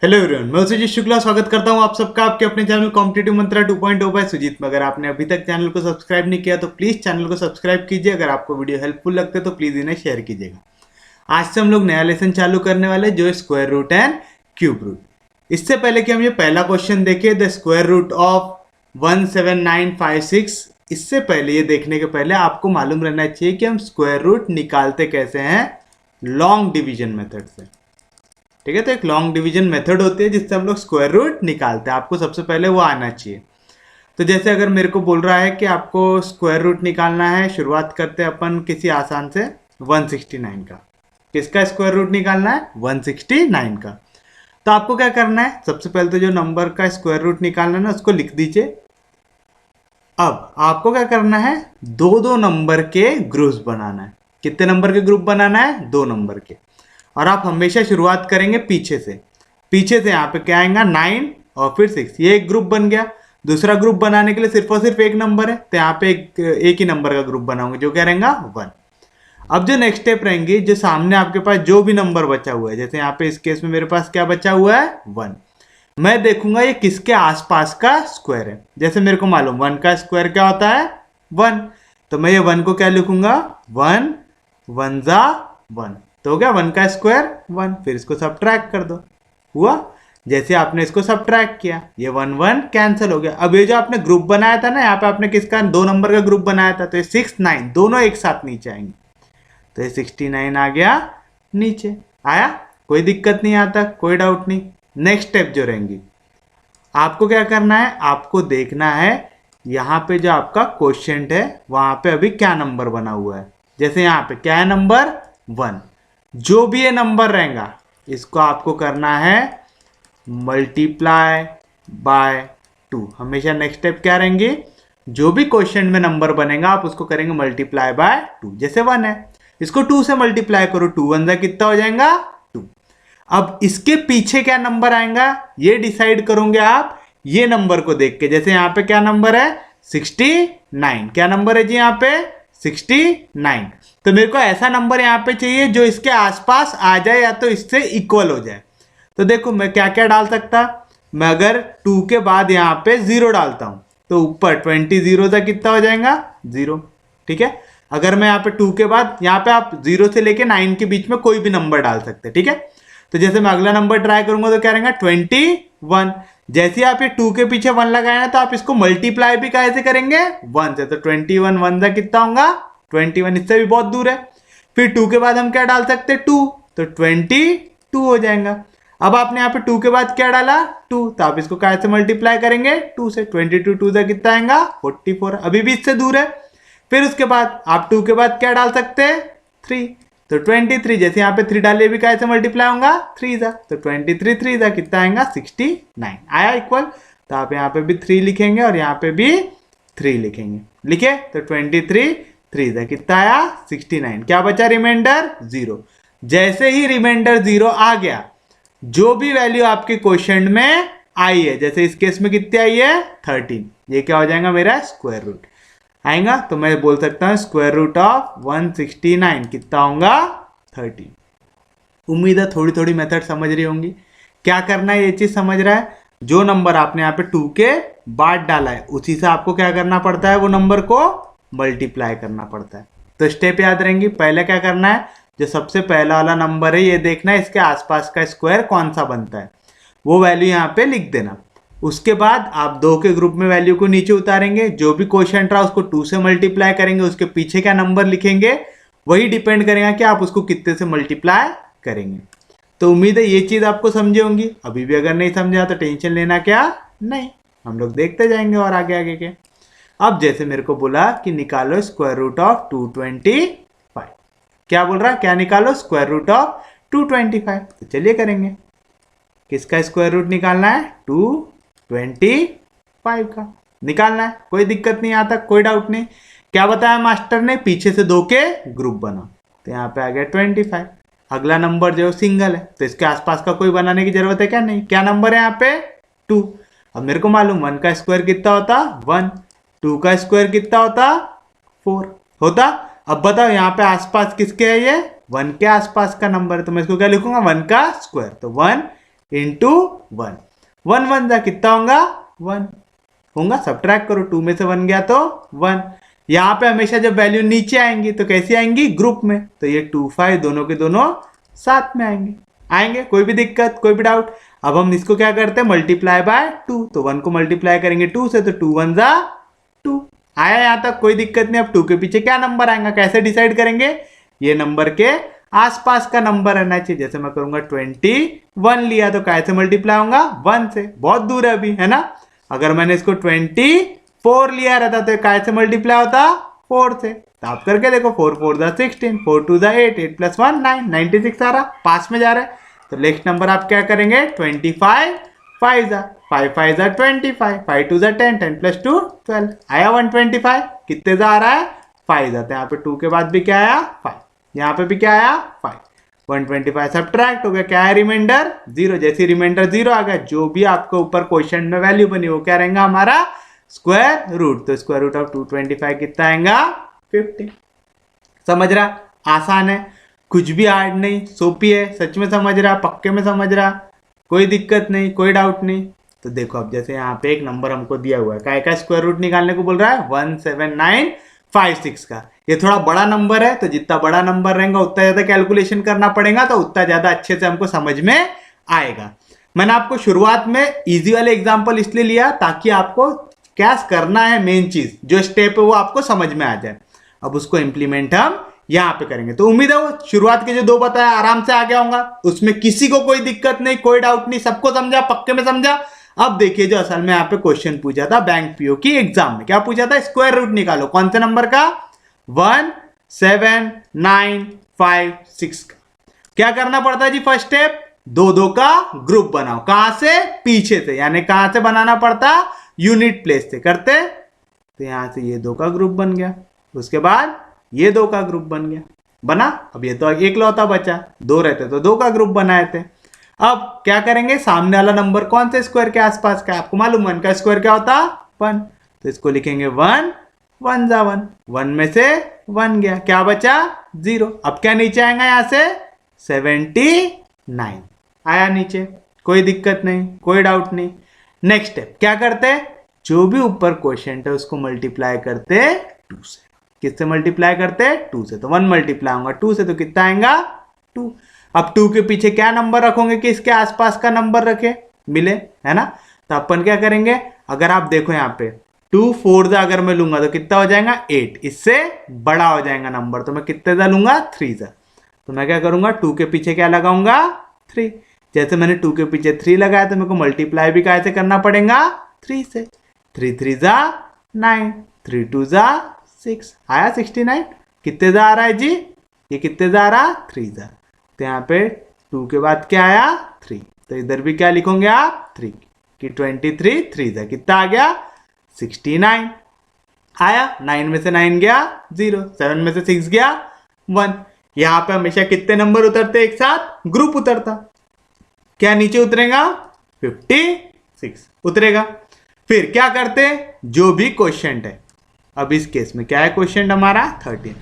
Hello everyone, मैं सुजीत शुक्ला स्वागत करता हूं आप सबका आपके अपने चैनल कॉम्पिटिटिव मंत्रा 2.0 बाय सुजीत में। अगर आपने अभी तक चैनल को सब्सक्राइब नहीं किया तो प्लीज चैनल को सब्सक्राइब कीजिए। अगर आपको वीडियो हेल्पफुल लगते तो प्लीज इन्हें शेयर कीजिएगा। आज से हम लोग नया लेसन चालू करने वाले जो है square root and cube root. इससे पहले कि हम ये पहला क्वेश्चन देखें, द स्क्वायर रूट ऑफ 17956, इससे पहले ये देखने के पहले आपको मालूम रहना चाहिए कि हम स्क्वायर रूट निकालते कैसे हैं, लॉन्ग डिवीजन मेथड से। ठीक है, तो एक लॉन्ग डिवीजन मेथड होती है जिससे हम लोग स्क्वायर रूट निकालते हैं। आपको सबसे पहले वो आना चाहिए। तो जैसे अगर मेरे को बोल रहा है कि आपको स्क्वायर रूट निकालना है, शुरुआत करते हैं अपन किसी आसान से 169 का। किसका स्क्वायर रूट निकालना है? 169 का। तो आपको क्या करना है, सबसे पहले तो जो नंबर का स्क्वायर रूट निकालना है ना उसको लिख दीजिए। अब आपको क्या करना है, दो दो नंबर के ग्रुप्स बनाना है। कितने नंबर के ग्रुप बनाना है? 2 नंबर के। और आप हमेशा शुरुआत करेंगे पीछे से। पीछे से यहाँ पे क्या आएगा? 9 और फिर 6। ये एक ग्रुप बन गया। दूसरा ग्रुप बनाने के लिए सिर्फ और सिर्फ एक नंबर है, तो यहाँ पे एक ही नंबर का ग्रुप बनाऊंगे जो क्या रहेगा? 1। अब जो नेक्स्ट स्टेप रहेंगी, जो सामने आपके पास जो भी नंबर बचा हुआ है, जैसे यहाँ पे इस केस में मेरे पास क्या बचा हुआ है? 1। मैं देखूंगा ये किसके आसपास का स्क्वायर है। जैसे मेरे को मालूम 1 का स्क्वायर क्या होता है? 1। तो मैं ये 1 को क्या लिखूंगा? 1 1 जा 1। तो हो गया 1 का स्क्वायर 1। फिर इसको सब्ट्रैक्ट कर दो। हुआ? जैसे आपने इसको सब्ट्रैक्ट किया, ये 1 1 कैंसिल हो गया। अब ये जो आपने ग्रुप बनाया था ना, यहाँ पे आपने किसका 2 नंबर का ग्रुप बनाया था, तो ये 6 9 दोनों एक साथ नीचे आएंगे। तो ये 69 आ गया नीचे। आया? कोई दिक्कत नहीं, आता कोई डाउट नहीं। नेक्स्ट स्टेप जो रहेंगी, आपको क्या करना है, आपको देखना है यहाँ पे जो आपका क्वेश्चन है वहां पे अभी क्या नंबर बना हुआ है। जैसे यहाँ पे क्या है? नंबर 1। जो भी ये नंबर रहेगा इसको आपको करना है मल्टीप्लाई बाय 2। हमेशा नेक्स्ट स्टेप क्या रहेंगे, जो भी क्वेश्चन में नंबर बनेगा आप उसको करेंगे मल्टीप्लाई बाय 2। जैसे 1 है, इसको 2 से मल्टीप्लाई करो, 2 1 कितना हो जाएगा? 2। अब इसके पीछे क्या नंबर आएगा ये डिसाइड करोगे आप ये नंबर को देख के। जैसे यहाँ पे क्या नंबर है? 69। क्या नंबर है जी यहाँ पे? 69। तो मेरे को ऐसा नंबर यहाँ पे चाहिए जो इसके आसपास आ जाए या तो इससे इक्वल हो जाए। तो देखो मैं क्या क्या डाल सकता, मैं अगर 2 के बाद यहाँ पे 0 डालता हूं तो ऊपर 20 0 तक कितना हो जाएगा? 0। ठीक है। अगर मैं यहाँ पे 2 के बाद यहाँ पे आप 0 से लेके 9 के बीच में कोई भी नंबर डाल सकते हैं। ठीक है। तो जैसे मैं अगला नंबर ट्राई करूंगा तो क्या रहेगा? 21। जैसे आप ये 2 के पीछे 1 लगाए ना तो आप इसको मल्टीप्लाई भी कैसे करेंगे? 1 से। तो 21 1 का कितना होगा? 21। इससे भी बहुत दूर है। फिर 2 के बाद हम क्या डाल सकते हैं? 2। तो 22 हो जाएगा। अब आपने यहाँ पे 2 के बाद क्या डाला? 2। तो आप इसको कैसे मल्टीप्लाई करेंगे? 2 से। 22 2 से कितना आएगा? 44। अभी भी इससे दूर है। फिर उसके बाद आप 2 के बाद क्या डाल सकते हैं? 3। तो 23। जैसे यहाँ पे 3 डाले भी कैसे मल्टीप्लाई होगा? 3 जा। तो 23 3 जा कितना आएगा? 69। आया इक्वल। तो आप यहाँ पे भी 3 लिखेंगे और यहाँ पे भी 3 लिखेंगे। लिखे? तो 23 3 जा कितना आया? 69। क्या बचा? रिमाइंडर 0। जैसे ही रिमाइंडर 0 आ गया, जो भी वैल्यू आपके क्वेश्चन में आई है, जैसे इस केस में कितनी आई है? 13, ये क्या हो जाएगा? मेरा स्क्वायर रूट आएगा। तो मैं बोल सकता हूं स्क्वायर रूट ऑफ 169 कितना होगा? 13। उम्मीद है थोड़ी थोड़ी मेथड समझ रही होंगी। क्या करना है ये चीज समझ रहा है? जो नंबर आपने यहाँ पे 2 के बाद डाला है उसी से आपको क्या करना पड़ता है? वो नंबर को मल्टीप्लाई करना पड़ता है। तो स्टेप याद रहेंगी। पहले क्या करना है, जो सबसे पहला वाला नंबर है ये देखना है इसके आसपास का स्क्वायर कौन सा बनता है, वो वैल्यू यहाँ पे लिख देना। उसके बाद आप 2 के ग्रुप में वैल्यू को नीचे उतारेंगे, जो भी क्वेश्चन रहा उसको 2 से मल्टीप्लाई करेंगे, उसके पीछे क्या नंबर लिखेंगे वही डिपेंड करेगा कि आप उसको कितने से मल्टीप्लाई करेंगे। तो उम्मीद है ये चीज आपको समझे होंगी। अभी भी अगर नहीं समझा तो टेंशन लेना क्या नहीं, हम लोग देखते जाएंगे और आगे आगे के। अब जैसे मेरे को बोला कि निकालो स्क्वायर रूट ऑफ 225, क्या बोल रहा है? क्या निकालो? Square root of 225। तो चलिए करेंगे। किसका स्क्वायर रूट निकालना है? 225 का निकालना है। कोई दिक्कत नहीं आता, कोई डाउट नहीं। क्या बताया मास्टर ने? पीछे से 2 के ग्रुप बना, तो यहाँ पे आ गया 25। अगला नंबर जो सिंगल है तो इसके आसपास का कोई बनाने की जरूरत है क्या? नहीं। क्या नंबर है यहाँ पे? 2। अब मेरे को मालूम 1 का स्क्वायर कितना होता? 1। 2 का स्क्वायर कितना होता? 4 होता। अब बताओ यहाँ पे आसपास किसके है? ये 1 के आसपास का नंबर है, तो मैं इसको क्या लिखूंगा? 1 का स्क्वायर। तो 1 इंटू 1, 1 1 जा कितना होगा 1 होगा, सब्ट्रैक्ट करो, 2 में से 1 गया तो 1। यहाँ पे हमेशा जब वैल्यू नीचे आएंगी तो कैसी आएंगी, ग्रुप में, तो ये 2 5 दोनों के दोनों साथ में आएंगे, कोई भी दिक्कत, कोई भी डाउट। अब हम इसको क्या करते हैं, मल्टीप्लाई बाय 2, तो 1 को मल्टीप्लाई करेंगे 2 से, तो 2 1 जा 2 आया यहाँ तक, कोई दिक्कत नहीं। अब 2 के पीछे क्या नंबर आएगा, कैसे डिसाइड करेंगे, ये नंबर के आसपास का नंबर रहना चाहिए। जैसे मैं करूंगा 21 लिया तो कैसे मल्टीप्लाई होगा 1 से, बहुत दूर है अभी, है ना। अगर मैंने इसको 24 लिया रहता तो कैसे मल्टीप्लाई होता 4 से, तो आप करके देखो, 4 4 जा 16, 4 2 जा 8, 8 + 1 9, 96 आ रहा, पास में जा रहा है। तो नेक्स्ट नंबर आप क्या करेंगे, 25 5 जा 5 5 जा 25, 5 2 जा 10, 10 + 2 12 आया 125, कितने जा आ रहा है 5 जाते हैं। यहाँ पे 2 के बाद भी क्या आया 5, यहाँ पे भी क्या आया 5, 125 सब्ट्रैक्ट हो गया, क्या है रिमाइंडर 0। जैसे रिमाइंडर 0 आ गया, जो भी आपको ऊपर क्वेश्चन में वैल्यू बनी वो क्या रहेगा हमारा स्क्वायर रूट, तो स्क्वायर रूट ऑफ 225 कितना आएगा 50। समझ रहा, आसान है, कुछ भी हार्ड नहीं, सोपी है, सच में समझ रहा, पक्के में समझ रहा, कोई दिक्कत नहीं, कोई डाउट नहीं। तो देखो अब जैसे यहाँ पे एक नंबर हमको दिया हुआ है, काय का स्क्वायर रूट निकालने को बोल रहा है 17956 का। ये थोड़ा बड़ा नंबर है, तो जितना बड़ा नंबर रहेगा उतना ज्यादा कैलकुलेशन करना पड़ेगा, तो उतना ज्यादा अच्छे से हमको समझ में आएगा। मैंने आपको शुरुआत में इजी वाले एग्जाम्पल इसलिए लिया ताकि आपको क्या करना है, मेन चीज जो स्टेप है वो आपको समझ में आ जाए। अब उसको इंप्लीमेंट हम यहाँ पे करेंगे, तो उम्मीद है वो शुरुआत के जो 2 बताया आराम से आ गया होगा, उसमें किसी को कोई दिक्कत नहीं, कोई डाउट नहीं, सबको समझा, पक्के में समझा। अब देखिए जो असल में यहाँ पे क्वेश्चन पूछा था बैंक पीओ की एग्जाम में, क्या पूछा था, स्क्वायर रूट निकालो, कौन से नंबर का 17956 का। क्या करना पड़ता है जी, फर्स्ट स्टेप 2 2 का ग्रुप बनाओ, कहां से, पीछे से, यानी कहां से बनाना पड़ता, यूनिट प्लेस से करते, तो यहां से ये 2 का ग्रुप बन गया, उसके बाद ये 2 का ग्रुप बन गया, बना। अब ये तो एक लौता बचा, 2 रहते तो 2 का ग्रुप बनाए थे। अब क्या करेंगे, सामने वाला नंबर कौन से स्क्वायर के आसपास का, आपको मालूम 1 का स्क्वायर क्या होता 1, तो इसको लिखेंगे 1 1 जा 1, 1 में से 1 गया, क्या बचा 0। अब क्या नीचे आएगा, यहां से 79 आया नीचे, कोई दिक्कत नहीं, कोई डाउट नहीं। नेक्स्ट स्टेप क्या करते, जो भी ऊपर क्वेश्चन है उसको मल्टीप्लाई करते 2 से, किससे मल्टीप्लाई करते 2 से, तो 1 मल्टीप्लाई होगा 2 से, तो कितना आएगा 2। अब 2 के पीछे क्या नंबर रखोगे कि इसके आसपास का नंबर रखे, मिले, है ना। तो अपन क्या करेंगे, अगर आप देखो यहाँ पे 2 4 जा अगर मैं लूंगा तो कितना हो जाएगा 8, इससे बड़ा हो जाएगा नंबर, तो मैं कितने जा लूंगा 3 जा, तो मैं क्या करूंगा 2 के पीछे क्या लगाऊंगा 3। जैसे मैंने 2 के पीछे 3 लगाया तो मेरे को मल्टीप्लाई भी कैसे करना पड़ेगा 3 से, 3 3 जा 9, 3 2 जा 6 आया 69, कितने जा आ रहा है जी, ये कितने जा आ रहा 3 जा, तो यहाँ पे 2 के बाद क्या आया 3, तो इधर भी क्या लिखोगे आप 3 कि 23 3 जा कितना आ गया 69 आया, 9 में से 9 गया 0, 7 में से 6 गया 1। यहाँ पे हमेशा कितने नंबर उतरते एक साथ, ग्रुप उतरता, क्या नीचे उतरेगा 56 उतरेगा। फिर क्या करते, जो भी क्वेश्चन है, अब इस केस में क्या है क्वेश्चन हमारा 13,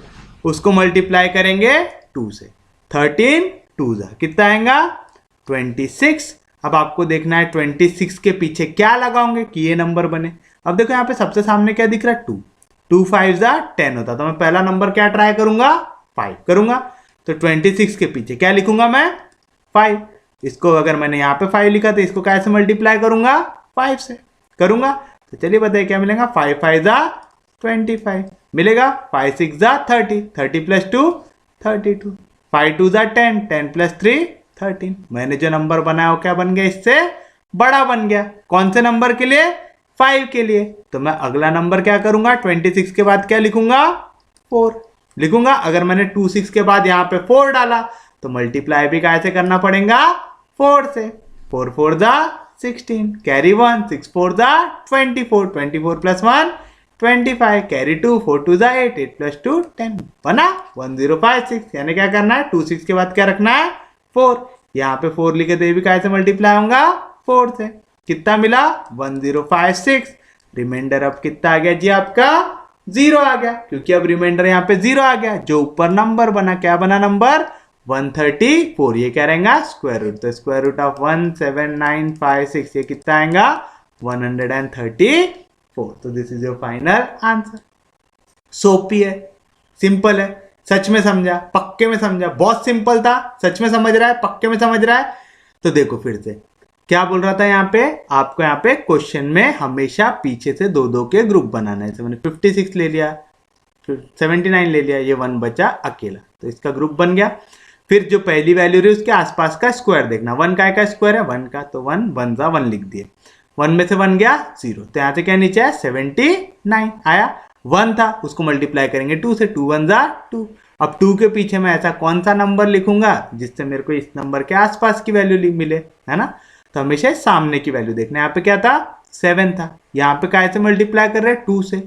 उसको मल्टीप्लाई करेंगे 2 से, 13 2 जा कितना आएगा 26। अब आपको देखना है 26 के पीछे क्या लगाओगे कि ये नंबर बने। अब देखो यहाँ पे सबसे सामने क्या दिख रहा है 2, 2 5 जा 10 होता, तो मैं पहला नंबर क्या ट्राई करूंगा 5 करूंगा, तो 26 के पीछे क्या लिखूंगा मैं 5। इसको अगर मैंने यहाँ पे 5 लिखा तो इसको कैसे मल्टीप्लाई करूंगा 5 से करूंगा, तो चलिए बताइए क्या मिलेगा, 5 5 जा 25 मिलेगा, 5 6 जा 30, 30 + 2 32, 5 2 जा 10, 10 + 3 13। मैंने जो नंबर बनाया वो क्या बन गया, इससे बड़ा बन गया, कौन से नंबर के लिए 5 के लिए। तो मैं अगला नंबर क्या करूंगा, 26 के बाद क्या लिखूंगा 4 लिखूंगा। अगर मैंने 26 के बाद यहाँ पे 4 डाला तो मल्टीप्लाई भी कैसे करना पड़ेगा 4 से, 4 4 जा 16 कैरी 1, 6 4 जा 24, 24 + 1 25 कैरी 2, 4 2 जा 8, 8 + 2 10 बना 1056। यानी क्या करना है 26 के बाद क्या रखना है 4, यहाँ पे 4 लिखे तो ये भी कैसे मल्टीप्लाई होगा 4 से, कितना मिला 1056। रिमाइंडर अब कितना आ गया जी आपका 0 आ गया, क्योंकि अब रिमाइंडर यहाँ पे 0 आ गया, जो ऊपर नंबर बना क्या बना नंबर 134, ये क्या रहेगा स्क्वायर रूट, तो स्क्वायर रूट ऑफ 17956 ये कितना आएगा 134। तो this is your final answer. सोपी है, सिंपल है, सच में समझा, पक्के में समझा, बहुत सिंपल था, सच में समझ रहा है, पक्के में समझ रहा है। तो देखो फिर से क्या बोल रहा था यहाँ पे, आपको यहाँ पे क्वेश्चन में हमेशा पीछे से दो दो के ग्रुप बनाना है। जैसे मैंने 56 ले लिया, 79 ले लिया, ये 1 बचा अकेला, तो इसका ग्रुप बन गया। फिर जो पहली वैल्यू रही उसके आसपास का स्क्वायर देखना, 1 का स्क्वायर है 1 का, तो 1 1 जा 1 लिख दिए, 1 में से 1 गया 0, तो यहाँ से क्या नीचे है 79 आया। 1 था उसको मल्टीप्लाई करेंगे 2 से, 2 1 जा 2। अब 2 के पीछे मैं ऐसा कौन सा नंबर लिखूंगा जिससे मेरे को इस नंबर के आसपास की वैल्यू मिले, है ना। तो हमेशा सामने की वैल्यू देखना। यहाँ पे क्या था 7 था, यहाँ पे कैसे मल्टीप्लाई कर रहे हैं 2 से,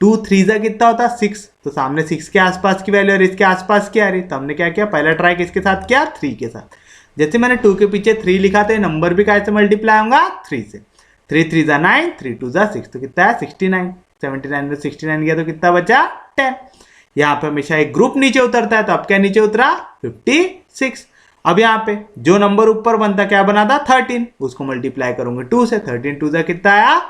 2 3 जा कितना होता 6, तो सामने 6 के आसपास की वैल्यू और इसके आसपास की आ रही, तो हमने क्या किया पहला ट्राई किसके साथ किया 3 के साथ। जैसे मैंने 2 के पीछे 3 लिखा था, नंबर भी कैसे मल्टीप्लाई होगा 3 से, 3 3 जा 9, 3 2 जा 6, तो कितना है 69, 79 में 69 गया तो कितना बचा 10। यहाँ पे हमेशा एक ग्रुप नीचे उतरता है, तो अब क्या नीचे उतरा 56। अब यहाँ पे जो नंबर ऊपर बनता क्या बना था 13, उसको मल्टीप्लाई करूंगे 2 से, 13 2 जा कितना आया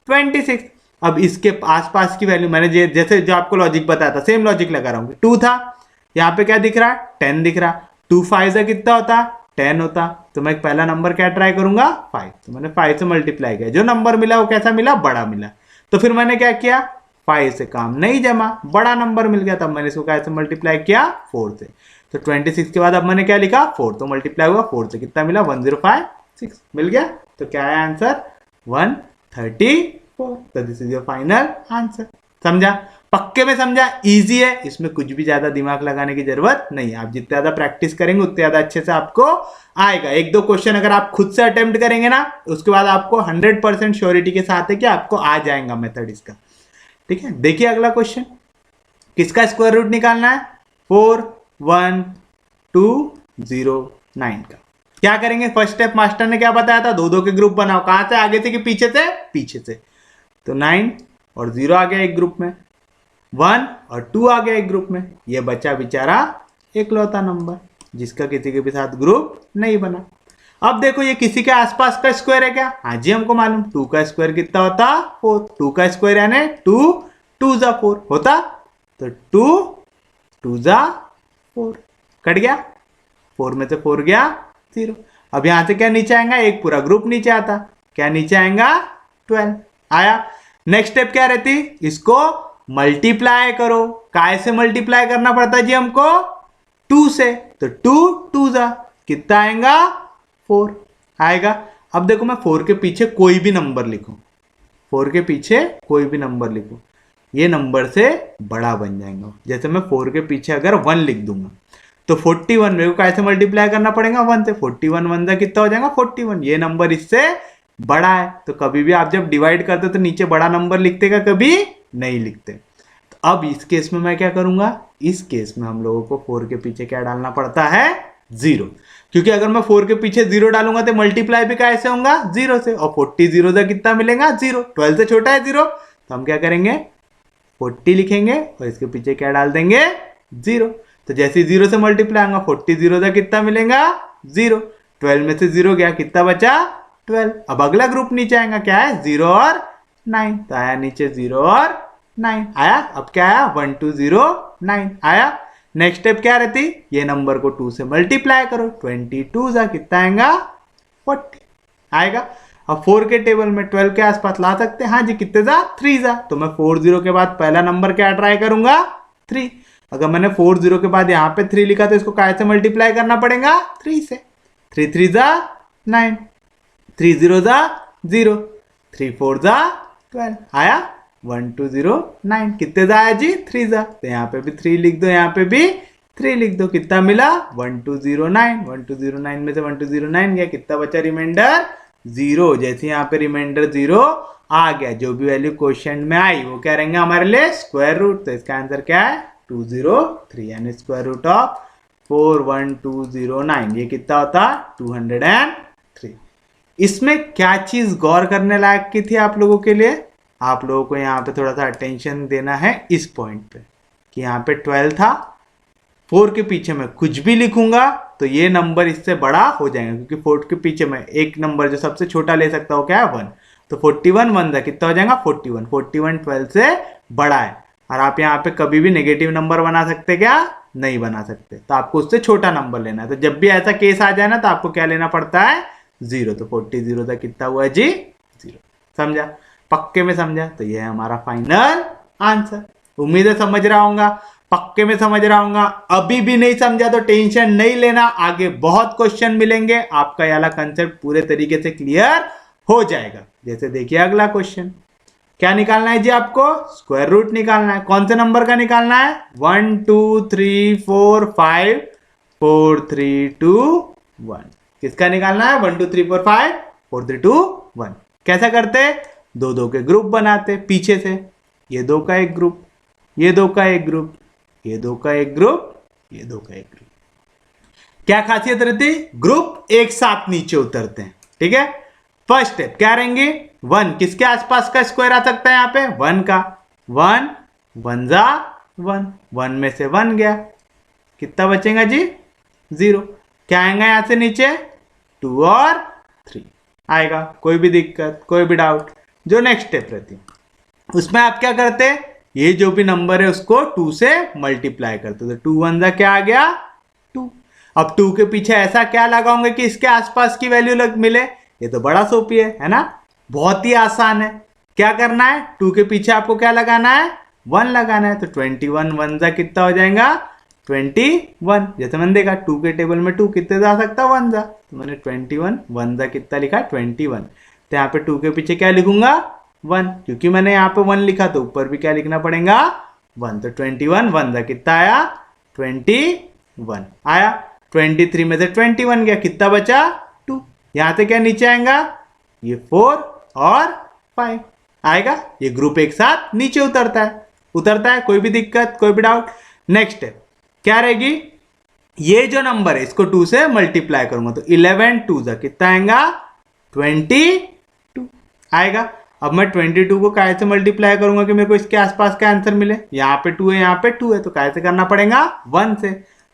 26। अब इसके आसपास की वैल्यू मैंने जैसे जो आपको लॉजिक बताया था सेम लॉजिक लगा रहा हूँ। 2 था, यहाँ पे क्या दिख रहा है 10 दिख रहा, 2 5 जा कितना होता 10 होता, तो मैं एक पहला नंबर क्या ट्राई करूंगा 5, तो मैंने 5 से मल्टीप्लाई किया, जो नंबर मिला वो कैसा मिला बड़ा मिला, तो फिर मैंने क्या किया 5 से काम नहीं जमा, बड़ा नंबर मिल गया, तब मैंने इसको कैसे मल्टीप्लाई किया 4 से। तो 26 के बाद अब मैंने क्या लिखा 4, तो मल्टीप्लाई हुआ 4 से, कितना मिला 1056 मिल गया। तो क्या है आंसर 134। तो this is your final answer. समझा, पक्के में समझा, इजी है, इसमें कुछ भी ज्यादा दिमाग लगाने की जरूरत नहीं है। आप जितने ज्यादा प्रैक्टिस करेंगे उतने ज्यादा अच्छे से आपको आएगा। एक दो क्वेश्चन अगर आप खुद से अटेम्प्ट करेंगे ना, उसके बाद आपको 100% श्योरिटी के साथ है कि आपको आ जाएगा मेथड इसका। ठीक है, देखिए अगला क्वेश्चन, किसका स्क्वायर रूट निकालना है 41209 का। क्या करेंगे, फर्स्ट स्टेप मास्टर ने क्या बताया था, दो दो के ग्रुप बनाओ, कहां से आगे से कि पीछे से, पीछे से, तो 9 और 0 आ गया एक ग्रुप में, 1 और 2 आ गया एक ग्रुप में, ये बचा बेचारा इकलौता नंबर जिसका किसी के भी साथ ग्रुप नहीं बना। अब देखो ये किसी के आसपास का स्क्वायर है क्या, हाँ जी हमको मालूम, 2 का स्क्वायर कितना होता 4, 2 का स्क्वायर यानी 2 2 जा 4 होता, तो 2 2 जा 4 कट गया, 4 में से 4 गया 0। अब यहां से क्या नीचे आएगा, एक पूरा ग्रुप नीचे आता, क्या नीचे आएगा 12 आया। नेक्स्ट स्टेप क्या रहती, इसको मल्टीप्लाई करो, काय से मल्टीप्लाई करना पड़ता है जी हमको 2 से, तो 2 2 जा कितना आएगा 4 आएगा। अब देखो मैं 4 के पीछे कोई भी नंबर लिखूं, 4 के पीछे कोई भी नंबर लिखूं, ये नंबर से बड़ा बन जाएगा। जैसे मैं 4 के पीछे अगर 1 लिख दूंगा तो 41 मेरे को कैसे मल्टीप्लाई करना पड़ेगा 1 से, 41 1 जा कितना हो जाएगा 41, ये नंबर इससे बड़ा है। तो कभी भी आप जब डिवाइड करते तो नीचे बड़ा नंबर लिखते का कभी नहीं लिखते। तो अब इस केस में मैं क्या करूंगा, इस केस में हम लोगों को 4 के पीछे क्या डालना पड़ता है 0, क्योंकि अगर मैं 4 के पीछे 0 डालूंगा तो मल्टीप्लाई भी कैसे होगा 0 से, और 40 0 से कितना मिलेगा 0, 12 से छोटा है 0, तो हम क्या करेंगे 40 लिखेंगे और इसके पीछे क्या डाल देंगे 0। तो जैसे 0 से मल्टीप्लाई होगा 40 0 से कितना मिलेगा 0, 12 में से 0 गया कितना बचा 12। अब अगला ग्रुप नीचे आएगा, क्या है 0 और 9, तो आया नीचे 0 और 9 आया। अब क्या आया 1 2 0 9 आया। नेक्स्ट स्टेप क्या रहती, ये नंबर को 2 से मल्टीप्लाई करो, 22 जा कितना आएगा 40 आएगा। अब 4 के टेबल में 12 के आसपास ला सकते हैं, हाँ जी कितने जा 3 जा, तो मैं 4 0 के बाद पहला नंबर क्या ट्राई करूंगा 3। अगर मैंने 4 0 के बाद यहाँ पे 3 लिखा तो इसको कैसे मल्टीप्लाई करना पड़ेगा 3 से, 3 3 जा 9, 3 0 जा 0, 3 4 जा 12 आया। 1 2 0 9 कितने जा आया जी 3 जा, तो यहाँ पे भी 3 लिख दो, यहाँ पे भी 3 लिख दो, कितना मिला 1 2 0 9, 1 2 0 9 में से 1 2 0 9 गया, कितना बचा रिमाइंडर 0। जैसे यहाँ पे रिमाइंडर 0 आ गया, जो भी वैल्यू क्वेश्चन में आई वो क्या रहेंगे हमारे लिए स्क्वायर रूट, तो इसका आंसर क्या है 203 यानी स्क्वायर रूट ऑफ 41209, ये कितना होता 203। इसमें क्या चीज गौर करने लायक की थी आप लोगों के लिए, आप लोगों को यहाँ पे थोड़ा सा अटेंशन देना है इस पॉइंट पे कि यहाँ पे 12 था, 4 के पीछे मैं कुछ भी लिखूंगा तो ये नंबर इससे बड़ा हो जाएगा, क्योंकि 4 के पीछे मैं एक नंबर जो सबसे छोटा ले सकता हूँ क्या है 1, तो 41 1 कितना हो जाएगा 41, 41 12 से बड़ा है। और आप यहाँ पे कभी भी नेगेटिव नंबर बना सकते क्या, नहीं बना सकते, तो आपको उससे छोटा नंबर लेना है। तो जब भी ऐसा केस आ जाए ना तो आपको क्या लेना पड़ता है 0, तो 40 0 तक कितना हुआ जी 0। समझा, पक्के में समझा, तो ये है हमारा फाइनल आंसर। उम्मीद है समझ रहा होगा, पक्के में समझ रहा होगा। अभी भी नहीं समझा तो टेंशन नहीं लेना, आगे बहुत क्वेश्चन मिलेंगे, आपका ये वाला कंसेप्ट पूरे तरीके से क्लियर हो जाएगा। जैसे देखिए अगला क्वेश्चन, क्या निकालना है जी आपको, स्क्वायर रूट निकालना है। कौन से नंबर का निकालना है, 1 2 3 4 5 4 3 2 1। किसका निकालना है, 1 2 3 4 5 4 3 2 1। कैसा करते, दो दो के ग्रुप बनाते पीछे से, ये दो का एक ग्रुप, ये दो का एक ग्रुप, ये दो का एक ग्रुप, ये दो का एक ग्रुप। क्या खासियत रहती, ग्रुप एक साथ नीचे उतरते हैं। ठीक है, फर्स्ट स्टेप क्या रहेंगे, 1 किसके आसपास का स्क्वायर आ सकता है, यहाँ पे 1 का, 1 1 जा 1, 1 में से 1 गया, कितना बचेगा जी 0। क्या आएगा यहां से नीचे, 2 और 3 आएगा। कोई भी दिक्कत, कोई भी डाउट। जो नेक्स्ट स्टेप रहती है उसमें आप क्या करते हैं, ये जो भी नंबर है उसको 2 से मल्टीप्लाई करते, तो 2 1 जा क्या आ गया 2। अब 2 के पीछे ऐसा क्या लगाओगे कि इसके आसपास की वैल्यू मिले, ये तो बड़ा सोपी है ना, बहुत ही आसान है। क्या करना है, 2 के पीछे आपको क्या लगाना है 1 लगाना है, तो 21 1 जा कितना हो जाएगा 21। जैसे मैंने देखा 2 के टेबल में 2 कितने जा सकता 1 जा, तो मैंने 21 1 जा कितना लिखा 21। तो यहाँ पे 2 के पीछे क्या लिखूंगा 1, क्योंकि मैंने यहाँ पे 1 लिखा तो ऊपर भी क्या लिखना पड़ेगा 1। तो 21 1 जा कितना आया 21 आया, 23 में से 21 गया, कितना बचा 2। यहाँ से क्या नीचे आएगा, ये 4 और 5 आएगा, ये ग्रुप एक साथ नीचे उतरता है। कोई भी दिक्कत, कोई भी डाउट। नेक्स्ट स्टेप क्या रहेगी, ये जो नंबर है इसको 2 से मल्टीप्लाई करूंगा, तो 11 2 जा कितना आएगा 22 आएगा। अब मैं 22 को काय से मल्टीप्लाई करूंगा कि मेरे को इसके आसपास का आंसर मिले, यहाँ पे 2 है यहाँ पे 2 है, तो काय से करना पड़ेगा 1 से।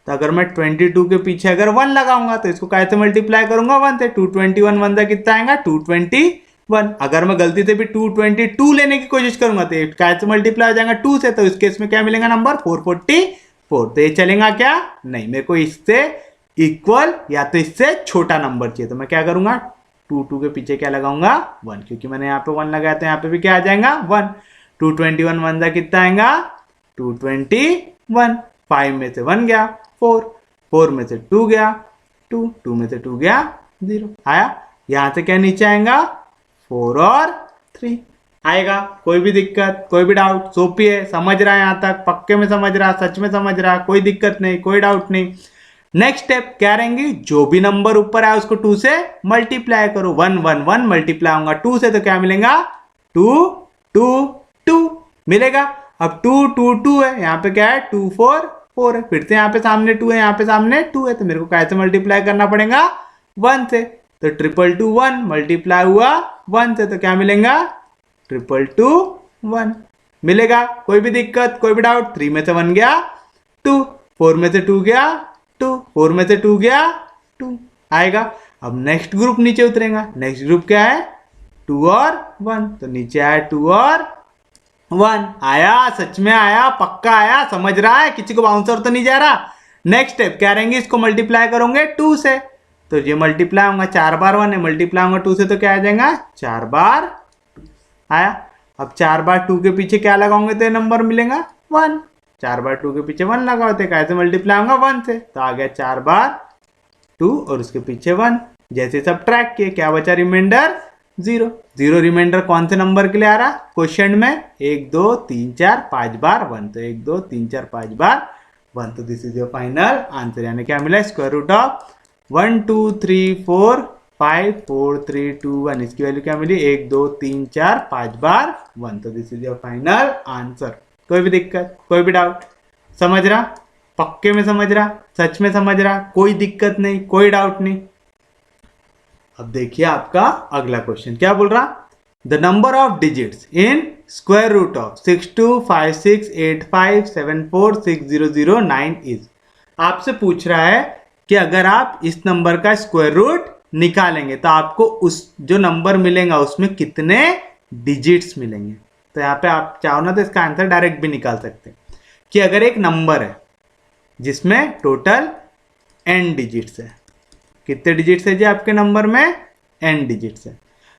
तो अगर मैं 22 के पीछे अगर 1 लगाऊंगा तो इसको काय से मल्टीप्लाई करूंगा 1 से, 221 1 जा कितना आएगा 221। अगर मैं गलती से भी 222 लेने की कोशिश करूंगा तो काय से मल्टीप्लाई हो जाएगा 2 से, तो इस केस में क्या मिलेगा नंबर 444। तो ये चलेगा क्या, नहीं, मेरे को इससे इक्वल या तो इससे छोटा नंबर चाहिए, तो मैं क्या करूंगा 2 2 के पीछे क्या लगाऊंगा 1, क्योंकि मैंने यहाँ पे 1 लगाया तो यहाँ पे भी क्या आ जाएगा 1। 221 1 जा कितना आएगा 221। 5 में से 1 गया 4, 4 में से 2 गया 2, 2 में से 2 गया 0 आया। यहाँ से क्या नीचे आएगा 4 और 3 आएगा। कोई भी दिक्कत, कोई भी डाउट, सोपी है, समझ रहा है यहाँ तक, पक्के में समझ रहा, सच में समझ रहा, कोई दिक्कत नहीं, कोई डाउट नहीं। नेक्स्ट स्टेप क्या रहेंगे, जो भी नंबर ऊपर आया उसको 2 से मल्टीप्लाई करो। 1 1 1 मल्टीप्लाई होगा 2 से, तो क्या मिलेगा 2 2 2 मिलेगा। अब 2 2 2 है, यहाँ पे क्या है 2 4 4 है, फिर से यहाँ पे सामने 2 है, यहाँ पे सामने 2 है, तो मेरे को कैसे मल्टीप्लाई करना पड़ेगा 1 से। तो 222 मल्टीप्लाई हुआ 1 से, तो क्या मिलेगा 222 मिलेगा। कोई भी दिक्कत, कोई भी डाउट। 3 में से 1 गया 2, 4 में से 2 गया 2, 4 में से 2 गया 2 आएगा। अब नेक्स्ट ग्रुप नीचे उतरेगा, नेक्स्ट ग्रुप क्या है 2 और 1, तो नीचे आया 2 और 1 आया, सच में आया, पक्का आया, समझ रहा है, किसी को बाउंसर तो नहीं जा रहा। नेक्स्ट स्टेप क्या रहेंगे, इसको मल्टीप्लाई करोगे 2 से, तो ये मल्टीप्लाई होगा 4 बार 1 है, मल्टीप्लाई होगा 2 से, तो क्या आ जाएगा 4 बार 2 आया। अब 4 बार 2 के पीछे क्या लगाओगे तो ये नंबर मिलेगा 1, 4 बार 2 के पीछे 1 लगाओ तो कैसे मल्टीप्लाई होगा 1 से, तो आ गया 4 बार 2 और उसके पीछे 1। जैसे सब ट्रैक किए क्या बचा रिमाइंडर 0। 0 रिमाइंडर कौन से नंबर के लिए आ रहा क्वेश्चन में, 1 2 3 4 5 बार 1, तो 1 2 3 4 5 बार 1, तो this is your final answer. यानी क्या मिला स्क्वायर रूट ऑफ 1 2 3 4 5 4 3 2 1, इसकी वैल्यू क्या मिली 1 2 3 4 5 बार 1, तो this is your final answer. कोई भी दिक्कत, कोई भी डाउट, समझ रहा, पक्के में समझ रहा, सच में समझ रहा, कोई दिक्कत नहीं, कोई डाउट नहीं। अब देखिए आपका अगला क्वेश्चन क्या बोल रहा, the number of digits in square root of 625685746009 is. आपसे पूछ रहा है कि अगर आप इस नंबर का स्क्वायर रूट निकालेंगे तो आपको उस जो नंबर मिलेगा उसमें कितने डिजिट्स मिलेंगे। तो यहाँ पे आप चाहो ना तो इसका आंसर डायरेक्ट भी निकाल सकते हैं कि अगर एक नंबर है जिसमें टोटल n डिजिट्स है, कितने डिजिट्स है जी आपके नंबर में, n डिजिट्स है,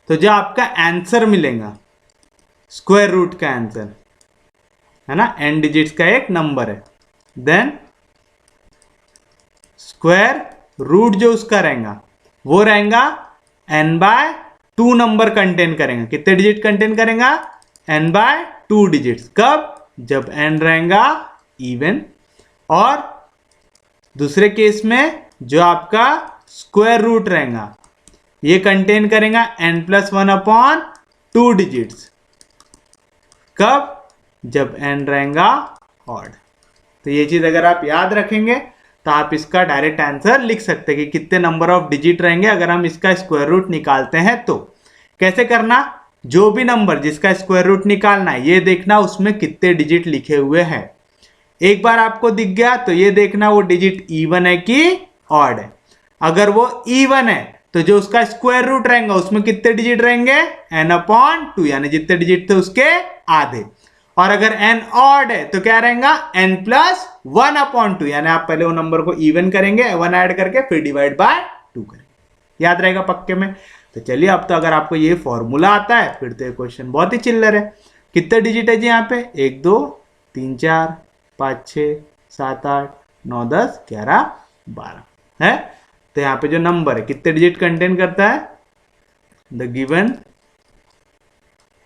तो जो आपका आंसर मिलेगा स्क्वायर रूट का आंसर है ना, n डिजिट्स का एक नंबर है, देन स्क्वायर रूट जो उसका रहेगा वो रहेगा n/2 नंबर कंटेन करेगा। कितने डिजिट कंटेन करेगा, n/2 डिजिट्स। कब, जब n रहेगा इवन। और दूसरे केस में जो आपका स्क्वायर रूट रहेगा ये कंटेन करेगा n+1/2 डिजिट्स। कब, जब n रहेगा ऑड। तो ये चीज अगर आप याद रखेंगे तो आप इसका डायरेक्ट आंसर लिख सकते हैं कि कितने नंबर ऑफ डिजिट रहेंगे अगर हम इसका स्क्वायर रूट निकालते हैं। तो कैसे करना, जो भी नंबर जिसका स्क्वायर रूट निकालना है ये देखना उसमें कितने डिजिट लिखे हुए हैं। एक बार आपको दिख गया तो ये देखना वो डिजिट इवन है कि ऑड है। अगर वो इवन है तो जो उसका स्क्वायर रूट रहेगा उसमें कितने डिजिट रहेंगे, n/2, यानी जितने डिजिट थे उसके आधे। और अगर n ऑड है तो क्या रहेगा, n+1/2, यानी आप पहले वो नंबर को इवन करेंगे 1 ऐड करके फिर डिवाइड बाय 2 करेंगे। याद रहेगा पक्के में। तो चलिए अब तो अगर आपको ये फॉर्मूला आता है फिर तो ये क्वेश्चन बहुत ही चिल्लर है। कितने डिजिट है जी यहाँ पे, 1 2 3 4 5 6 7 8 9 10 11 12 है। तो यहाँ पे जो नंबर है कितने डिजिट कंटेन करता है, the given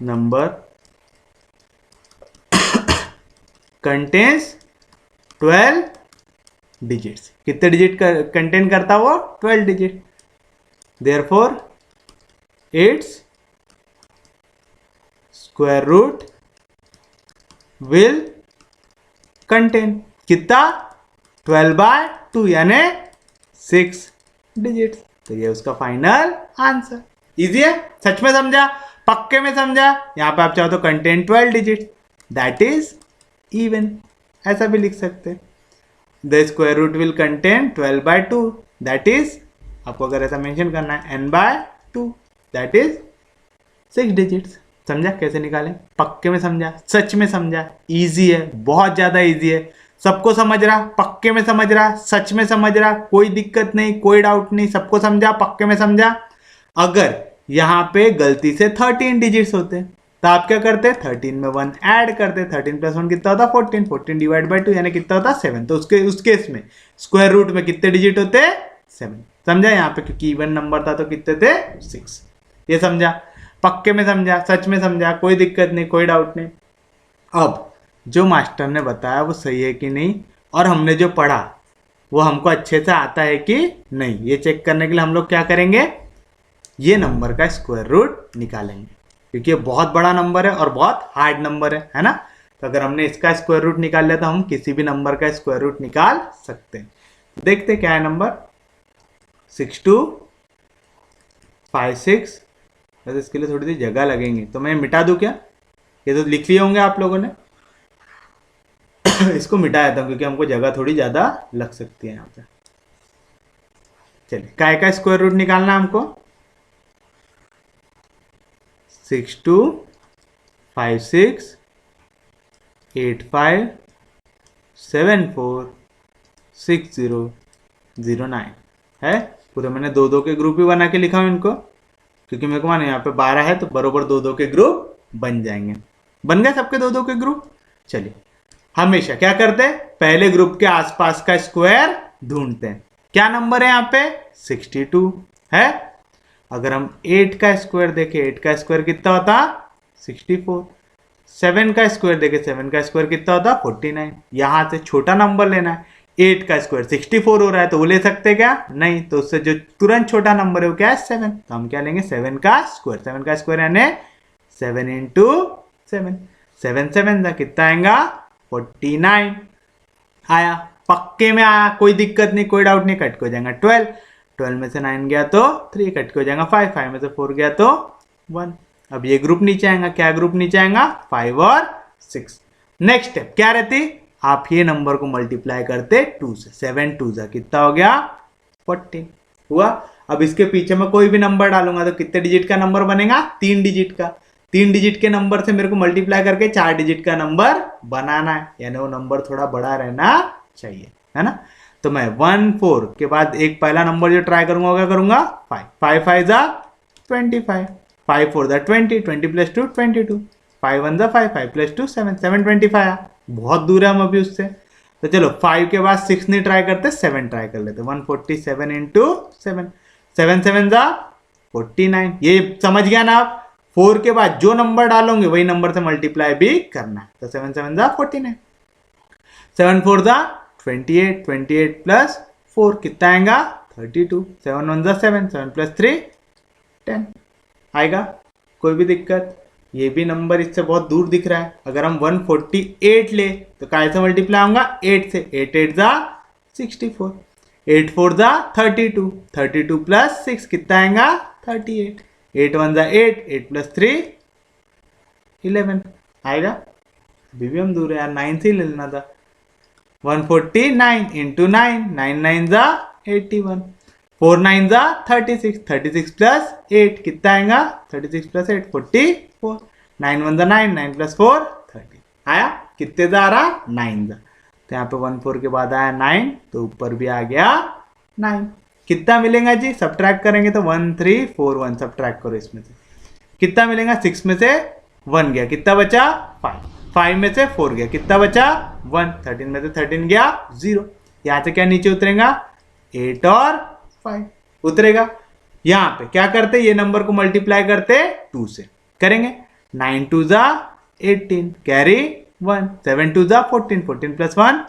number contains 12 digits. कितने डिजिट कंटेन करता वो, 12 digit. Therefore it's square root will contain कितना, 12/2 यानी 6 डिजिट्स। तो ये उसका फाइनल आंसर। इजी है, सच में समझा, पक्के में समझा। यहां पे आप चाहो तो contain 12 digit, that is even, ऐसा भी लिख सकते। The square root will contain 12/2, that is, आपको अगर ऐसा मेंशन करना है, n/2, दैट इज 6 डिजिट्स। समझा कैसे निकालें, पक्के में समझा, सच में समझा, इजी है, बहुत ज्यादा इजी है। सबको समझ रहा, पक्के में समझ रहा, सच में समझ रहा, कोई दिक्कत नहीं, कोई डाउट नहीं, सबको समझा, पक्के में समझा। अगर यहां पे गलती से 13 डिजिट्स होते तो आप क्या करते, 13 में 1 ऐड करते, 13 + 1 कितना होता, 14, 14 डिवाइड बाय 2 यानी कितना होता, 7। तो उस केस में स्क्वायर रूट में कितने डिजिट होते, 7। समझा यहाँ पे, क्योंकि इवन नंबर था तो कितने थे, 6। ये समझा, पक्के में समझा, सच में समझा, कोई दिक्कत नहीं, कोई डाउट नहीं। अब जो मास्टर ने बताया वो सही है कि नहीं, और हमने जो पढ़ा वो हमको अच्छे से आता है कि नहीं, ये चेक करने के लिए हम लोग क्या करेंगे, ये नंबर का स्क्वायर रूट निकालेंगे, क्योंकि ये बहुत बड़ा नंबर है और बहुत हार्ड नंबर है ना। तो अगर हमने इसका स्क्वायर रूट निकाल लिया तो हम किसी भी नंबर का स्क्वायर रूट निकाल सकते हैं। देखते क्या है नंबर, 6256। बस इसके लिए थोड़ी सी जगह लगेंगी तो मैं मिटा दूं क्या, ये तो लिख लिए होंगे आप लोगों ने। इसको मिटा देता हूं क्योंकि हमको जगह थोड़ी ज्यादा लग सकती है यहाँ पे। चलिए, काय का स्क्वायर रूट निकालना है हमको, 6256 85 74 6009 है। पूरे मैंने 2-2 के ग्रुप ही बना के लिखा हूं इनको, क्योंकि मेरे को मानो यहाँ पे 12 है तो बरोबर 2-2 के ग्रुप बन जाएंगे। बन गए सबके 2-2 के ग्रुप। चलिए, हमेशा क्या करते हैं, पहले ग्रुप के आसपास का स्क्वायर ढूंढते हैं। क्या नंबर है यहाँ पे, 62 है। अगर हम 8 का स्क्वायर देखें, 8 का स्क्वायर कितना होता, 64। 7 का स्क्वायर देखें, 7 का स्क्वायर कितना होता, 49। यहां से छोटा नंबर लेना है, 8 का स्क्वायर 64 हो रहा है तो वो ले सकते क्या, नहीं। तो उससे जो तुरंत छोटा नंबर है वो क्या है, 7। तो हम क्या लेंगे, 7 का स्क्वायर। 7 का स्क्वायर यानी 7 × 7, 7 7 का कितना आएगा, 49 आया, पक्के में आया, कोई दिक्कत नहीं, कोई डाउट नहीं। कट को जाएगा 12, 12 में से 9 गया तो 3, कट को जाएगा 5, 5 में से 4 गया तो 1। अब ये ग्रुप नीचे आएगा, क्या ग्रुप नीचे आएगा, 5 और 6। नेक्स्ट स्टेप क्या रहती, आप ये नंबर को मल्टीप्लाई करते 2 से। 7 2 जा कितना हो गया 14 हुआ। अब इसके पीछे मैं कोई भी नंबर डालूंगा तो कितने डिजिट का नंबर बनेगा 3 डिजिट का। 3 डिजिट के नंबर से मेरे को मल्टीप्लाई करके 4 डिजिट का नंबर बनाना है, यानी वो नंबर थोड़ा बड़ा रहना चाहिए, है ना। तो मैं 1 4 के बाद एक पहला नंबर जो ट्राई करूंगा क्या करूंगा 5 5 5 जा 25 5 4 जा 20 20 प्लस 2 22 5 1 जा 5 5 प्लस 2 7 7 25 आया। बहुत दूर है हम अभी उससे, तो चलो 5 के बाद 6 नहीं ट्राई करते 7 ट्राई कर लेते। 147 इंटू 7 7 7 जा 49। ये समझ गया ना आप। 4 के बाद जो नंबर डालोगे वही नंबर से मल्टीप्लाई भी करना है, तो 7 7 जा 49 7 4 जा 28 28 प्लस 4 कितना आएगा 32 7 1 जा 7 7 प्लस 3 10 आएगा। कोई भी दिक्कत। ये भी नंबर इससे बहुत दूर दिख रहा है। अगर हम 148 ले तो कैसे मल्टीप्लाई होगा 8 से। 8 8 जा 64 8 4 जा 32 32 प्लस 6 कितना आएगा 38 8 1 जा 8 8 प्लस 3 11 आएगा। अभी भी हम दूर है यार, 9 से ही ले लेना था। 149 इंटू 9 9 9 जा 81 4 9 जा 36 36 प्लस 8 कितना आएगा 36 प्लस 8 44 9 1 जा 9 9 प्लस 4 30 आया। कितने जा आ रहा 9 जा, तो यहाँ पे 1 4 के बाद आया 9, तो ऊपर भी आ गया 9। कितना मिलेगा जी, सब्ट्रैक्ट करेंगे तो 1 3 4 1 सब्ट्रैक्ट करो इसमें से कितना मिलेगा। 6 में से 1 गया कितना बचा 5 5 में से 4 गया कितना बचा 1 13 में से 13 गया 0। यहाँ से क्या नीचे उतरेगा 8 और 5 उतरेगा। यहाँ पे क्या करते ये नंबर को मल्टीप्लाई करते 2 से करेंगे। 9 2 जा 18 कैरी 1 7 2 जा 14 14 प्लस 1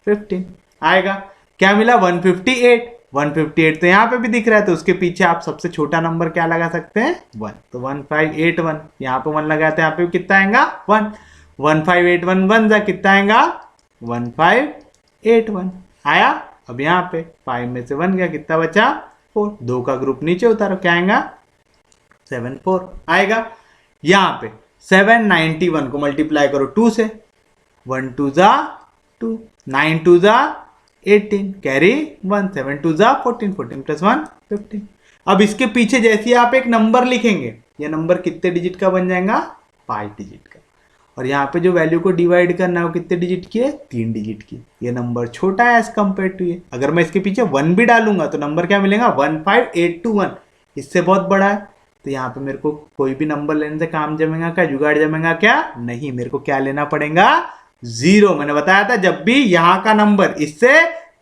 15 आएगा। क्या मिला 158 158 तो यहाँ पे भी दिख रहा है, तो उसके पीछे आप सबसे छोटा नंबर क्या लगा सकते हैं 1, तो 1581 यहाँ पे 1 लगाते हैं, यहाँ पे कितना आएगा 1 1581 1 जा कितना आएगा 1581 आया। अब यहाँ पे 5 में से 1 गया कितना बचा 4, 2 का ग्रुप नीचे उतारो क्या आएगा 7 4 आएगा। यहाँ पे 791 को मल्टीप्लाई करो 2 से। 1 2 जा 2 9 2 जा 18 कैरी 1 7 2 जा 14 14 प्लस 1 15। अब इसके पीछे जैसे ही आप एक नंबर लिखेंगे ये नंबर कितने डिजिट का बन जाएगा 5 डिजिट का। और यहाँ पे जो वैल्यू को डिवाइड करना है वो कितने डिजिट की है 3 डिजिट की। ये नंबर छोटा है एज कम्पेयर टू ये। अगर मैं इसके पीछे 1 भी डालूंगा तो नंबर क्या मिलेगा 15821, इससे बहुत बड़ा है। तो यहाँ पे मेरे को कोई भी नंबर लेने से काम जमेगा क्या, जुगाड़ जमेगा क्या, नहीं। मेरे को क्या लेना पड़ेगा 0। मैंने बताया था जब भी यहाँ का नंबर इससे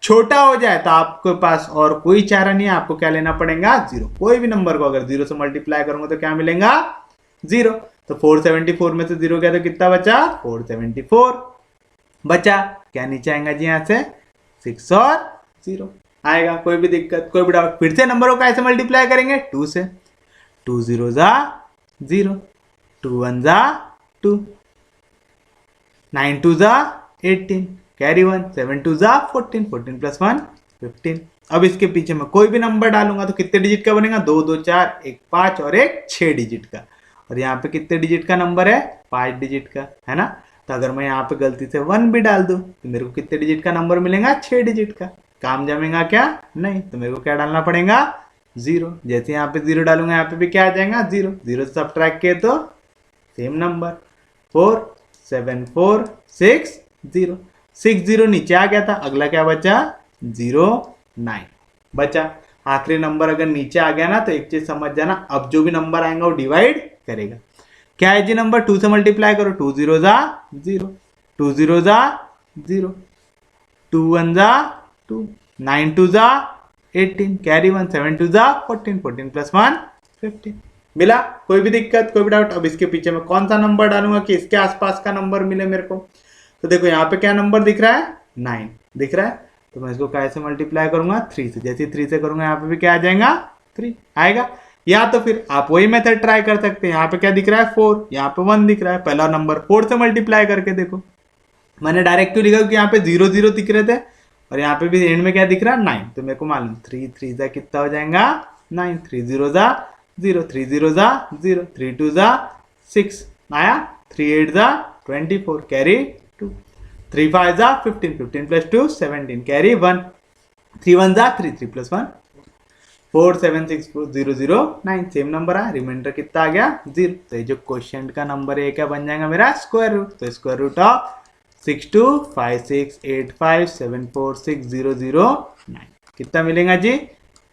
छोटा हो जाए तो आपके पास और कोई चारा नहीं है, आपको क्या लेना पड़ेगा 0। कोई भी नंबर को अगर 0 से मल्टीप्लाई करूंगा तो क्या मिलेगा 0। तो 474 में से 0 गया तो कितना बचा 474 बचा। क्या नीचे आएगा जी यहाँ से 6 और 0 आएगा। कोई भी दिक्कत कोई भी डाउट। फिर से नंबरों को कैसे मल्टीप्लाई करेंगे 2 से। 2 0 जा 0 2 1 जा 2 9 2 जा 18 कैरी 1 7 2 जा 14 14 प्लस 1 15। अब इसके पीछे मैं कोई भी नंबर डालूंगा तो कितने डिजिट का बनेगा 2 2 4 1 5 और एक 6 डिजिट का। और यहाँ पे कितने डिजिट का नंबर है 5 डिजिट का, है ना। तो अगर मैं यहाँ पे गलती से 1 भी डाल दूं तो मेरे को कितने डिजिट का नंबर मिलेगा 6 डिजिट का। काम जमेगा क्या, नहीं। तो मेरे को क्या डालना पड़ेगा 0। जैसे यहाँ पे 0 डालूंगा यहाँ पे भी क्या आ जाएगा 0। 0 से सब्ट्रैक्ट किए तो सेम नंबर 4 7 4 6 0 6 0 नीचे आ गया था। अगला क्या बचा 0 9 बचा। आखिरी नंबर अगर नीचे आ गया ना तो एक चीज समझ जाना, अब जो भी नंबर आएगा वो डिवाइड करेगा। क्या है जी नंबर 2 से मल्टीप्लाई करो 2 0 जा 0 2 0 जा 0 2 1 जा 2 9 2 जा 18 कैरी 1 7 2 जा 14 14 प्लस 1 15 मिला। कोई भी दिक्कत कोई भी डाउट। अब इसके पीछे मैं कौन सा नंबर डालूंगा कि इसके आसपास का नंबर मिले मेरे को। तो देखो यहाँ पे क्या नंबर दिख रहा है 9 दिख रहा है, तो मैं इसको कैसे मल्टीप्लाई करूंगा 3 से। जैसे 3 से करूंगा यहाँ पे भी क्या आ जाएगा 3 आएगा। या तो फिर आप वही मेथड ट्राई कर सकते हैं। यहाँ पे क्या दिख रहा है 4, यहाँ पे 1 दिख रहा है। पहला नंबर 4 से मल्टीप्लाई करके देखो। मैंने डायरेक्ट क्यों लिखा क्योंकि यहाँ पे 0 0 दिख रहे थे और यहाँ पे भी एंड में क्या दिख रहा है 9। तो मेरे को मालूम 3 3 जा कितना हो जाएगा 9 3 0 जा 0 3 0 जा 0 3 2 जा 6 आया 3 8 जा 24 कैरी 2 3 5 जा 15, 15 प्लस 2 17, कैरी 1, 3 1 जा 3, 3 प्लस 1 4 7 6 4 0 0 9, सेम नंबर है, रिमाइंडर कितना आ गया 0। तो ये जो क्वेश्चन का नंबर है क्या बन जाएगा मेरा स्क्वायर रूट। तो स्क्वायर रूट ऑफ 6 2 5 6 8 5 7 4 6 0 0 9 कितना मिलेगा जी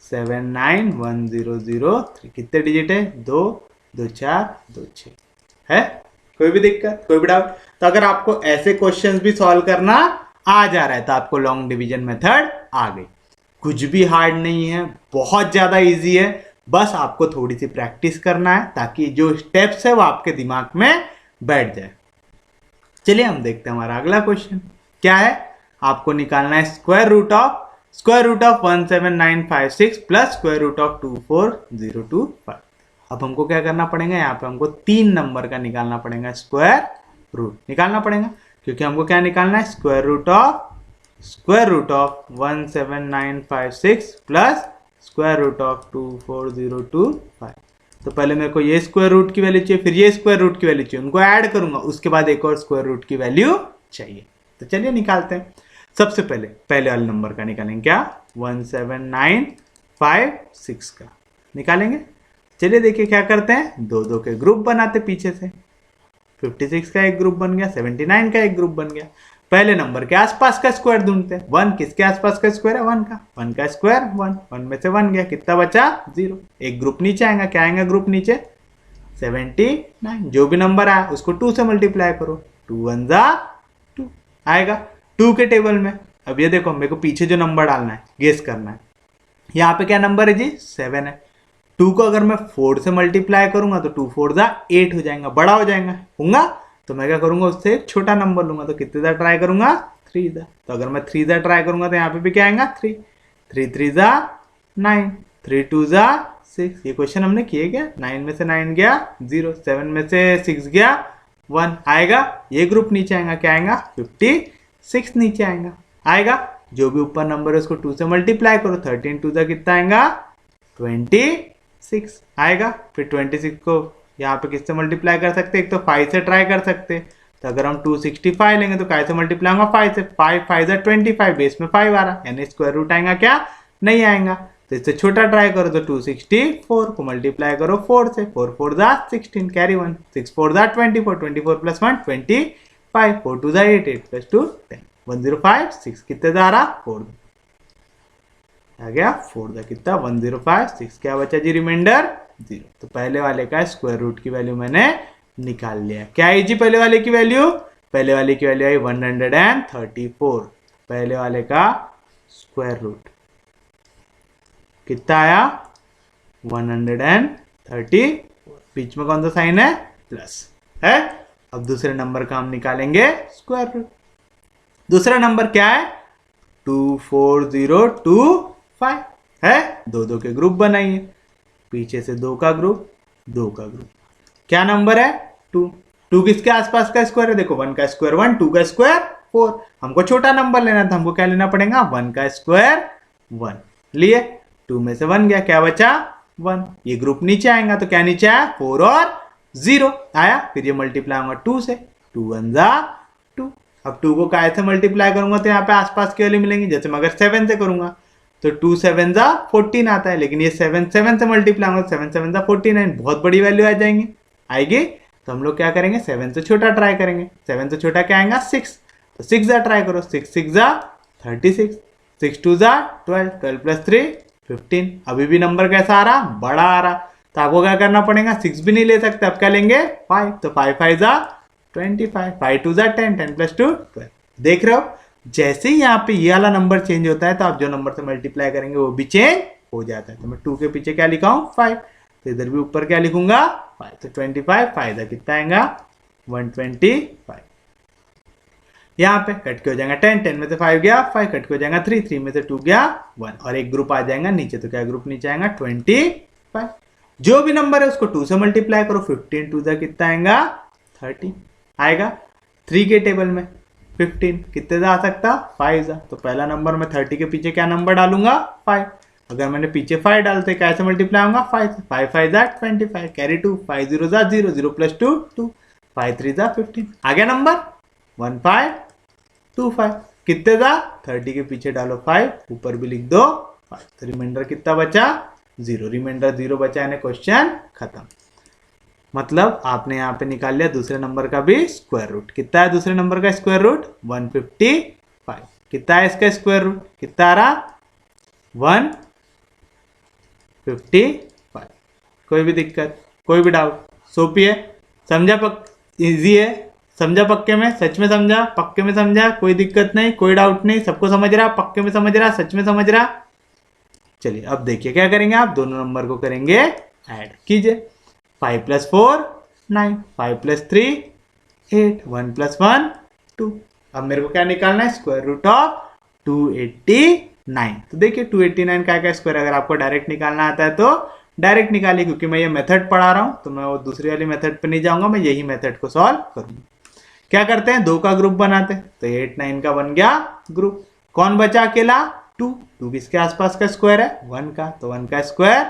7 9 1 0 0 3। कितने डिजिट है 2 2 4 2 6 है। कोई भी दिक्कत कोई भी डाउट। तो अगर आपको ऐसे क्वेश्चंस भी सॉल्व करना आ जा रहा है तो आपको लॉन्ग डिवीजन मेथड आ गई। कुछ भी हार्ड नहीं है, बहुत ज्यादा इजी है, बस आपको थोड़ी सी प्रैक्टिस करना है ताकि जो स्टेप्स है वो आपके दिमाग में बैठ जाए। चलिए हम देखते हैं हमारा अगला क्वेश्चन क्या है। आपको निकालना है square root of 17956 plus square root of 24025। अब हमको क्या करना पड़ेगा, यहाँ पे हमको 3 नंबर का निकालना पड़ेगा, स्क्वायर रूट निकालना पड़ेगा, क्योंकि हमको क्या निकालना है square root of 17956 plus square root of 24025। तो पहले मेरे को ये स्क्वायर रूट की वैल्यू चाहिए, फिर ये स्क्वायर रूट की वैल्यू चाहिए, उनको ऐड करूंगा, उसके बाद एक और स्क्वायर रूट की वैल्यू चाहिए। तो चलिए निकालते हैं। सबसे पहले वाले नंबर का निकालेंगे, क्या 17956 का निकालेंगे। चलिए देखिए क्या करते हैं, दो दो के ग्रुप बनाते पीछे से। 56 का एक ग्रुप बन गया, 79 का एक ग्रुप बन गया। पहले नंबर के आसपास का स्क्वायर ढूंढते हैं। 1 किसके आसपास का स्क्वायर है, 1 का। 1 का स्क्वायर 1, 1 में से 1 गया, कितना बचा 0। एक ग्रुप नीचे आएगा, क्या आएगा ग्रुप नीचे 79। जो भी नंबर आया उसको 2 से मल्टीप्लाई करो, 2 1 जा 2 आएगा 2 के टेबल में। अब ये देखो मेरे को पीछे जो नंबर डालना है, गेस करना है। यहाँ पे क्या नंबर है जी 7 है। 2 को अगर मैं 4 से मल्टीप्लाई करूंगा तो 2 4 जा 8 हो जाएगा, बड़ा हो जाएगा होगा। तो मैं क्या करूंगा, उससे एक छोटा नंबर लूंगा, तो कितने जा ट्राई करूंगा 3 जा। तो अगर मैं 3 जा ट्राई करूंगा तो यहाँ पे भी क्या आएगा 3 3 3 जा 9, 3 2 जा 6। ये क्वेश्चन हमने किए क्या, 9 में से 9 गया 0, 7 में से 6 गया 1 आएगा। ये ग्रुप नीचे आएगा, क्या आएगा 56 नीचे आएगा। जो भी ऊपर नंबर है उसको 2 से मल्टीप्लाई करो, 13 2 जा कितना आएगा 26 आएगा। फिर 26 को यहाँ पे किससे मल्टीप्लाई कर सकते हैं, एक तो 5 से ट्राई कर सकते हैं। तो अगर हम 265 लेंगे तो कैसे मल्टीप्लाई होगा 5 से, 5 5 जा 25, बेस में 5 आ रहा, यानी स्क्वायर रूट आएगा क्या नहीं आएगा। तो इससे छोटा ट्राई करो तो 264 को मल्टीप्लाई करो 4 से, 4 4 जा 16, कैरी 1, 6 4 जा 24, 24 प्लस 1 25, 4 2 जा 8, 8 प्लस 2 10, 105 6 कितने जा रहा 4 आ गया 4 दा कितना 105 6। क्या बचा जी रिमाइंडर 0। तो पहले वाले का स्क्वायर रूट की वैल्यू मैंने निकाल लिया। क्या है जी पहले वाले की वैल्यू, पहले वाले की वैल्यू आई 134। पहले वाले का स्क्वायर रूट कितना आया 130, बीच में कौन सा साइन है प्लस है। अब दूसरे नंबर का हम निकालेंगे स्क्वायर रूट। दूसरा नंबर क्या है 24025 है। दो दो के ग्रुप बनाइए, पीछे से 2 का ग्रुप 2 का ग्रुप। क्या नंबर है 2 किसके आसपास का स्क्वायर है, देखो 1 का स्क्वायर 1, 2 का स्क्वायर 4। हमको छोटा नंबर लेना था, हमको क्या लेना पड़ेगा 1 का स्क्वायर 1 लिए, 2 में से 1 गया, क्या बचा 1। ये ग्रुप नीचे आएगा तो क्या नीचे आया 4 और 0 आया। फिर ये मल्टीप्लाई होगा 2 से, 2 1 जा 2। अब 2 को काय से मल्टीप्लाई करूंगा तो यहाँ पे आसपास की वैल्यू मिलेंगी। जैसे मैं अगर 7 से करूंगा तो 2 7 जा 14 आता है, लेकिन ये 7 7 से मल्टीप्लाई होगा 7 7 जा 49, बहुत बड़ी वैल्यू आ जाएंगी आएगी। तो हम लोग क्या करेंगे 7 से छोटा ट्राई करेंगे। 7 से छोटा क्या आएगा 6, तो 6 जा ट्राई करो, 6 6 जा 36, 6 2 जा 12, 12 प्लस 3 15। अभी भी नंबर कैसा आ रहा बड़ा आ रहा, तो आपको क्या करना पड़ेगा 6 भी नहीं ले सकते, अब क्या लेंगे 5, तो 5 5 जा 25, 5 2 जा 10, 10 प्लस 2 12। देख रहे हो जैसे ही यहाँ पे ये वाला नंबर चेंज होता है तो आप जो नंबर से मल्टीप्लाई करेंगे वो भी चेंज हो जाता है। तो मैं 2 के पीछे क्या लिखा हूँ 5, तो इधर भी ऊपर क्या लिखूंगा 5, तो 25 फायदा कितना आएगा 125। यहाँ पे कट के हो जाएगा 10, 10 में से 5 गया 5, कट के हो जाएगा 3, 3 में से 2 गया 1, और एक ग्रुप आ जाएगा नीचे, तो क्या ग्रुप नीचे आएगा 25। जो भी नंबर है उसको 2 से मल्टीप्लाई करो, 15 2 जा कितना आएगा 30 आएगा। 3 के टेबल में 15 कितने जा आ सकता 5 जा, तो पहला नंबर में 30 के पीछे क्या नंबर डालूंगा 5। अगर मैंने पीछे 5 डालते कैसे मल्टीप्लाई होगा 5 से, 5 5 जा 25, कैरी 2, 5 0 जा 0, 0 प्लस 2 2, 5 3 जा 15 आ गया नंबर 15 25। कितने था 30 के पीछे डालो 5, ऊपर भी लिख दो 5, तो रिमाइंडर कितना बचा 0, रिमाइंडर 0 बचा यानी क्वेश्चन खत्म। मतलब आपने यहाँ पे निकाल लिया दूसरे नंबर का भी स्क्वायर रूट। कितना है दूसरे नंबर का स्क्वायर रूट 155। कितना है इसका स्क्वायर रूट कितना आ रहा 155। कोई भी दिक्कत कोई भी डाउट सोपी है समझा इजी है समझा पक्के में सच में समझा पक्के में समझा कोई दिक्कत नहीं कोई डाउट नहीं सबको समझ रहा पक्के में समझ रहा सच में समझ रहा। चलिए अब देखिए क्या करेंगे आप दोनों नंबर को करेंगे ऐड कीजिए 5 + 4 9 5 + 3 8 1 + 1 2। अब मेरे को क्या निकालना है स्क्वायर रूट ऑफ 289। तो देखिए 289 का स्क्वायर अगर आपको डायरेक्ट निकालना आता है तो डायरेक्ट निकालिए क्योंकि मैं ये मेथड पढ़ा रहा हूं तो मैं वो दूसरी वाली मेथड पे नहीं जाऊंगा मैं यही मेथड को सॉल्व करूंगा। क्या करते हैं 2 का ग्रुप बनाते हैं तो 8 9 का बन गया ग्रुप। कौन बचा अकेला 2 2 किसके आसपास का स्क्वायर है 1 का तो 1 का स्क्वायर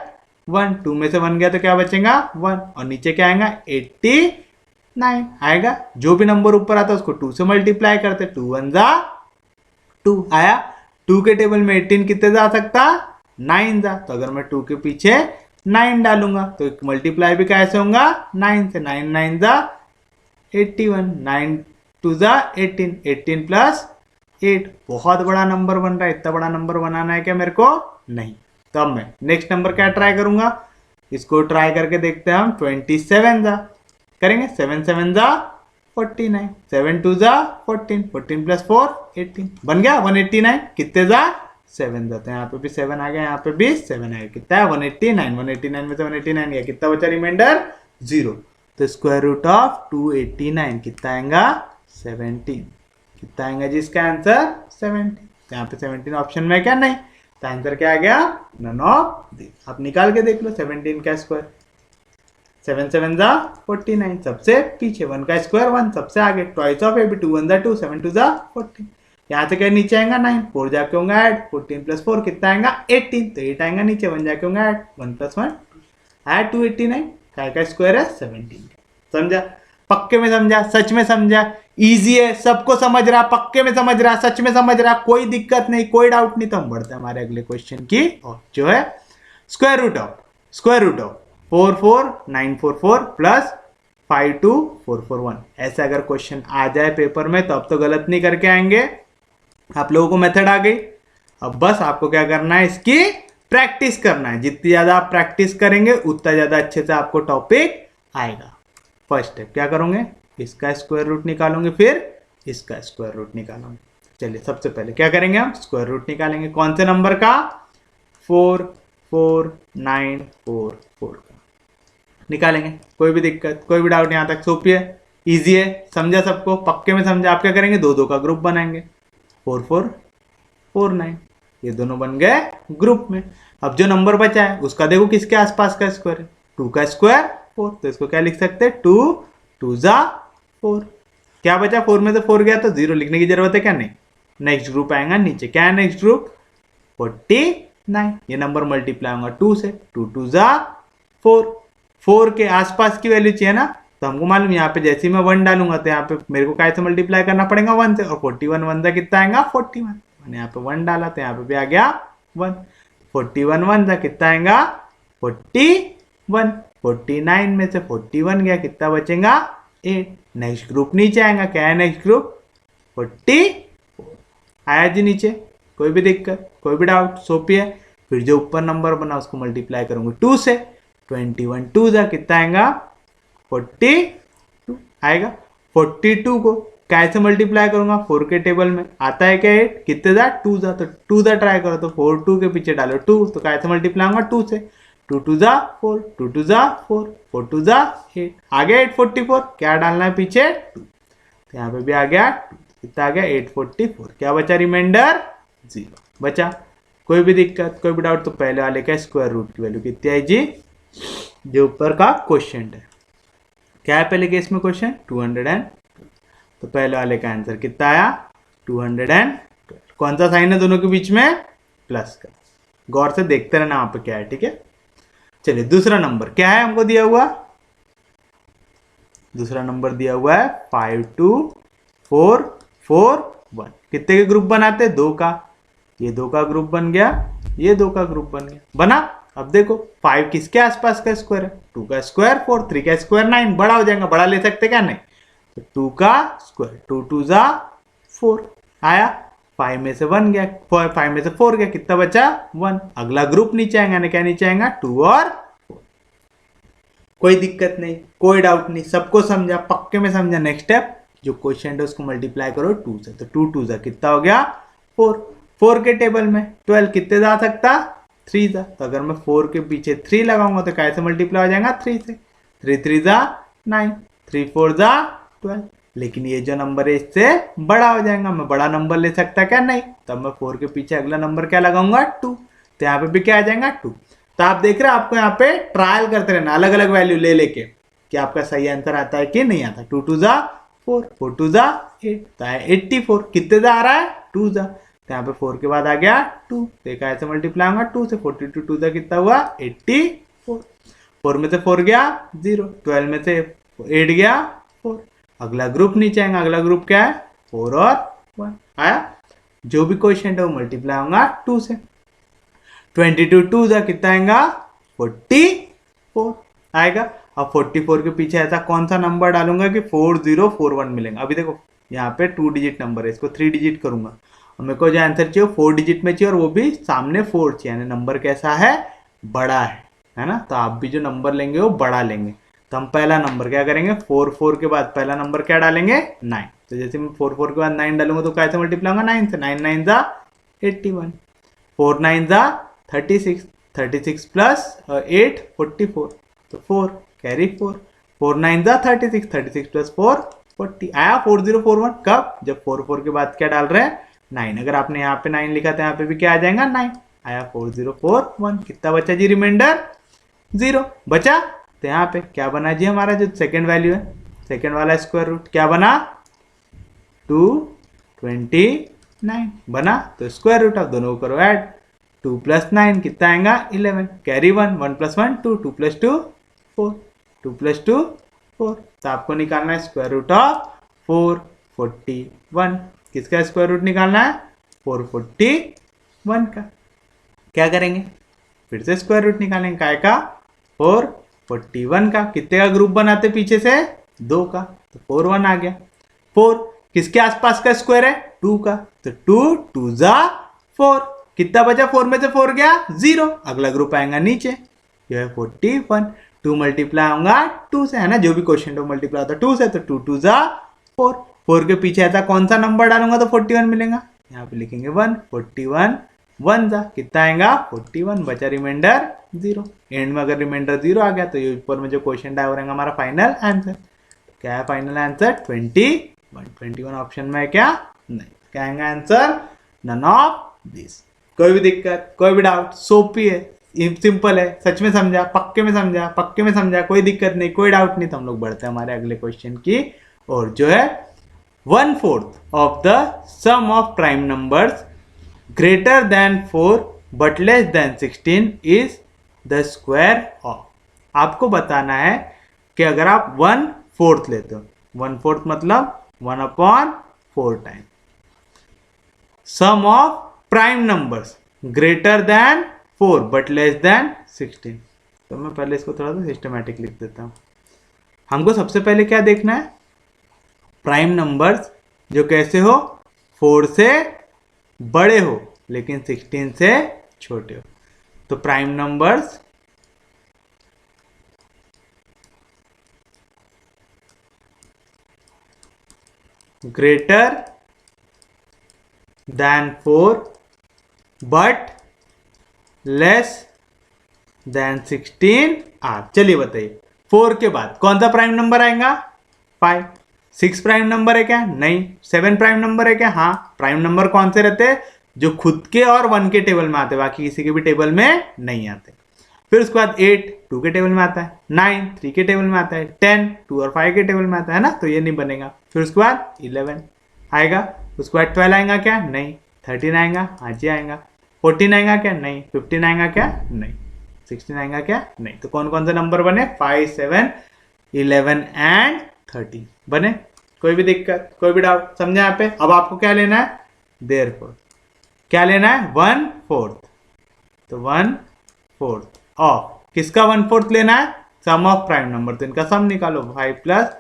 1 2 में से 1 गया तो क्या बचेगा 1 और नीचे क्या आएगा 89 आएगा। जो भी नंबर ऊपर आता है उसको 2 से मल्टीप्लाई करते 2 1 जा 2 आया। 2 के टेबल में 18 कितने जा सकता 9 जा तो अगर मैं 2 के पीछे 9 डालूंगा तो मल्टीप्लाई भी कैसे होगा 9 से 9 9 जा 81 9 2 जा 18 18 + 8 बहुत बड़ा नंबर बन रहा है। इतना बड़ा नंबर बनाना है क्या मेरे को नहीं। तो अब मैं नेक्स्ट नंबर क्या ट्राई करूंगा इसको ट्राई करके देखते हैं हम 27 जा करेंगे 7 7 जा 49 7 2 जा 14 14 + 4 18 बन गया 189। कितने जा 7 जाते हैं यहाँ पे भी 7 आ गया यहाँ पे भी 7 आ गया कितना है 189 189 में से 189 गया कितना बचा रिमाइंडर 0। तो स्क्वायर रूट ऑफ 289 कितना आएगा 17। कितना आएगा जी इसका आंसर 17। तो यहाँ पे 17 ऑप्शन में क्या नहीं तो आंसर क्या आ गया नन ऑफ दिस। आप निकाल के देख लो 17 का स्क्वायर 7 7 जा 49 सबसे पीछे 1 का स्क्वायर 1 सबसे आगे ट्वाइस ऑफ ए 2 1 जा 2 7 2 जा 14 यहाँ से क्या नीचे आएगा 9 4 जाके होगा ऐड 14 + 4 कितना आएगा 18 तो 8 आएगा नीचे 1 जाके होगा ऐड 1 + 1 ऐड 289 काय का स्क्वायर है 17। समझा पक्के में समझा सच में समझा इजी है सबको समझ रहा पक्के में समझ रहा सच में समझ रहा कोई दिक्कत नहीं कोई डाउट नहीं। तो हम बढ़ते हैं हमारे अगले क्वेश्चन की और जो है स्क्वायर रूट ऑफ 44944 + 52441। ऐसा अगर क्वेश्चन आ जाए पेपर में तो अब तो गलत नहीं करके आएंगे आप लोगों को मेथड आ गई। अब बस आपको क्या करना है इसकी प्रैक्टिस करना है जितनी ज्यादा आप प्रैक्टिस करेंगे उतना ज्यादा अच्छे से आपको टॉपिक आएगा। फर्स्ट स्टेप क्या करोगे इसका स्क्वायर रूट निकालोगे फिर इसका स्क्वायर रूट निकालोगे। चलिए सबसे पहले क्या करेंगे हम स्क्वायर रूट निकालेंगे कौन से नंबर का 44944 का निकालेंगे। कोई भी दिक्कत कोई भी डाउट यहाँ तक सोपी है इजी है समझा सबको पक्के में समझा। आप क्या करेंगे 2 2 का ग्रुप बनाएंगे 4 4 4 9 ये दोनों बन गए ग्रुप में। अब जो नंबर बचा है उसका देखो किसके आसपास का स्क्वायर है 2 का स्क्वायर 4 तो इसको क्या लिख सकते हैं 2 2 जा 4 क्या बचा 4 में से 4 गया तो 0 लिखने की जरूरत है क्या नहीं। नेक्स्ट ग्रुप आएगा नीचे क्या है नेक्स्ट ग्रुप 49 ये नंबर मल्टीप्लाई होगा 2 से 2 2 जा 4 के आसपास की वैल्यू चाहिए ना तो हमको मालूम यहाँ पे जैसे ही मैं 1 डालूंगा तो यहाँ पे मेरे को कैसे मल्टीप्लाई करना पड़ेगा 1 से और 41 1 जा कितना आएगा 41 मैंने यहाँ पे 1 डाला तो यहाँ पे भी आ गया 1 41 1 जा कितना आएगा 41 49 में से 41 गया कितना बचेगा 8। नेक्स्ट ग्रुप नीचे आएगा क्या है नेक्स्ट ग्रुप 44 आया जी नीचे कोई भी दिक्कत कोई भी डाउट सोपी है। फिर जो ऊपर नंबर बना उसको मल्टीप्लाई करूंगा 2 से 21 2 जा कितना आएगा 42 आएगा। 42 को कैसे मल्टीप्लाई करूंगा 4 के टेबल में आता है क्या 8 कितने जा 2 जा तो 2 जा ट्राई करो तो 4 2 के पीछे डालो 2 तो कैसे मल्टीप्लाई होगा 2 से 2 2 जा 4 2 2 जा 4 4 2 जा 8 आ गया 844 क्या डालना है पीछे 2 तो यहाँ पे भी आ गया 2 कितना आ गया 844 क्या बचा रिमाइंडर 0 बचा। कोई भी दिक्कत कोई भी डाउट तो पहले वाले का स्क्वायर रूट की वैल्यू कितनी आई जी जो ऊपर का क्वेश्चन है क्या है पहले केस में क्वेश्चन 200 तो पहले वाले का आंसर कितना आया 212 कौन सा साइन है दोनों के बीच में प्लस का गौर से देखते रहना वहां पे क्या है ठीक है। चलिए दूसरा नंबर क्या है हमको दिया हुआ दूसरा नंबर दिया हुआ है 52441 1। कितने के ग्रुप बनाते? 2 का। ये 2 का ग्रुप बन गया, ये 2 का ग्रुप बन गया, बना। अब देखो 5 किसके आसपास का स्क्वायर है? 2 का स्क्वायर 4, 3 का स्क्वायर 9, बड़ा हो जाएगा, बड़ा ले सकते क्या? नहीं। तो 2 का स्क्वायर, 2 2 जा 4 आया, 5 में से 1 गया, 5 में से 4 गया, कितना बचा? 1। अगला ग्रुप नीचे आएगा ना, क्या नीचे आएगा? 2 और 4। कोई दिक्कत नहीं, कोई डाउट नहीं, सबको समझा, पक्के में समझा। नेक्स्ट स्टेप, जो क्वेश्चन है उसको मल्टीप्लाई करो 2 से, तो 2 2 जा कितना हो गया? 4। 4 के टेबल में 12 कितने जा सकता? 3 जा। तो अगर मैं 4 के पीछे 3 लगाऊंगा तो कैसे मल्टीप्लाई हो जाएगा? 3 से। 3 3 जा 9, 3 4 जा 12। लेकिन ये जो नंबर है इससे बड़ा हो जाएगा, मैं बड़ा नंबर ले सकता क्या? नहीं। तब मैं 4 के पीछे अगला नंबर क्या लगाऊंगा? 2। तो यहाँ पे भी क्या आ जाएगा? 2। तो आप देख रहे हैं, आपको यहाँ पे ट्रायल करते रहना, अलग अलग वैल्यू ले लेके कि आपका सही आंसर आता है कि नहीं आता। 2 2 जा 4, 4 2 जा 8, तो 84। कितने जा आ रहा है? 2 जा। तो यहाँ पे 4 के बाद आ गया 2, देखा ऐसे मल्टीप्लाई होगा 2 से। 42 2 जा कितना हुआ? 84। 4 में से 4 गया 0, 12 में से 8 गया 4। अगला ग्रुप नीचे आएगा, अगला ग्रुप क्या है? 4 और 1 आया। जो भी क्वेश्चन है वो मल्टीप्लाई होगा 2 से। 22 2 जा कितना आएगा? 44 आएगा। अब 44 के पीछे ऐसा कौन सा नंबर डालूंगा कि 4041 मिलेगा? अभी देखो यहाँ पे 2 डिजिट नंबर है, इसको 3 डिजिट करूंगा और मेरे को जो आंसर चाहिए 4 डिजिट में चाहिए, और वो भी सामने 4 चाहिए, यानी नंबर कैसा है? बड़ा है ना। तो आप भी जो नंबर लेंगे वो बड़ा लेंगे। तो हम पहला नंबर क्या करेंगे? 4 4 के बाद पहला नंबर क्या डालेंगे? 9। तो जैसे मैं 4 4 के बाद 9 डालूंगा तो कैसे मल्टीप्लाई होगा? 9 से। 9 9 जा 81, 4 9 जा 36, 36 प्लस 8 44, तो 4 कैरी 4, 4 9 जा 36, 36 प्लस 4 40 आया 4041। कब? जब 4 4 के बाद क्या डाल रहे हैं? 9। अगर आपने यहाँ पे 9 लिखा था, यहाँ पे भी क्या आ जाएगा? 9 आया 4041। कितना बचा जी? रिमाइंडर 0 बचा। तो यहाँ पे क्या बना जी? हमारा जो सेकेंड वैल्यू है, सेकेंड वाला स्क्वायर रूट क्या बना? 229 बना। तो स्क्वायर रूट आप दोनों को करो ऐड, 2 प्लस 9 कितना आएगा? 11, कैरी 1, 1 प्लस 1 2, 2 प्लस 2 4, 2 प्लस 2 4। तो आपको निकालना है स्क्वायर रूट ऑफ 441। किसका स्क्वायर रूट निकालना है? 441 का। क्या करेंगे? फिर से स्क्वायर रूट निकालेंगे, काय का? 441 का। कितने का ग्रुप बनाते पीछे से? 2 का, तो 4 1 आ गया। 4 किसके आसपास का स्क्वायर है? 2 का, तो 2 2 जा 4। कितना बचा? 4 में से 4 गया 0, अगला ग्रुप आएगा नीचे, यह है 41। 2 मल्टीप्लाई होगा 2 से, है ना। जो भी क्वेश्चन मल्टीप्लाई होता है 2 से, तो 2 2 जा 4। 4 के पीछे ऐसा कौन सा नंबर डालूंगा तो 41 मिलेगा? यहाँ पे लिखेंगे 1, 41 1 जा कितना आएगा? 41, बचा रिमाइंडर 0। एंड में अगर रिमाइंडर 0 आ गया तो ये ऊपर में जो क्वेश्चन डाल रहेगा हमारा फाइनल आंसर। क्या है फाइनल आंसर? 21। 21 ऑप्शन में है क्या? नहीं। क्या आएगा आंसर? None of this. कोई भी दिक्कत, कोई भी डाउट? सोपी है, सिंपल है, सच में समझा, पक्के में समझा, पक्के में समझा, कोई दिक्कत नहीं, कोई डाउट नहीं। तो हम लोग बढ़ते हैं हमारे अगले क्वेश्चन की, और जो है 1/4 of the sum of prime numbers greater than 4 but less than 16 is the square of. आपको बताना है कि अगर आप 1/4 लेते हो, 1/4 मतलब 1/4 time sum of prime numbers greater than 4 but less than 16। तो मैं पहले इसको थोड़ा सा सिस्टमैटिक लिख देता हूं। हमको सबसे पहले क्या देखना है? प्राइम नंबर्स जो कैसे हो? 4 से बड़े हो लेकिन 16 से छोटे हो। तो prime numbers greater than 4 but less than 16 are. चलिए बताइए 4 के बाद कौन सा प्राइम नंबर आएगा? 5। 6 प्राइम नंबर है क्या? नहीं। 7 प्राइम नंबर है क्या? हाँ। प्राइम नंबर कौन से रहते हैं? जो खुद के और 1 के टेबल में आते, बाकी किसी के भी टेबल में नहीं आते। फिर उसके बाद 8 2 के टेबल में आता है, 9 3 के टेबल में आता है, 10 2 और 5 के टेबल में आता है ना, तो ये नहीं बनेगा। फिर उसके बाद 11 आएगा, उसके बाद 12 आएगा क्या? नहीं। 13 आएगा? हाँ जी आएगा। 14 आएगा क्या? नहीं। 15 आएगा क्या? नहीं। 16 आएगा क्या? नहीं। तो कौन कौन से नंबर बने? 5 7 11 एंड 13 बने। कोई भी दिक्कत, कोई भी डाउट, समझे यहाँ पे? अब आपको क्या लेना है, देयरफॉर क्या लेना है, 1/4, तो 1/4 ऑफ किसका 1/4 लेना है, सम ऑफ प्राइम नंबर, तो इनका सम निकालो, 5 +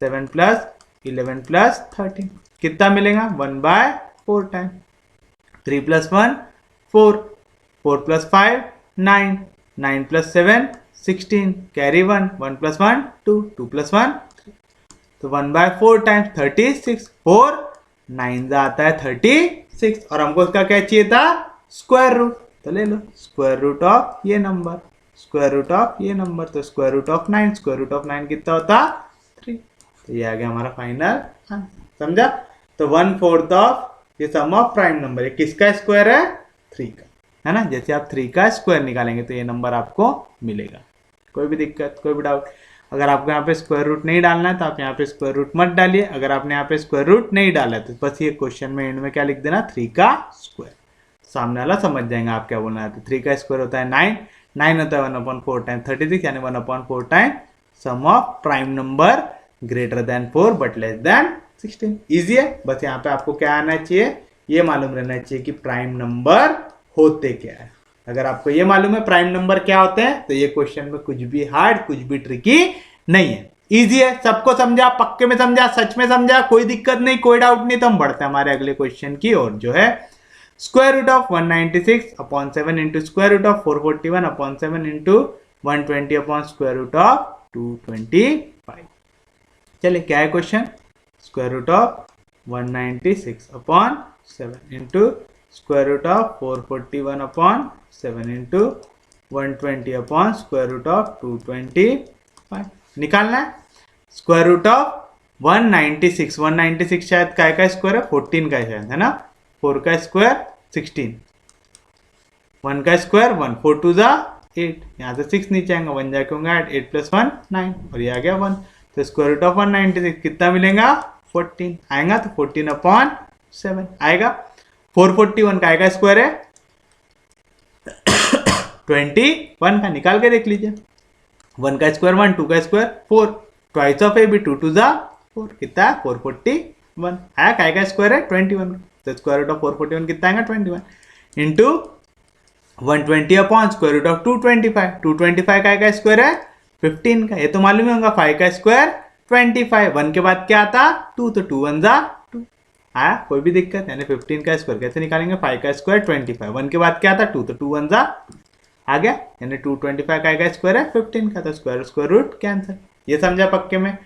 7 + 11 + 13 कितना मिलेगा, 1/4 टाइम 3 + 1 4, 4 + 5 9, 9 + 7 16, कैरी 1, 1 + 1 2, 2 + 1 3, तो 1/4 टाइम्स 36, 4 9 आता है 36, और हमको इसका क्या चाहिए था, स्क्वायर रूट, तो ले लो स्क्वायर रूट ऑफ ये नंबर, स्क्वायर रूट ऑफ ये नंबर, तो square root of 9, square root of 9 कितना होता, 3, तो ये आ गया हमारा फाइनल आंसर, समझा? तो 1/4 ऑफ ये सम ऑफ प्राइम नंबर, ये किसका स्क्वायर है, 3 का, है ना? जैसे आप 3 का स्क्वायर निकालेंगे तो ये नंबर आपको मिलेगा। कोई भी दिक्कत, कोई भी डाउट? अगर आपको यहाँ पे स्क्वायर रूट नहीं डालना है तो आप यहाँ पे स्क्वायर रूट मत डालिए। अगर आपने यहाँ पे स्क्वायर रूट नहीं डाला है तो बस ये क्वेश्चन में एंड में क्या लिख देना, 3 का स्क्वायर, सामने वाला समझ जाएंगे आप क्या बोलना है। तो 3 का स्क्वायर होता है 9, 9 होता है 1/4 टाइम 36, यानी 1/4 time sum of prime number greater than 4 but less than 16। Easy है, बस यहाँ पे आपको क्या आना चाहिए, ये मालूम रहना चाहिए कि प्राइम नंबर होते क्या है। अगर आपको ये मालूम है प्राइम नंबर क्या होते हैं तो ये क्वेश्चन में कुछ भी हार्ड, कुछ भी ट्रिकी नहीं है, इजी है, सबको समझा, पक्के में समझा, सच में समझा, कोई दिक्कत नहीं, कोई डाउट नहीं। तो हम बढ़ते हैं हमारे अगले क्वेश्चन की ओर, जो है square root of 196/7 into square root of 441/7 into 120 upon square root of 225। चलिए क्या है question, square root of 196/7 into square root of 441/7 into 120 upon square root of 225 निकालना है। स्क्वायर रूट ऑफ 196 शायद काय का स्क्वायर है, 14 का शायद, है ना? 4 का स्क्वायर 16, 1 का स्क्वायर 1, 4 2 जा 8, यहाँ से 6 नीचे आएंगे, 1 जाके होंगे 8 + 1 9, और ये आ गया 1, तो स्क्वायर रूट ऑफ 196 कितना मिलेगा, 14 आएगा, तो 14/7 आएगा। 441 काय का स्क्वायर है 21 का, निकाल के देख लीजिए, 1 का स्क्वायर 1, 2 का स्क्वायर 4, ट्वाइस ऑफ ए भी 2 2 जा 4, कितना 441 आया, काय का स्क्वायर है 21, तो स्क्वायर रूट ऑफ 441 कितना आएगा 21 into 120 upon square root of 225, 225 काय का स्क्वायर है 15 का, ये तो मालूम ही होगा, 5 का स्क्वायर 25, 1 के बाद क्या आता 2, तो 2 1 जा 2 आया, कोई भी दिक्कत, यानी 15 का स्क्वायर कैसे निकालेंगे, 5 का स्क्वायर 25, 1 के बाद क्या आता 2, तो 2 1 जा आ गया, यानी 225 का स्क्वायर है 15 का, तो स्क्वायर रूट कैंसिल। ये समझा पक्के में,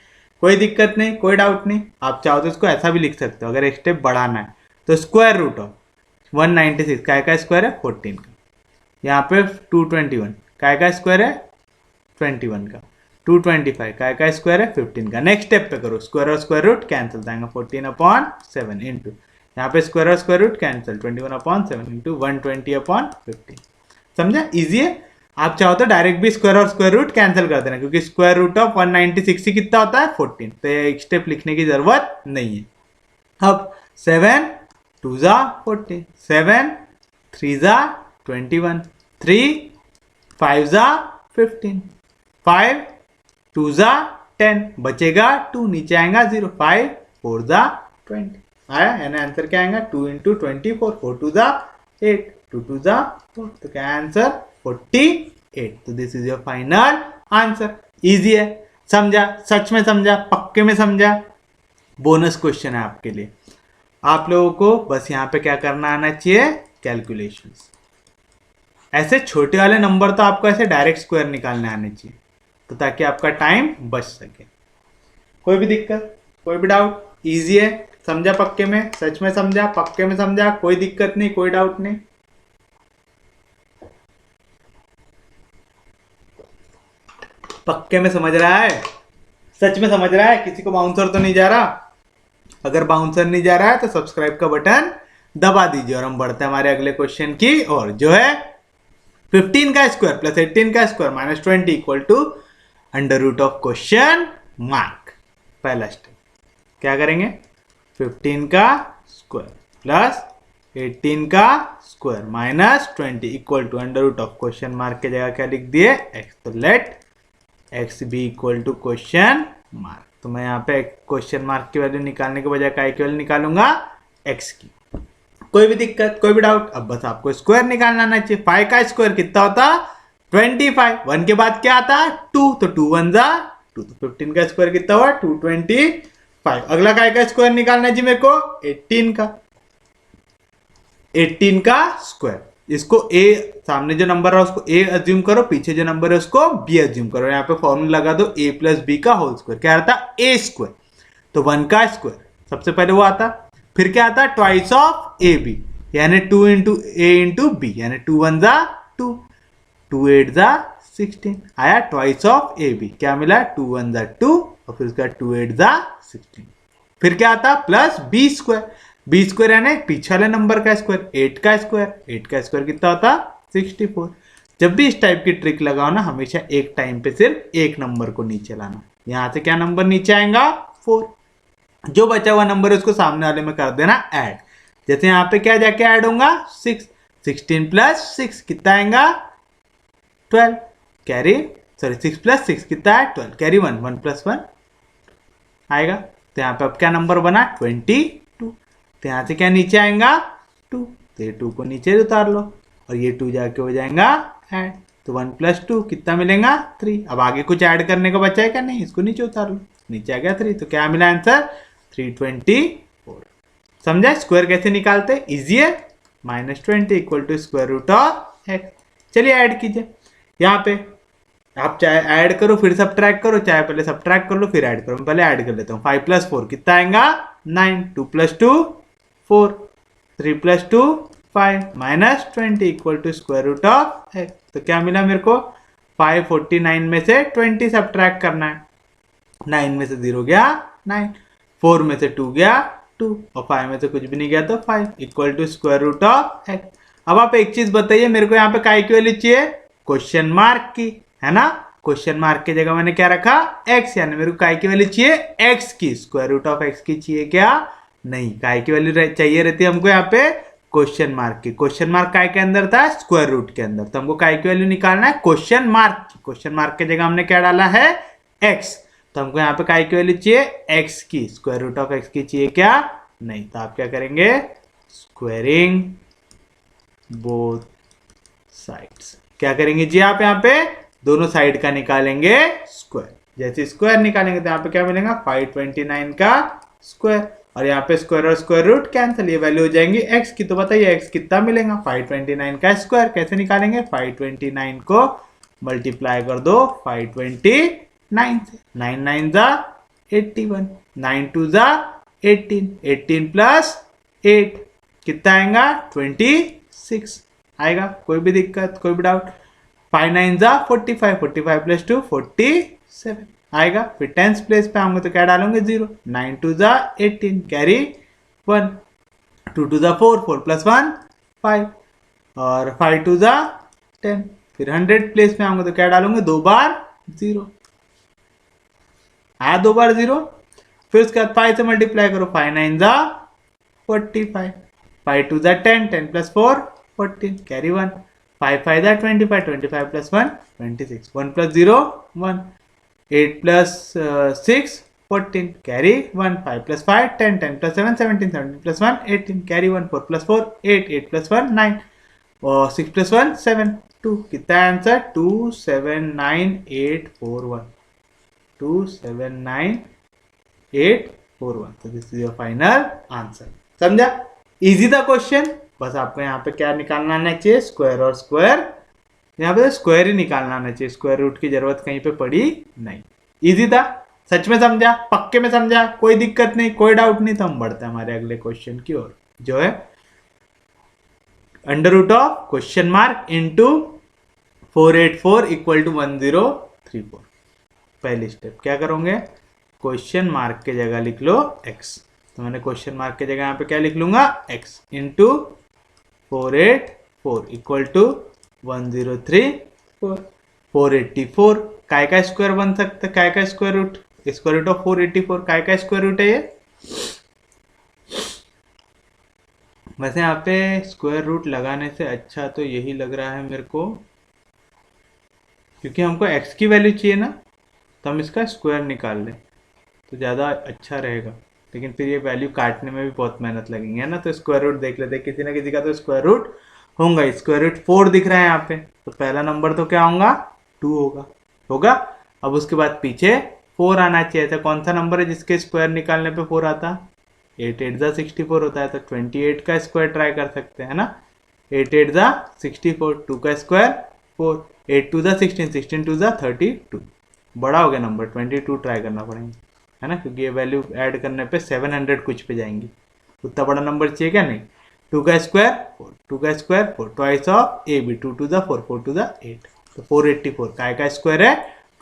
कोई दिक्कत नहीं, कोई डाउट नहीं। आप चाहो तो इसको ऐसा भी लिख सकते हो, अगर एक स्टेप बढ़ाना है तो स्क्वायर रूट ऑफ 196 का स्क्वायर है 14 का, यहाँ पे 221 का स्क्वायर है 21 का, 225 का स्क्वायर है 15 का। नेक्स्ट स्टेप पे करो, स्क्वायर और स्क्वायर रूट कैंसिल आएगा, 14/7 इंटू यहाँ पे स्क्वायर और स्क्वायर रूट कैंसिल 21/7 इंटू 120/15। समझा, इजी है। आप चाहो तो डायरेक्ट भी स्क्वायर और स्क्वायर रूट कैंसिल कर देना, क्योंकि स्क्वायर रूट ऑफ 196 ही कितना होता है 14, तो एक स्टेप लिखने की जरूरत नहीं है। अब 7 2 जा 14, 7 3 जा 21, 3 5 जा 15, 5 2 जा 10, बचेगा 2, नीचे आएगा 0, 5 4 जा 20 आया, यानी आंसर क्या आएगा 2 × 24, 4 2 जा 8, 2 2 जा 4, तो क्या आंसर 48। तो this is your final answer. Easy है, समझा, सच में समझा, पक्के में समझा। बोनस क्वेश्चन है आपके लिए, आप लोगों को बस यहाँ पे क्या करना आना चाहिए, कैलकुलेशंस। ऐसे छोटे वाले नंबर तो आपको ऐसे डायरेक्ट स्क्वायर निकालने आने चाहिए, तो ताकि आपका टाइम बच सके। कोई भी दिक्कत, कोई भी डाउट? इजी है, समझा पक्के में, सच में समझा, पक्के में समझा, कोई दिक्कत नहीं, कोई डाउट नहीं। पक्के में समझ रहा है, सच में समझ रहा है, किसी को बाउंसर तो नहीं जा रहा? अगर बाउंसर नहीं जा रहा है तो सब्सक्राइब का बटन दबा दीजिए, और हम बढ़ते हैं हमारे अगले क्वेश्चन की, और जो है 15 का स्क्वायर प्लस 18 का square minus 20 equal to under root of question mark. पहला स्टेप क्या करेंगे, 15 का स्क्वायर प्लस 18 का square minus 20 equal to under root of question mark के जगह क्या लिख दिए, x। तो let x be equal to question mark. तो मैं यहाँ पे क्वेश्चन मार्क की वैल्यू निकालने के बजाय काय की वैल्यू निकालूंगा x की। कोई भी दिक्कत, कोई भी डाउट? अब बस आपको स्क्वायर निकालना आना चाहिए। 5 का स्क्वायर कितना होता? 25। 1 के बाद क्या आता? 2, तो 2 1 जा 2, तो 15 का स्क्वायर कितना हुआ? 225। अगला काय का स्क्वायर निकालना है जी मेरे को? 18 का। 18 का स्क्वायर, इसको a, सामने जो नंबर है उसको a अज्यूम करो, पीछे जो नंबर है उसको b अज्यूम करो। यहाँ पे फॉर्मूला लगा दो a प्लस बी का होल स्क्वायर। क्या आता? a square. तो 1 का स्क्वायर सबसे पहले वो आता, फिर क्या आता? ट्वाइस ऑफ ए बी, यानी 2 इंटू ए इंटू बी, यानी 2 1 जा 2, 2 8 जा 16, आया ट्वाइस ऑफ ए बी। क्या मिला? 2 1 जा 2 और फिर उसका 2 8 जा 16। फिर क्या आता? Plus B square. B square यानी पीछे वाले नंबर का स्क्वायर, 8 का स्क्वायर। 8 का स्क्वायर कितना होता? 64। जब भी इस टाइप की ट्रिक लगाओ ना, हमेशा एक टाइम पे सिर्फ एक नंबर को नीचे लाना। यहां से क्या नंबर नीचे आएगा? 4। जो बचा हुआ नंबर है उसको सामने वाले में कर देना ऐड। जैसे यहाँ पे क्या जाके ऐड होगा? 6, 16 प्लस 6 कितना आएगा? 12। कैरी, सॉरी 6 प्लस 6 कितना है? 12। कैरी 1, 1 प्लस 1 आएगा। तो यहाँ पे अब क्या नंबर बना? 22। तो यहाँ से क्या नीचे आएगा? 2, तो ये 2 को नीचे उतार लो और ये 2 जाके हो जाएगा ऐड। तो 1 प्लस 2 कितना मिलेगा? 3। अब आगे कुछ ऐड करने का बचा है क्या? नहीं, इसको नीचे उतार लो, नीचे आ गया 3। तो क्या मिला आंसर? 324। समझा स्क्वायर कैसे निकालते? इजी है। -20 equal to square root of X. चलिए ऐड कीजिए। यहाँ पे आप चाहे ऐड करो फिर सब्ट्रैक्ट करो, चाहे पहले सब्ट्रैक्ट कर लो फिर ऐड करो। मैं पहले ऐड कर लेता हूँ। 5 प्लस 4 कितना आएगा? 9, 2 plus 2 4, 3 plus 2 5, -20 equal to square root of X. तो क्या मिला मेरे को? 549 में से 20 सब्ट्रैक्ट करना है। 9 में से 0 गया 9, 4 में से 2 गया 2 और 5 में से कुछ भी नहीं गया तो 5 equal to square root of X. अब आप एक चीज बताइए, मेरे को यहाँ पे काय की वैल्यू चाहिए? क्वेश्चन मार्क की, है ना। क्वेश्चन मार्क की जगह मैंने क्या रखा? x, यानी मेरे को काय की वैल्यू चाहिए? x की। स्क्वायर रूट ऑफ x की चाहिए क्या? नहीं, काय की वैल्यू चाहिए रहती है हमको यहाँ पे क्वेश्चन मार्क की। क्वेश्चन मार्क काय के अंदर था? स्क्वायर रूट के अंदर। तो हमको काय की वैल्यू निकालना है क्वेश्चन मार्क की। क्वेश्चन मार्क की जगह हमने क्या डाला है? x। तो हमको यहाँ पे काय की वैल्यू चाहिए? x की। स्क्वायर रूट ऑफ x की चाहिए क्या? नहीं। तो आप क्या करेंगे? Squaring both sides. क्या करेंगे जी आप? यहाँ पे दोनों साइड का निकालेंगे स्क्वायर। जैसे स्क्वायर निकालेंगे तो यहाँ पे क्या मिलेगा? 529 का स्क्वायर, और यहाँ पे स्क्वायर और स्क्वायर रूट कैंसिल, ये वैल्यू हो जाएंगी x की। तो बताइए x कितना मिलेगा? 529 का स्क्वायर। कैसे निकालेंगे? 529 को मल्टीप्लाई कर दो 529 से। 9 9 जा 81, 9 2 जा 18, 18 प्लस 8 कितना आएगा? 26 आएगा। कोई भी दिक्कत, कोई भी डाउट? 5 9 जा 45, 45 प्लस 2 47 आएगा। फिर टेंस प्लेस पे आऊंगे तो क्या डालूंगे? 0। 9 2 जा 18, कैरी 1, 2 2 जा 4, 4 प्लस 1 5 और 5 2 जा 10। फिर 100 प्लेस में आऊंगे तो क्या डालूंगे? 2 बार 0 आया, 2 बार 0। फिर उसके बाद 5 से मल्टीप्लाई करो, 5 9 जा 45, 5 2 जा 10, 10 प्लस 4 14, कैरी 1, 5 5 जा 25, 25 plus 1 26, 1 plus 0 1, 8 plus 6 14, carry 1, 5 plus 5 10, 10 plus 7 17, 17 plus 1 18, carry 1, 4 plus 4 8, 8 plus 1 9 और 6 प्लस 1 7 2। कितना आंसर? 279841, 279841। तो this is your final answer. समझा? इजी था क्वेश्चन। बस आपको यहाँ पे क्या निकालना आना चाहिए? स्क्वायर और स्क्वायर। यहाँ पे स्क्वायर ही निकालना आना चाहिए, स्क्वायर रूट की जरूरत कहीं पे पड़ी नहीं। इजी था, सच में समझा, पक्के में समझा, कोई दिक्कत नहीं, कोई डाउट नहीं। तो हम बढ़ते हैं हमारे अगले क्वेश्चन की ओर, जो है under root of question mark into 484 equal to 1034। पहली स्टेप क्या करोगे? क्वेश्चन मार्क के जगह लिख लो x। तो मैंने क्वेश्चन मार्क के जगह यहाँ पे क्या लिख लूंगा? x into 484 equal to 1034। 484 काय का स्क्वायर बन सकता है? काय का square root? Square root of 484 काय का स्क्वायर रूट है ये? वैसे यहाँ पे स्क्वायर रूट लगाने से अच्छा तो यही लग रहा है मेरे को, क्योंकि हमको x की वैल्यू चाहिए ना, तो हम इसका स्क्वायर निकाल लें। तो ज़्यादा अच्छा रहेगा, लेकिन फिर ये वैल्यू काटने में भी बहुत मेहनत लगेंगे, है ना। तो स्क्वायर रूट देख लेते हैं, किसी ना किसी का तो स्क्वायर रूट होगा। स्क्वायर रूट 4 दिख रहा है यहाँ पे, तो पहला नंबर तो क्या होगा, 2 होगा। होगा। अब उसके बाद पीछे 4 आना चाहिए। ऐसा कौन सा नंबर है जिसके स्क्वायर निकालने पे 4 आता? 8 8 ज़ा 64 होता है, तो 28 का स्क्वायर ट्राई कर सकते हैं ना। 8 8 ज़ा 64, 2 का स्क्वायर 4, 8 2 ज़ा 16, 16 2 ज़ा 32। बड़ा हो गया नंबर, 22 ट्राई करना पड़ेगा, है ना, क्योंकि ये वैल्यू ऐड करने पे 700 कुछ पे जाएंगी। उतना बड़ा नंबर चाहिए क्या? नहीं। 2 का स्क्वायर 4, 2 का square 4, twice of A B, 2 2 ज़ा 4, 4 2 ज़ा 8, तो 484 का स्क्वायर है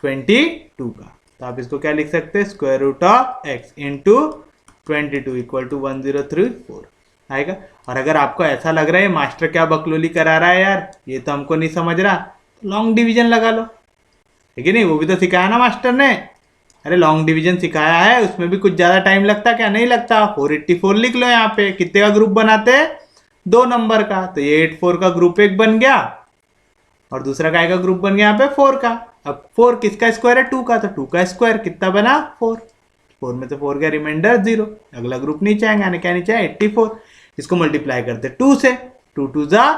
22 का। तो आप इसको क्या लिख सकते हैं, square root of X into 22 equal to 1034 आएगा। और अगर आपको ऐसा लग रहा है मास्टर क्या बकलोली करा रहा है यार, ये तो हमको नहीं समझ रहा, तो लॉन्ग डिवीजन लगा लो, ठीक है नहीं, वो भी तो सिखाया ना मास्टर ने। अरे लॉन्ग डिवीजन सिखाया है, उसमें भी कुछ ज्यादा टाइम लगता क्या? नहीं लगता। 484 लिख लो यहाँ पे। कितने का ग्रुप बनाते हैं? 2 नंबर का। तो ये 84 का ग्रुप एक बन गया और दूसरा काय का ग्रुप बन गया यहाँ पे 4 का। अब 4 किसका स्क्वायर है? 2 का, तो 2 का स्क्वायर कितना बना? 4। 4 में से 4 का रिमाइंडर 0। अगला ग्रुप नीचे आएंगे, यानी क्या नीचे है 84। इसको मल्टीप्लाई करते 2 से, 2 2 जा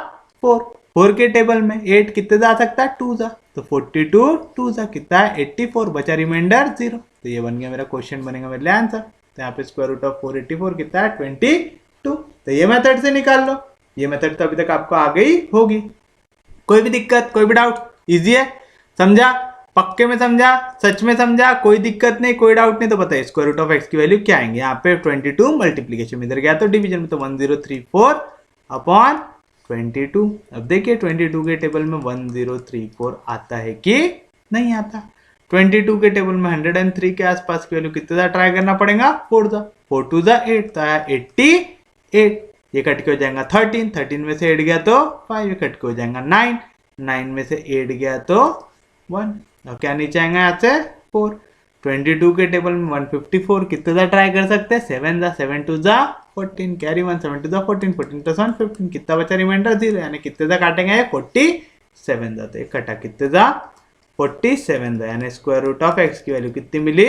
4। 4 के टेबल में 8 कितने जा सकता है? 2 जा, तो 42 2 जा कितना है? 84, बचा रिमाइंडर 0। तो ये बन गया मेरा क्वेश्चन, बनेगा मेरे लिए आंसर। तो यहाँ पे स्क्वायर रूट ऑफ 484 कितना है? 22। तो ये मेथड से निकाल लो। ये मेथड तो अभी तक आपको आ गई होगी। कोई भी दिक्कत, कोई भी डाउट? इजी है, समझा? पक्के में समझा? सच में समझा? कोई दिक्कत नहीं, कोई डाउट नहीं? तो बताइए स्क्वायर रूट ऑफ एक्स की वैल्यू क्या आएंगे। यहाँ पे 22 मल्टीप्लीकेशन में, इधर गया तो डिवीजन में, तो 1034 अपॉन 22। अब देखिए 22 के टेबल में 1034 आता है कि नहीं आता? 22 के टेबल में 103 के आसपास की वैल्यू कितने ट्राई करना पड़ेगा? 4 जा, 4 2 जा 8, तो आया 88। ये कट के हो जाएगा 13, 13 में से 8 गया तो 5, ये कट के हो जाएगा 9, 9 में से 8 गया तो 1। अब क्या नीचे आएगा यहाँ से 4। 22 के टेबल में 154 कितने दा ट्राई कर सकते हैं? 7 जा, 7 2 जा 14, कैरी 1, 7 2 जा 14, 14 प्लस 1 15, कितना बचा रिमाइंडर 0, यानी कितने दा काटेंगे? 47 जा, तो एक कटा कितने जा? 47 जा, यानी स्क्वायर रूट ऑफ एक्स की वैल्यू कितनी मिली?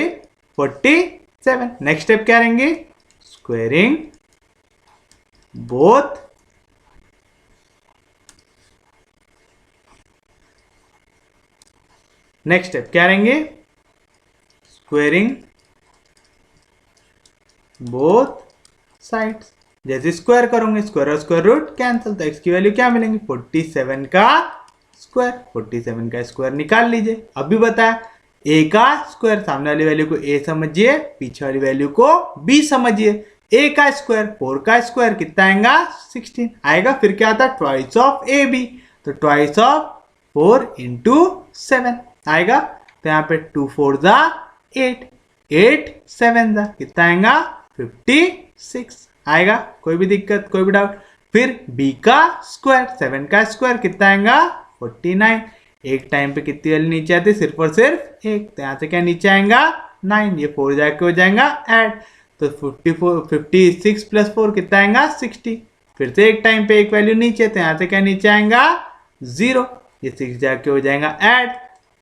47। नेक्स्ट स्टेप क्या रहेंगे? स्क्वायरिंग बोथ नेक्स्ट स्टेप क्या रहेंगे? Squaring both sides. जैसे स्क्वायर करोगे, स्क्वायर और स्क्वायर रूट कैंसिल, तो एक्स की वैल्यू क्या मिलेंगी? 47 का स्क्वायर। 47 का स्क्वायर निकाल लीजिए। अभी बताया ए का स्क्वायर, सामने वाली वैल्यू को ए समझिए, पीछे वाली वैल्यू को बी समझिए। ए का स्क्वायर 4 का स्क्वायर कितना आएगा? 16 आएगा। फिर क्या आता है? ट्वाइस ऑफ ए बी, तो ट्वाइस ऑफ 4 इंटू 7 आएगा। तो यहाँ पे 2 4 जा 8, 8 7 जा कितना आएगा? 56 आएगा। कोई भी दिक्कत, कोई भी डाउट? फिर बी का स्क्वायर, 7 का स्क्वायर कितना आएगा? 49। एक टाइम पे कितनी वैल्यू नीचे आती है? सिर्फ और सिर्फ एक, तो यहाँ से क्या नीचे आएगा? 9, ये 4 जाके हो जाएगा ऐड, तो 56 प्लस 4 कितना आएगा? 60। फिर से एक टाइम पे एक वैल्यू नीचे, तो यहाँ से क्या नीचे आएगा? 0, ये 6 जाके हो जाएगा ऐड,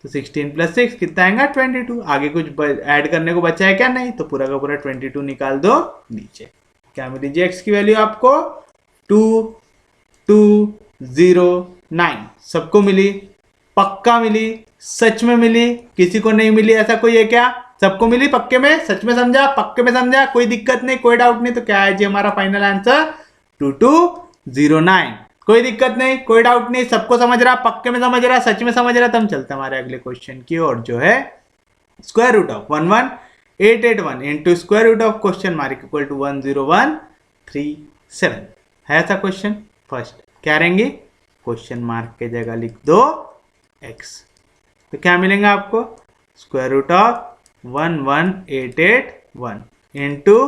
तो 16 प्लस 6 कितना आएगा? 22। आगे कुछ ऐड करने को बचा है क्या? नहीं, तो पूरा का पूरा 22 निकाल दो नीचे। क्या मिली जी एक्स की वैल्यू आपको? 2209। सबको मिली? पक्का मिली? सच में मिली? किसी को नहीं मिली ऐसा कोई है क्या? सबको मिली पक्के में? सच में समझा? पक्के में समझा? कोई दिक्कत नहीं, कोई डाउट नहीं? तो क्या है जी हमारा फाइनल आंसर? 2209। कोई दिक्कत नहीं, कोई डाउट नहीं? सबको समझ रहा? पक्के में समझ रहा? सच में समझ रहा? तो हम चलते हमारे अगले क्वेश्चन की ओर, जो है square root of 11881 into square root of question mark equal to 10137 है ऐसा क्वेश्चन। फर्स्ट क्या रहेंगे? क्वेश्चन मार्क के जगह लिख दो x, तो क्या मिलेगा आपको? Square root of 11881 into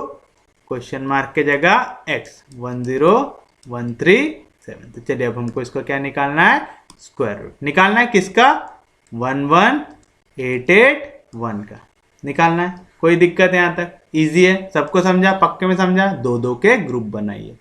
question mark के जगह x 10137। तो चलिए अब हमको इसको क्या निकालना है? स्क्वायर रूट निकालना है। किसका? 11881 का निकालना है। कोई दिक्कत है यहाँ तक? इजी है, सबको समझा? पक्के में समझा? 2 2 के ग्रुप बनाइए।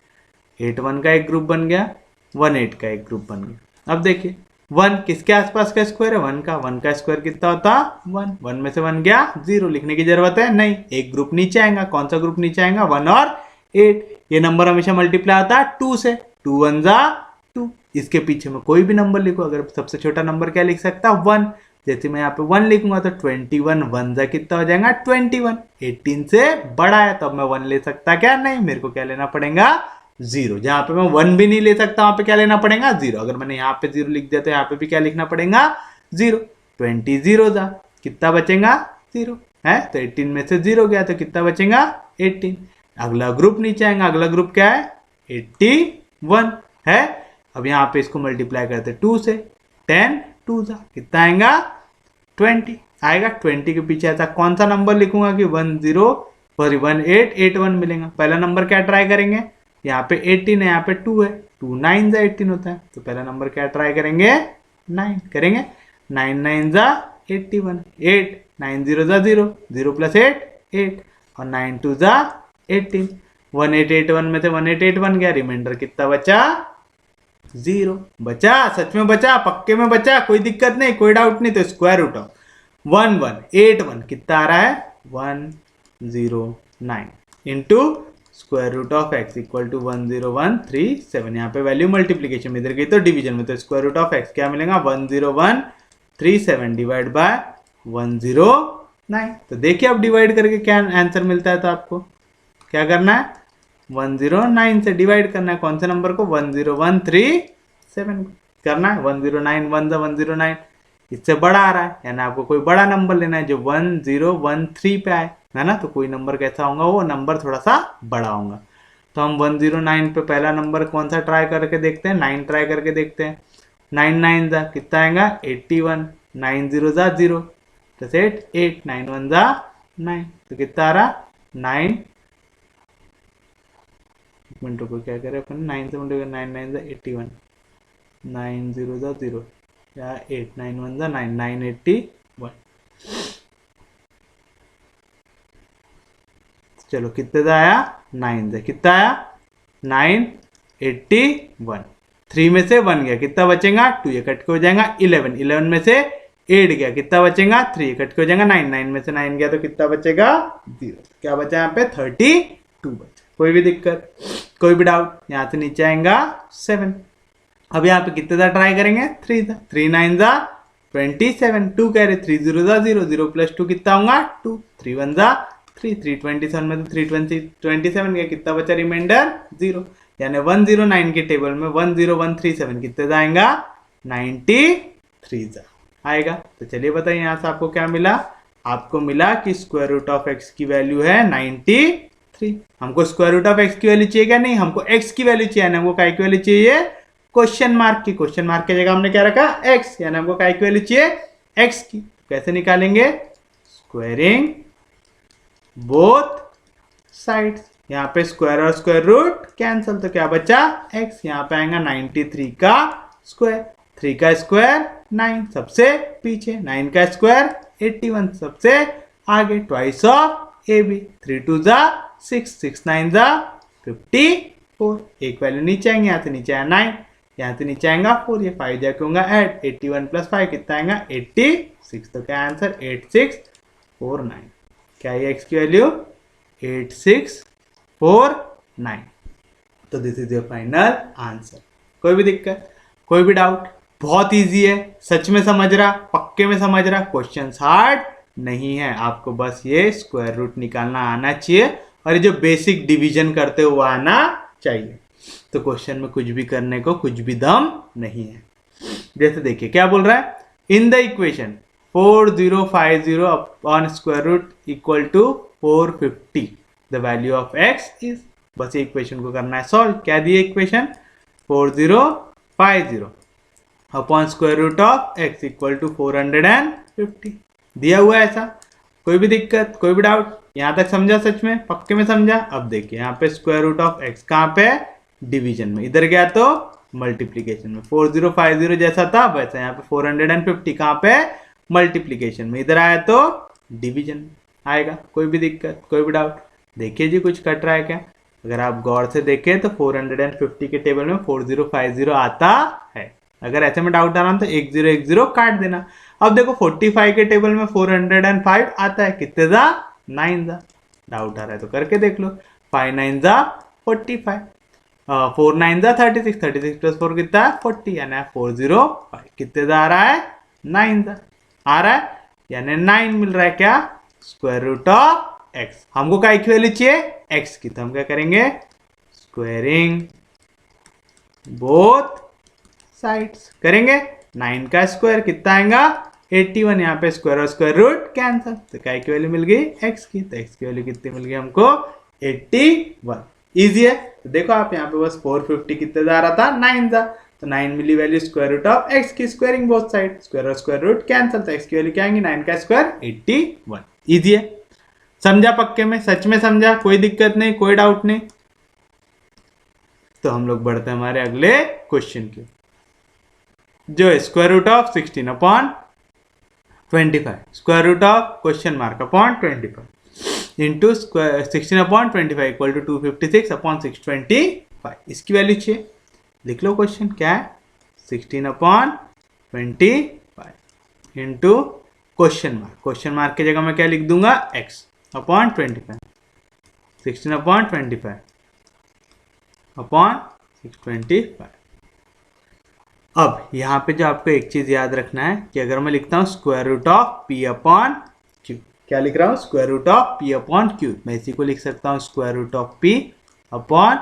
81 का एक ग्रुप बन गया, 18 का एक ग्रुप बन गया। अब देखिए 1 किसके आसपास का स्क्वायर है? 1 का। 1 का स्क्वायर कितना होता? 1। 1 में से 1 गया 0, लिखने की जरूरत है नहीं। एक ग्रुप नीचे आएगा, कौन सा ग्रुप नीचे आएगा? 1 और 8। ये नंबर हमेशा मल्टीप्लाई होता है 2 से। 2 1 जा 2। इसके पीछे में कोई भी नंबर लिखो, अगर सबसे छोटा नंबर क्या लिख सकता? 1। जैसे मैं यहाँ पे 1 लिखूंगा तो 21 1 जा कितना हो जाएगा? 21। 18 से बड़ा है तो अब मैं 1 ले सकता क्या? नहीं, मेरे को क्या लेना पड़ेगा? 0। जहां पे मैं 1 भी नहीं ले सकता वहां पे क्या लेना पड़ेगा? 0। अगर मैंने यहाँ पे 0 लिख दिया तो यहाँ पे भी क्या लिखना पड़ेगा? 0। 20 0 जा कितना बचेगा? 0 है। तो 18 में से 0 गया तो कितना बचेगा? 18। अगला ग्रुप नीचे आएगा, अगला ग्रुप क्या है? 81 है। अब यहाँ पे इसको मल्टीप्लाई करते 2 से। 10 2 जा कितना आएगा? 20 आएगा। 20 के पीछे ऐसा कौन सा नंबर लिखूंगा कि 1881 मिलेगा? पहला नंबर क्या ट्राई करेंगे? यहाँ पे 18 है, यहाँ पे 2 है। 2 9 जा 18 होता है, तो पहला नंबर क्या ट्राई करेंगे? 9 करेंगे। 9 9 जा 81। 8 9 0 जा 0, 0 प्लस 8 8 और 9 2 जा 18। 1881 में से 1881 गया, रिमाइंडर कितना बचा? 0 बचा। सच में बचा, पक्के में बचा, कोई दिक्कत नहीं, कोई डाउट नहीं। तो स्क्वायर रूट ऑफ 1181 कितना आ रहा है? 109 into square root of X equal to 10137। यहाँ पे वैल्यू मल्टीप्लीकेशन में इधर गई तो डिवीजन में, तो स्क्वायर रूट ऑफ एक्स क्या मिलेगा? 10137 डिवाइड बाय 109। तो देखिए अब डिवाइड करके क्या आंसर मिलता है। तो आपको क्या करना है? 109 से डिवाइड करना है। कौन से नंबर को? 10137 करना है। 109 1 जा 109, इससे बड़ा आ रहा है, यानी आपको कोई बड़ा नंबर लेना है जो 1013 पे आए, है ना। तो कोई नंबर कैसा होगा? वो नंबर थोड़ा सा बड़ा होगा। तो हम 109 पे पहला नंबर कौन सा ट्राई करके देखते हैं? 9 ट्राई करके देखते हैं। 9 9 जा कितना आएगा? 81। 9 0 जा 0 प्लस 8 8 9 1 जा 9, तो कितना आ रहा? 9। एक मिनट को क्या करें अपन? 9 से मल्टीप्लाई 9 9 जा 81, 9 0 जा 0 या 8 9 1 जा 9 981। चलो कितने का आया? 9 से कितना आया? 981। 3 में से 1 गया, कितना बचेगा? 2, ये कट के हो जाएगा 11। 11 में से 8 गया, कितना बचेगा? 3, ये कट के हो जाएगा 9। 9 में से 9 गया तो कितना बचेगा? 0। क्या बचा यहाँ पे? 32 बचा। कोई भी दिक्कत, कोई भी डाउट? यहाँ से नीचे आएगा 7। अब यहाँ पे कितने दा ट्राई करेंगे? 3 दा। 3 9 जा 27। 2 कह रहे, 3 0 जा 0, 0 प्लस 2 कितना होगा? 2। 3 1 जा 3, 327 में तो 327 गया, कितना बचा रिमाइंडर? 0। यानी 109 के टेबल में 10137 कितने जा आएगा? 93 जा आएगा। तो चलिए बताइए यहाँ से आपको क्या मिला? आपको मिला कि स्क्वायर रूट ऑफ एक्स की वैल्यू है 93। हमको स्क्वायर रूट ऑफ एक्स की वैल्यू चाहिए क्या? नहीं, हमको एक्स की वैल्यू चाहिए। हमको काय की वैल्यू चाहिए? क्वेश्चन मार्क की। क्वेश्चन मार्क की जगह हमने क्या रखा? एक्स। यानी हमको काय की वैल्यू चाहिए? एक्स की। कैसे निकालेंगे? Squaring both sides. यहाँ पे स्क्वायर और स्क्वायर रूट कैंसल, तो क्या बचा? एक्स। यहाँ पे आएगा 93 का स्क्वायर। 3 का स्क्वायर 9 सबसे पीछे, 9 का स्क्वायर 81 सबसे आगे, ट्वाइस ऑफ ए बी। 3 2 जा 6, 6 9 जा 54। एक वैल्यू नीचे आएंगे, यहाँ से नीचे आया 9, यहाँ से नीचे आएगा 4, ये 5 जाके होगा ऐड। 81 प्लस 5 कितना आएगा? 86। तो क्या आंसर? 8649। क्या है एक्स की वैल्यू? 8649। तो this is your final answer. कोई भी दिक्कत, कोई भी डाउट? बहुत इजी है, सच में समझ रहा, पक्के में समझ रहा, क्वेश्चन हार्ड नहीं है। आपको बस ये स्क्वायर रूट निकालना आना चाहिए और ये जो बेसिक डिवीजन करते हो वो आना चाहिए। तो क्वेश्चन में कुछ भी करने को कुछ भी दम नहीं है। जैसे देखिए क्या बोल रहा है? In the equation 4050 upon square root equal to 450 the value of X is. बस ये इक्वेशन को करना है सॉल्व। क्या दिए equation? 4050 upon square root of X equal to 450 दिया हुआ है ऐसा। कोई भी दिक्कत, कोई भी डाउट? यहाँ तक समझा? सच में पक्के में समझा? अब देखिए यहाँ पे स्क्वायर रूट ऑफ एक्स कहाँ पे? डिवीजन में। इधर गया तो मल्टीप्लीकेशन में। 4050 जैसा था वैसा यहाँ पे 450 कहाँ पे? मल्टीप्लीकेशन में। इधर आया तो डिवीजन में आएगा। कोई भी दिक्कत, कोई भी डाउट? देखिए जी कुछ कट रहा है क्या? अगर आप गौर से देखें तो 450 के टेबल में 4050 आता है। अगर ऐसे में डाउट आ रहा है तो 1010 काट देना। अब देखो 45 के टेबल में 405 आता है, कितने जा 9 जा। डाउट आ रहा है तो करके देख लो। 5 9 जा 45, 4 9 जा 36, 36 प्लस 4 कितना है 40, यानी 405 कितने जा आ रहा है 9 जा आ रहा है, यानी 9 मिल रहा है क्या स्क्वायर रूट ऑफ एक्स। हमको क्या की वैल्यू चाहिए एक्स की, तो हम क्या करेंगे स्क्वायरिंग बोथ साइड्स करेंगे। 9 का स्क्वायर कितना आएगा 81, यहाँ पे स्क्वायर और स्क्वायर रूट कैंसल, तो क्या की वैल्यू मिल गई एक्स की, तो एक्स की वैल्यू कितनी मिल गई हमको 81। इजी है। तो देखो आप यहाँ पे बस 450 कितने जा रहा था 9 जा, तो 9 मिली value square root of X की, स्क्वायरिंग बोथ साइड, स्क्वायर और स्क्वायर रूट कैंसल, तो एक्स की वैल्यू क्या आएंगी 9 का स्क्वायर 81। इजी है, समझा पक्के में, सच में समझा, कोई दिक्कत नहीं, कोई डाउट नहीं। तो हम लोग बढ़ते हैं हमारे अगले क्वेश्चन के, जो है square root of 16 upon 25, square root of question mark upon 25 into 16 upon 25 equal to 256 upon 625। इसकी वैल्यू चाहिए, लिख लो क्वेश्चन क्या है 16 अपॉन 25 इंटू क्वेश्चन मार्क की जगह मैं क्या लिख दूंगा x अपॉन 25, 16 अपॉन 25 अपॉन 625। अब यहाँ पे जो आपको एक चीज याद रखना है कि अगर मैं लिखता हूँ square root of p upon q, क्या लिख रहा हूँ square root of p upon q, मैं इसी को लिख सकता हूँ square root of p upon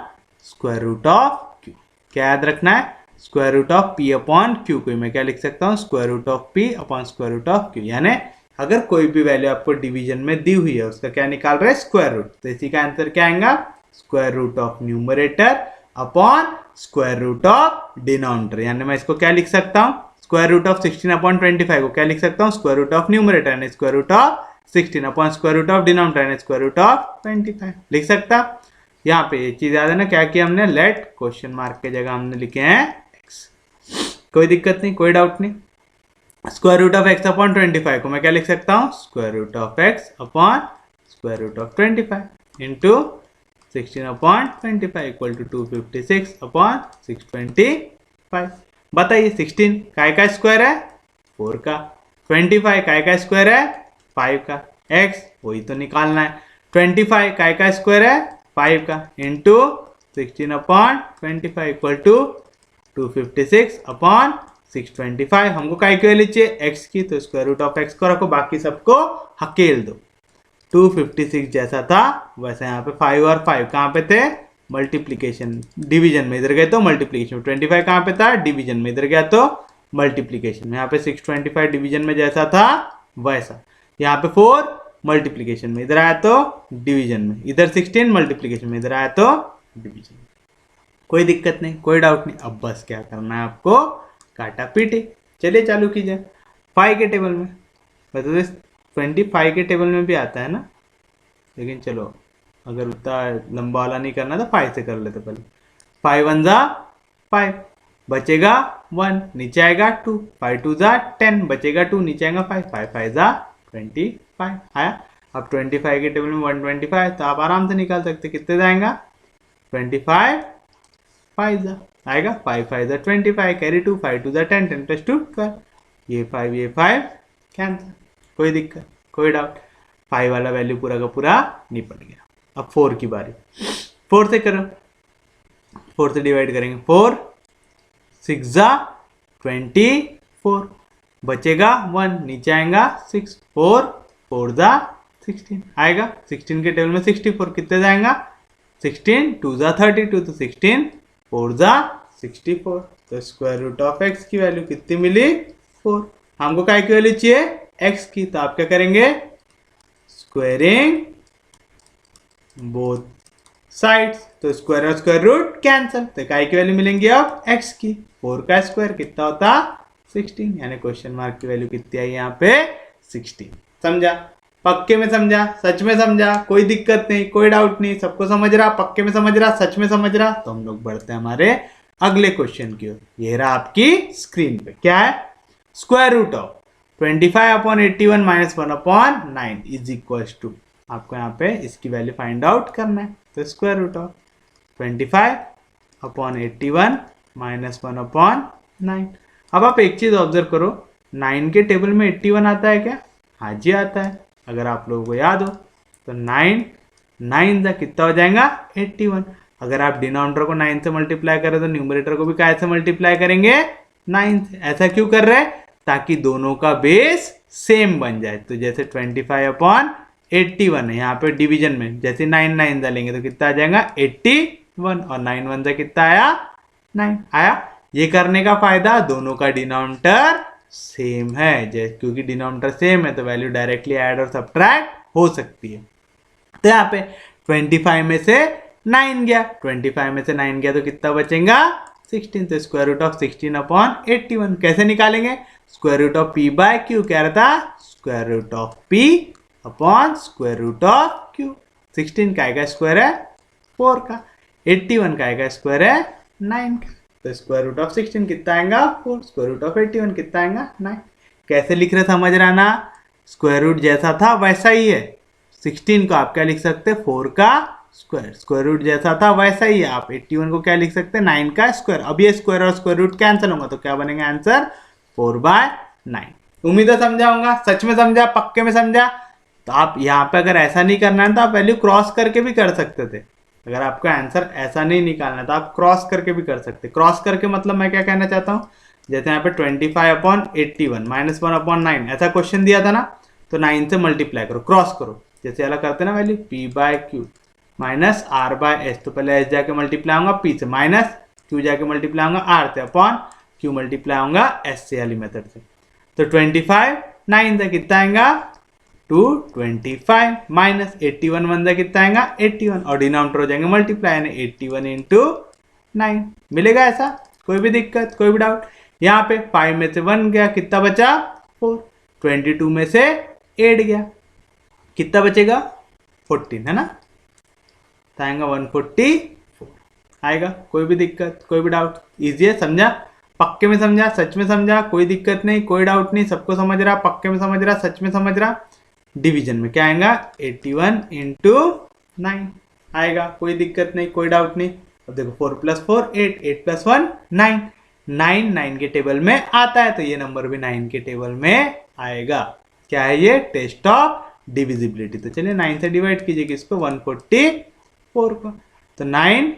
square root of q। क्या याद रखना है square root of p upon q को मैं क्या लिख सकता हूँ square root of p upon square root of q, यानी अगर कोई भी वैल्यू आपको डिवीजन में दी हुई है उसका क्या निकाल रहे हैं स्क्वायर रूट, तो इसी का आंसर क्या आएगा square root of numerator upon square root of denominator. यानी मैं इसको क्या लिख सकता हूँ स्क्वायर रूट ऑफ 16 अपॉन 25 को क्या लिख सकता हूँ स्क्वायर रूट ऑफ न्यूमरेटर यानी square root of 16 upon square root of denominator यानी स्क्वायर रूट ऑफ 25 लिख सकता। यहाँ पे ये चीज याद है ना क्या किया हमने, लेट क्वेश्चन मार्क के जगह हमने लिखे हैं एक्स। कोई दिक्कत नहीं, कोई डाउट नहीं। Square root of X upon 25 को मैं क्या लिख सकता हूँ square root of X upon square root of 25 into 16 upon 25 equal to 256 upon 625। बताइए 16 काय का स्क्वायर है 4 का, 25 काय का स्क्वायर है 5 का, x वही तो निकालना है, 25 काय का स्क्वायर है 5 का into 16 upon 25 equal to 256 upon 625। हमको काय की वैल्यू चाहिए x की, तो स्क्वायर रूट ऑफ x को रखो, बाकी सबको हकेल दो। 256 जैसा था वैसे यहाँ पे 5 और 5 कहाँ पे थे मल्टीप्लीकेशन, डिवीजन में इधर गए तो मल्टीप्लीकेशन, 25 कहाँ पे था डिवीजन में, इधर गया तो मल्टीप्लीकेशन में। यहाँ पे 625 डिवीजन में जैसा था वैसा, यहाँ पे 4 मल्टीप्लीकेशन में, इधर आया तो डिवीजन में, इधर 16 मल्टीप्लीकेशन में, इधर आया तो डिवीजन में। कोई दिक्कत नहीं, कोई डाउट नहीं। अब बस क्या करना है आपको काटा पीटी। चलिए चालू कीजिए 5 के टेबल में, बता 25 के टेबल में भी आता है ना, लेकिन चलो अगर उतना लंबा वाला नहीं करना तो 5 से कर लेते पहले। 5 1 जा 5 बचेगा 1 नीचे आएगा 2, 5 2 जा 10 बचेगा 2 नीचे आएगा 5, 5 5 जा 25 आया। अब 25 के टेबल में 125 तो आप आराम से निकाल सकते कितने जाएगा 25 5 जा आएगा, 5 5 जा 25 कैरी 2, 5 2 जा 10 10 प्लस 2 12, ये 5 कैंसिल। कोई दिक्कत कोई डाउट, 5 वाला वैल्यू पूरा का पूरा निपट गया। अब 4 की बारी, 4 से करो, 4 से डिवाइड करेंगे, 4 6 जा 24 बचेगा 1 नीचे आएगा 6, 4 4 जा 16 आएगा। 16 के टेबल में 64 कितने जाएगा 16 2 जा 32 तो 16 4 जा 64, तो स्क्वायर रूट ऑफ एक्स की वैल्यू कितनी मिली 4। हमको काय की वैल्यू चाहिए x की, तो आप क्या करेंगे स्क्वायरिंग बोथ साइड्स, तो स्क्वायर और स्क्वायर रूट कैंसल, तो काय की वैल्यू मिलेंगी अब x की। 4 का स्क्वायर कितना होता 16, यानी क्वेश्चन मार्क की वैल्यू कितनी आई यहाँ पे 16। समझा, पक्के में समझा, सच में समझा, कोई दिक्कत नहीं, कोई डाउट नहीं, सबको समझ रहा, पक्के में समझ रहा, सच में समझ रहा। तो हम लोग बढ़ते हैं हमारे अगले क्वेश्चन की ओर। ये रहा आपकी स्क्रीन पे, क्या है square root of 25 upon 81 minus 1 upon 9 is equal to, आपको यहाँ पे इसकी वैल्यू फाइंड आउट करना है। तो square root of 25 upon 81 minus 1 upon 9, अब आप एक चीज ऑब्जर्व करो, 9 के टेबल में 81 आता है क्या? हाँ जी आता है, अगर आप लोगों को याद हो तो 9 9 का कितना हो जाएगा 81। अगर आप डिनोमिनेटर को 9 से मल्टीप्लाई करें तो न्यूमरेटर को भी काय से मल्टीप्लाई करेंगे 9 से। ऐसा क्यों कर रहे हैं? ताकि दोनों का बेस सेम बन जाए। तो जैसे 25/81 है यहाँ पे डिवीजन में, जैसे 9 9 डालेंगे तो कितना आ जाएगा 81, और 9 1 से कितना आया 9 आया। ये करने का फायदा, दोनों का डिनोमिनेटर सेम है, क्योंकि डिनोमिनेटर सेम है तो वैल्यू डायरेक्टली ऐड और सब्ट्रैक्ट हो सकती है। तो यहाँ पे 25 में से 9 गया, 25 में से 9 गया तो कितना बचेगा 16। तो स्क्वायर रूट ऑफ 16/81 कैसे निकालेंगे? Square root of p by Q, क्या रहता? Square root of p upon square root of q। 16 का स्क्वायर है 4 का, 81 का स्क्वायर है 9 का, तो स्क्वायर रूट ऑफ 16 कितना आएगा 4, स्क्वायर रूट ऑफ 81 कितना आएगा 9। कैसे लिख रहे समझ रहा ना? स्क्वायर रूट जैसा था वैसा ही है। 16 को आप क्या लिख सकते हैं 4 का स्क्वायर, स्क्वायर रूट जैसा था वैसा ही है। आप 81 को क्या लिख सकते हैं 9 का स्क्वायर। अब ये स्क्वायर और स्क्वायर रूट कैंसिल होगा तो क्या बनेगा आंसर 4/9। उम्मीद है समझा होगा, सच में समझा, पक्के में समझा। तो आप यहाँ पे अगर ऐसा नहीं करना है तो आप वैल्यू क्रॉस करके भी कर सकते थे। अगर आपको आंसर ऐसा नहीं निकालना तो आप क्रॉस करके भी कर सकते। क्रॉस करके मतलब मैं क्या कहना चाहता हूँ, जैसे यहाँ पे 25/81 -1/9 ऐसा क्वेश्चन दिया था ना, तो 9 से मल्टीप्लाई करो, क्रॉस करो। जैसे अलग करते हैं ना वैल्यू p/q माइनस r/s, तो पहले s जाके मल्टीप्लाई होगा p से, माइनस q जाके मल्टीप्लाई होगा r से, अपॉन q मल्टीप्लाई होगा s से वाली मेथड से। तो 25 9 से कितना आएगा 225, माइनस 81 1 से कितना आएगा 81, और डिनोमिनेटर हो जाएंगे मल्टीप्लाई, यानी 81 इंटू 9 मिलेगा। ऐसा कोई भी दिक्कत, कोई भी डाउट? यहाँ पे 5 में से 1 गया, कितना बचा 4, 22 में से 8 गया, कितना बचेगा 14 है ना, तो आएगा 144 आएगा। कोई भी दिक्कत, कोई भी डाउट? इजी है, समझा, पक्के में समझा, सच में समझा, कोई दिक्कत नहीं, कोई डाउट नहीं, सबको समझ रहा, पक्के में समझ रहा, सच में समझ रहा। डिवीजन में क्या आएगा 81 इंटू 9 आएगा, कोई दिक्कत नहीं, कोई डाउट नहीं। अब देखो 4 + 4 8, 8 + 1 9, 9 9 के टेबल में आता है तो ये नंबर भी 9 के टेबल में आएगा। क्या है ये? Test of divisibility. तो चलिए 9 से डिवाइड कीजिए किसको 144 को, तो 9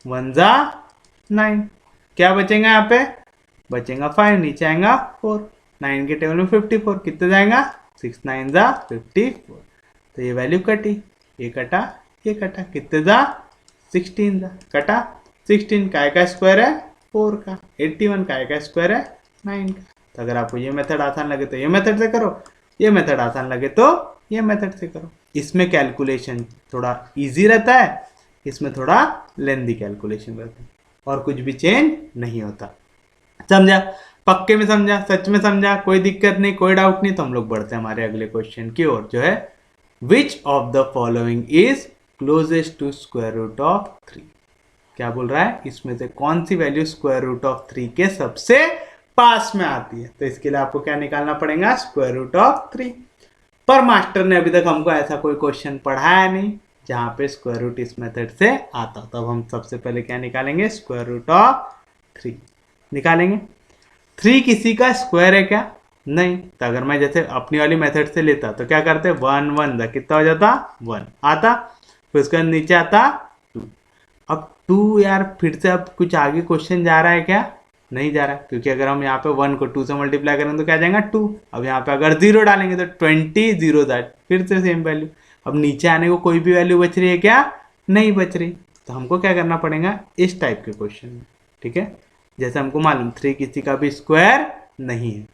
1 जा 9, क्या बचेगा यहाँ पे बचेगा 5, नीचे आएगा 4, 9 के टेबल में 54 कितने जाएगा 6 9 जा 54, तो ये वैल्यू कटी, ये कटा, ये कटा, कितने जा 16 जा, कटा 16, काय का स्क्वायर है 4 का, 81 काय का स्क्वायर है 9 का। तो अगर आपको ये मेथड आसान लगे तो ये मेथड से करो, ये मेथड आसान लगे तो ये मेथड से करो। इसमें कैलकुलेशन थोड़ा इजी रहता है, इसमें थोड़ा लेंदी कैलकुलेशन रहता है, और कुछ भी चेंज नहीं होता। समझा, पक्के में समझा, सच में समझा, कोई दिक्कत नहीं, कोई डाउट नहीं। तो हम लोग बढ़ते हैं हमारे अगले क्वेश्चन की ओर, जो है which of the following is closest to square root of 3। क्या बोल रहा है, इसमें से कौन सी वैल्यू स्क्वायर रूट ऑफ 3 के सबसे पास में आती है। तो इसके लिए आपको क्या निकालना पड़ेगा स्क्वायर रूट ऑफ 3। पर मास्टर ने अभी तक हमको ऐसा कोई क्वेश्चन पढ़ाया नहीं जहां पे स्क्वायर रूट इस मेथड से आता। तब हम सबसे पहले क्या निकालेंगे स्क्वायर रूट ऑफ 3 निकालेंगे। 3 किसी का स्क्वायर है क्या? नहीं। तो अगर मैं जैसे अपनी वाली मेथड से लेता तो क्या करते 1 1 कितना हो जाता 1 आता, फिर उसके नीचे आता 2। अब 2 यार फिर से अब कुछ आगे क्वेश्चन जा रहा है क्या? नहीं जा रहा है, क्योंकि अगर हम यहाँ पे 1 को 2 से मल्टीप्लाई करेंगे तो क्या जाएगा 2। अब यहाँ पे अगर 0 डालेंगे तो 20 0 दैट फिर से सेम वैल्यू। अब नीचे आने को कोई भी वैल्यू बच रही है क्या? नहीं बच रही। तो हमको क्या करना पड़ेगा इस टाइप के क्वेश्चन में, ठीक है। जैसे हमको मालूम 3 किसी का भी स्क्वायर नहीं है,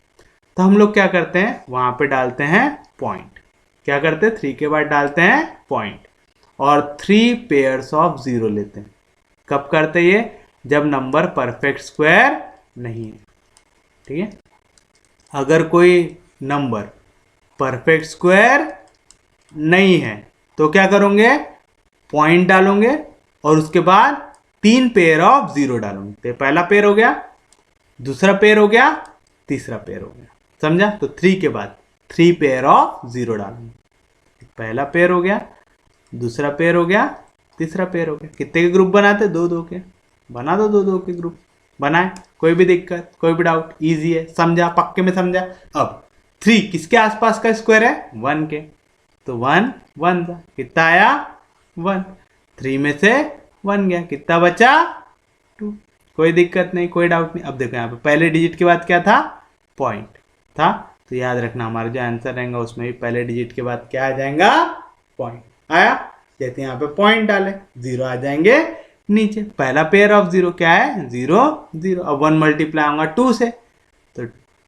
तो हम लोग क्या करते हैं वहां पे डालते हैं पॉइंट। क्या करते हैं 3 के बाद डालते हैं पॉइंट, और 3 पेयर्स ऑफ 0 लेते हैं। कब करते ये? जब नंबर परफेक्ट स्क्वायर नहीं है, ठीक है। अगर कोई नंबर परफेक्ट स्क्वायर नहीं है तो क्या करोगे पॉइंट डालोगे, और उसके बाद 3 पेयर ऑफ 0 डालोगे। तो पहला पेयर हो गया, दूसरा पेयर हो गया, तीसरा पेयर हो गया, समझा। तो 3 के बाद 3 पेयर ऑफ 0 डालोगे। पहला पेयर हो गया, दूसरा पेयर हो गया, तीसरा पेयर हो गया। कितने के ग्रुप बनाते? 2 2 के। बना दो 2 2 के ग्रुप। बनाए, कोई भी दिक्कत, कोई भी डाउट, इजी है, समझा, पक्के में समझा। अब 3 किसके आसपास का स्क्वायर है? 1 के, तो 1 1 था, कितना आया? 1। 3 में से 1 गया, कितना बचा? 2। कोई दिक्कत नहीं, कोई डाउट नहीं। अब देखो यहाँ पे पहले डिजिट के बाद क्या था? पॉइंट था, तो याद रखना हमारा जो आंसर रहेगा उसमें भी पहले डिजिट के बाद क्या आ जाएगा? पॉइंट आया। जैसे यहाँ पे पॉइंट डाले, 0 आ जाएंगे नीचे। पहला पेयर ऑफ 0 क्या है? 0 0। अब 1 मल्टीप्लाई होगा 2 से, तो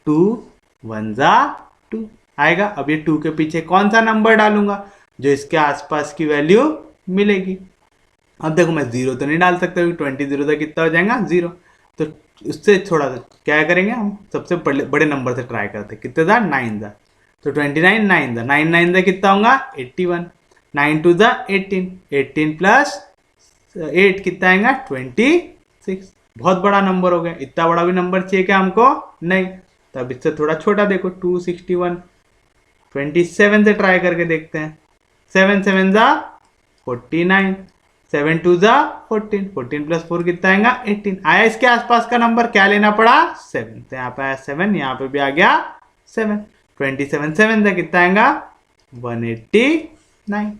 2 1 जा 2 आएगा। अब ये 2 के पीछे कौन सा नंबर डालूंगा जो इसके आसपास की वैल्यू मिलेगी? अब देखो मैं 0 तो नहीं डाल सकता क्योंकि 20 0 तक कितना हो जाएगा? 0। तो उससे थोड़ा सा क्या करेंगे हम? सबसे बड़े नंबर से ट्राई करते हैं। कितने था? 9 था, तो 29 9 था, 9 9 था कितना होगा? 81। 9 2 था 18, 18 प्लस 8 कितना आएगा? 26। बहुत बड़ा नंबर हो गया। इतना बड़ा भी नंबर चाहिए क्या हमको? नहीं। तब इससे थोड़ा छोटा देखो, 261, 27 से ट्राई करके देखते हैं। 7 7 जा 49, 7 2 जा 14, 14 प्लस 4 कितना आएगा? 18। आया इसके आसपास का नंबर, क्या लेना पड़ा? 7। तो यहाँ पे आया 7, यहाँ पे भी आ गया 7। 27 7 से कितना आएगा? 189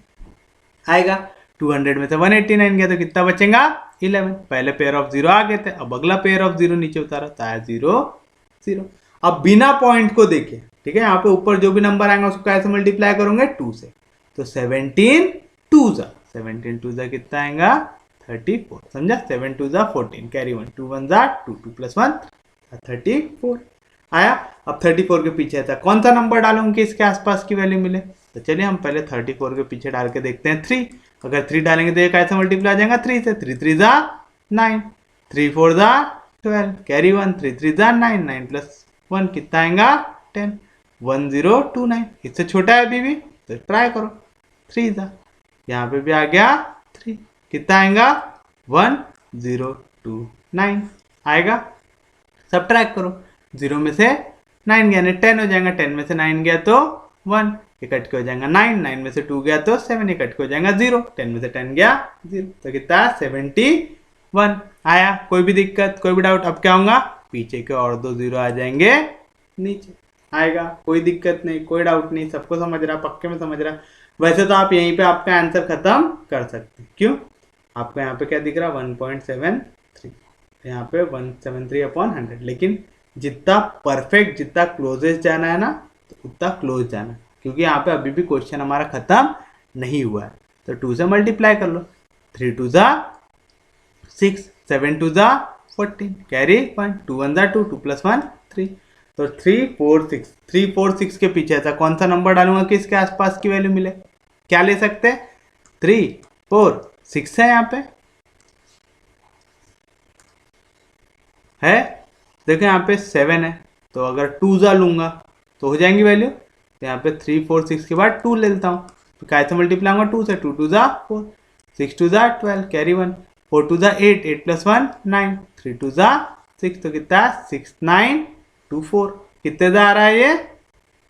आएगा। 200 में से 189 गया तो कितना बचेगा? 11। पहले पेयर ऑफ 0 आ गए थे, अब अगला पेयर ऑफ 0 नीचे उतारा तो आया 0 0। अब बिना पॉइंट को देखिए, ठीक है, यहाँ पे ऊपर जो भी नंबर आएगा उसको कैसे मल्टीप्लाई करोगे? 2 से, तो 17 2 जा, 17 2 जा कितना आएगा? 34। समझा? 7 2 जा 14, कैरी 1, 2 1 जा 2, 2 प्लस 1 34 आया। अब 34 के पीछे था कौन सा नंबर डालूंगी इसके आसपास की वैल्यू मिले? तो चलिए हम पहले 34 के पीछे डाल के देखते हैं 3। अगर 3 डालेंगे तो ये कैसे मल्टीप्लाई आ जाएगा? 3 से, 3 3 जा 9, 3 4 जा 12, कैरी 1, 3 3 जा 9, 9 प्लस 1 कितना आएगा? 10, 1029। इससे छोटा है अभी भी, तो ट्राई करो। 3 जा, यहाँ पे भी आ गया 3, कितना आएगा? 1029 आएगा। सब ट्रैक करो, 0 में से 9 गया, 10 हो जाएगा, 10 में से 9 गया तो 1, इकट के हो जाएगा 9, 9 में से 2 गया तो 7, इकट के हो जाएगा 0, 10 में से 10 गया 0, तो कितना? 71 आया। कोई भी दिक्कत, कोई भी डाउट? अब क्या होगा? पीछे के और 2 0 आ जाएंगे नीचे आएगा। कोई दिक्कत नहीं, कोई डाउट नहीं, सबको समझ रहा, पक्के में समझ रहा। वैसे तो आप यहीं पे आपका आंसर खत्म कर सकते हैं। क्यों? आपको यहाँ पे क्या दिख रहा? 1.73, यहाँ पे 173/100। लेकिन जितना परफेक्ट, जितना क्लोजेस्ट जाना है ना, तो उतना क्लोज जाना, क्योंकि यहाँ पे अभी भी क्वेश्चन हमारा खत्म नहीं हुआ है। तो 2 से मल्टीप्लाई कर लो, 3 2 जा 6, 7 2 जा 14, कैरी 1, 2 1 जा 2, 2 प्लस 1 3, तो 3 4 6, 3 4 6 के पीछे ऐसा कौन सा नंबर डालूंगा कि इसके आसपास की वैल्यू मिले? क्या ले सकते हैं? 3 4 6 है यहाँ पे, है, देखो यहाँ पे 7 है, तो अगर 2 जा लूंगा तो हो जाएंगी वैल्यू। तो यहाँ पे 3 4 6 के बाद 2 ले लेता हूँ, तो कैसे मल्टीप्लाई होगा? 2 से, 2 2 जा 4, 6 2 जा 12, कैरी 1, 4 2 जा 8, 8 प्लस 1 9, 3 2 जा 6, तो कितना? 6 9 2 4, कितने जा आ रहा है ये?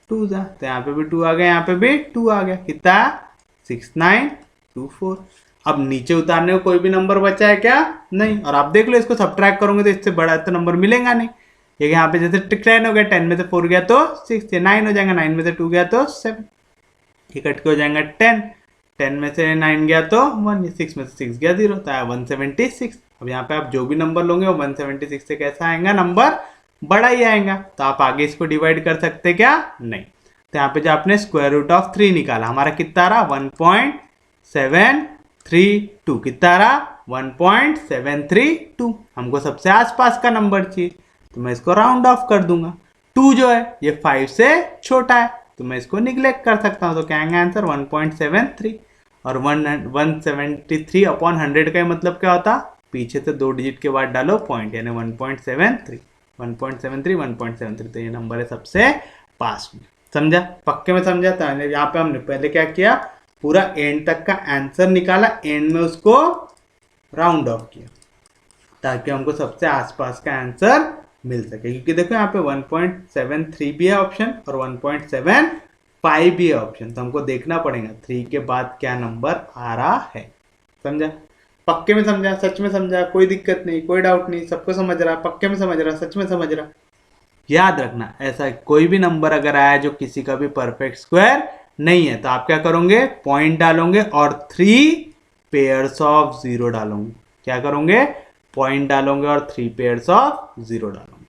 2 जा, तो यहाँ पे भी 2 आ गया, यहाँ पे भी 2 आ गया, कितना? 6 9 2 4। अब नीचे उतारने को कोई भी नंबर बचा है क्या? नहीं। और आप देख लो, इसको सब्ट्रैक्ट करोगे तो इससे बड़ा तो नंबर मिलेगा नहीं। ये यहाँ पे जैसे 10 हो गया, 10 में से 4 गया तो 6, ये 9 हो जाएगा, 9 में से 2 गया तो 7, ये कट के हो जाएगा 10, 10 में से 9 गया तो 1, 6 में से 6 गया 0, तो आया 176। अब यहाँ पे आप जो भी नंबर लोगे वो 176 से कैसा आएगा? नंबर बड़ा ही आएगा। तो आप आगे इसको डिवाइड कर सकते क्या? नहीं। तो यहाँ पे जो आपने स्क्वायर रूट ऑफ 3 निकाला, हमारा कितना रहा? 1.732, कितना रहा? 1.732। हमको सबसे आसपास का नंबर चाहिए, तो मैं इसको राउंड ऑफ कर दूंगा। 2 जो है ये 5 से छोटा है, तो मैं इसको निग्लेक्ट कर सकता हूँ, तो क्या आएगा आंसर? 1.73। और 173/100 का मतलब क्या होता? पीछे से 2 डिजिट के बाद डालो पॉइंट, यानी 1.73, 1.73, तो ये नंबर है सबसे पास में। समझा? पक्के में समझा? था यहाँ पे हमने पहले क्या किया? पूरा एंड तक का आंसर निकाला, एंड में उसको राउंड ऑफ किया ताकि हमको सबसे आसपास का आंसर मिल सके। क्योंकि देखो यहाँ पे 1.73 भी है ऑप्शन और 1.75 भी है ऑप्शन, तो हमको देखना पड़ेगा 3 के बाद क्या नंबर आ रहा है। समझा? पक्के में समझा, सच में समझा, कोई दिक्कत नहीं, कोई डाउट नहीं, सबको समझ रहा, पक्के में समझ रहा, सच में समझ रहा। याद रखना, ऐसा कोई भी नंबर अगर आया जो किसी का भी परफेक्ट स्क्वायर नहीं है तो आप क्या करोगे, पॉइंट डालोगे और 3 पेयर्स ऑफ जीरो डालोगे। क्या करोगे, पॉइंट डालोगे और 3 पेयर्स ऑफ जीरो डालोगे।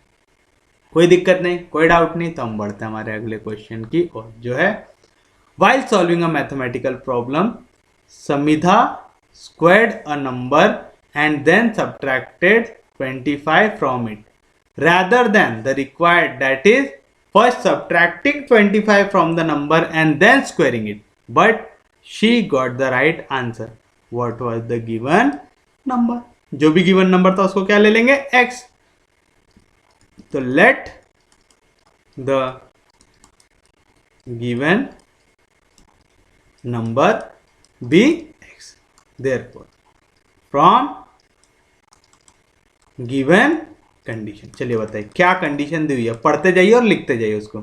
कोई दिक्कत नहीं, कोई डाउट नहीं। तो हम बढ़ते हैं हमारे अगले क्वेश्चन की ओर, जो है while solving a mathematical problem, Samidha squared a number and then subtracted 25 from it rather than the required, that is first subtracting 25 from the number and then squaring it, but she got the right answer. What was the given number? जो भी given number था उसको क्या ले लेंगे, x. तो let the given number be x. Therefore from given condition, चलिए बताइए क्या कंडीशन दी हुई है, पढ़ते जाइए और लिखते जाइए उसको।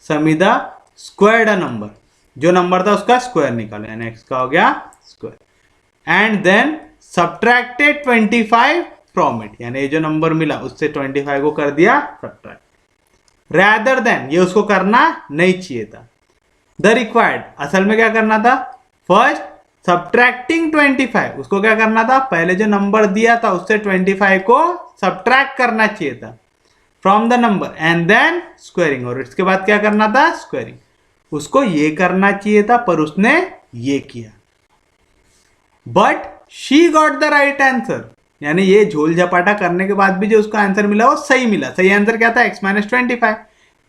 समिधा स्क्वायर्ड अ नंबर, जो नंबर था उसका स्क्वायर निकालो, यानी x का हो गया square, and then subtracted 25 from it, यानी ये जो नंबर मिला उससे 25 को कर दिया सब्ट्रैक्ट, रैदर देन, ये उसको करना नहीं चाहिए था, द रिक्वायर्ड, असल में क्या करना था, फर्स्ट सब्ट्रैक्टिंग 25, उसको क्या करना था, पहले जो नंबर दिया था उससे 25 को सब्ट्रैक्ट करना चाहिए था from the number, and then squaring, और इसके बाद क्या करना था, स्क्वायरिंग। उसको ये करना चाहिए था पर उसने ये किया, but she got the right answer, यानी ये झोल झपाटा करने के बाद भी जो उसको आंसर मिला वो सही मिला। सही आंसर क्या था, x माइनस 25,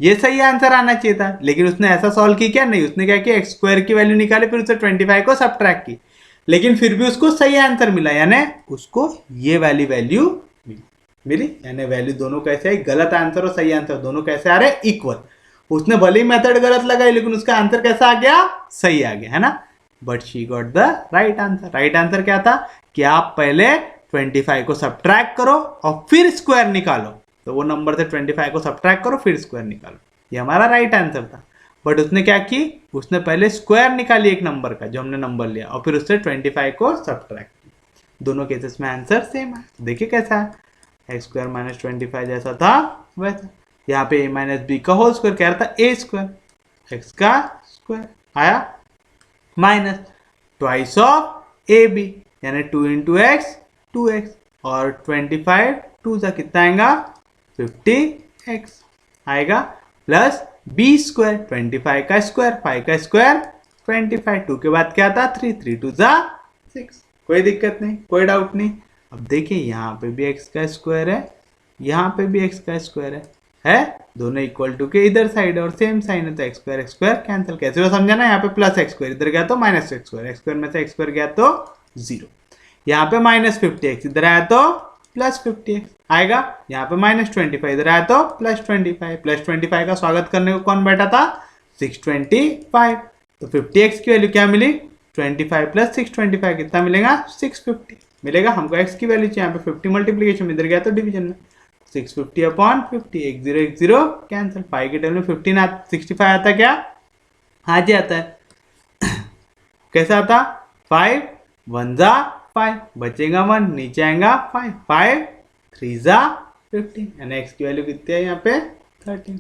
ये सही आंसर आना चाहिए था, लेकिन उसने ऐसा सॉल्व की क्या, नहीं, उसने क्या किया, एक्स स्क्वायर की वैल्यू निकाली फिर उससे 25 को सब्ट्रैक्ट की, लेकिन फिर भी उसको सही आंसर मिला, यानी उसको ये वाली वैल्यू मिली, यानी वैल्यू दोनों कैसे है, गलत आंसर और सही आंसर दोनों कैसे आ रहे, इक्वल। उसने भले ही मेथड गलत लगाई लेकिन उसका आंसर कैसा आ गया, सही आ गया, है ना। But she got the right answer. Right answer क्या था कि आप पहले 25 को सब्ट्रैक्ट करो और फिर स्क्वायर निकालो, तो वो नंबर से 25 को सब्ट्रैक्ट करो फिर स्क्वायर निकालो, ये हमारा राइट आंसर था। बट उसने क्या की, उसने पहले स्क्वायर निकाली एक नंबर का जो हमने नंबर लिया और फिर उससे 25 को सब्ट्रैक्ट किया। दोनों केसेस में आंसर सेम है। देखिए कैसा है, एक्स स्क्वायर माइनस 25 जैसा था वैसा। यहाँ पे a माइनस बी का होल स्क्वायर कह रहा था a स्क्वायर, एक्स का स्क्वायर आया minus twice of A B, यानी 2 इंटू एक्स 2x, और 25 2 सा कितना आएगा 50x आएगा, प्लस बी स्क्वायर 25 का स्क्वायर 5 का स्क्वायर 25, 2 के बाद क्या था 3, 3 2 सा 6। कोई दिक्कत नहीं, कोई डाउट नहीं। अब देखिए यहाँ पे भी x का स्क्वायर है, यहाँ पे भी x का स्क्वायर है दोनों इक्वल टू के इधर साइड और सेम साइन है, तो x स्क्वायर कैंसिल, कैसे हो समझा ना। यहाँ पे प्लस x स्क्वायर इधर गया तो माइनस x स्क्वायर में से x स्क्वायर गया तो 0, यहाँ पे माइनस 50x इधर आया तो प्लस 50x आएगा, यहाँ पे माइनस 25 इधर आया तो प्लस 25, प्लस 25 का स्वागत करने को कौन बैठा था 625, तो 50x की वैल्यू क्या मिली 25 प्लस 625 कितना मिलेगा 650 मिलेगा। हमको x की वैल्यू चाहिए, यहाँ पे 50 मल्टीप्लीकेशन में इधर गया तो डिवीजन में 650 अपॉन 50, 1 0 कैंसिल, 5 के टेबल में 65 आता क्या, हाँ जी आता है। कैसा आता 5 1 जा 5, बचेगा 1, नीचे आएगा 5, 5 3 जा 15, यानी x की वैल्यू कितनी है यहाँ पे 13,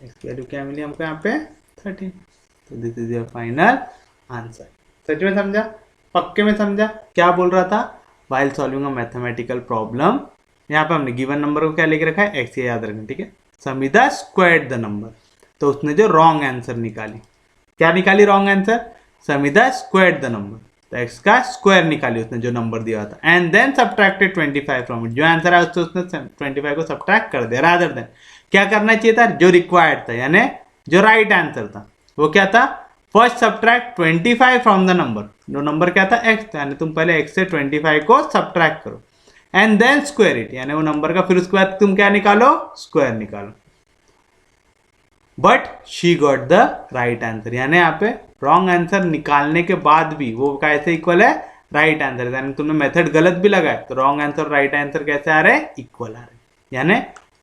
x की वैल्यू क्या मिली हमको यहाँ पे 13। तो this is your final answer. सच में समझा, पक्के में समझा क्या बोल रहा था, while solving a mathematical problem. यहाँ पे हमने गिवन नंबर को क्या लिख रखा है x, ये याद रखना, ठीक है। समिधा स्क्वायर्ड द नंबर, तो उसने जो रॉन्ग आंसर निकाली, क्या निकाली wrong answer, Samidha squared the number, तो x का स्क्वायर निकाली उसने जो नंबर दिया था, and then subtracted 25 from it, जो आंसर है उसने 25 को सब्ट्रैक्ट कर दिया, रादर देन क्या करना चाहिए था, जो रिक्वायर्ड था यानी जो राइट आंसर था वो क्या था, first subtract 25 from the number, जो नंबर क्या था x, यानी तुम पहले x से 25 को सब्ट्रैक्ट करो एंड देन स्क्वायर इट, यानी वो नंबर का फिर उसके बाद तुम क्या निकालो स्क्वायर निकालो। But she got the right answer, यानी यहाँ पे रॉन्ग आंसर निकालने के बाद भी वो कैसे इक्वल है राइट आंसर, यानी तुमने मेथड गलत भी लगाया तो रॉन्ग आंसर राइट आंसर कैसे आ रहे हैं इक्वल आ रहे हैं, यानी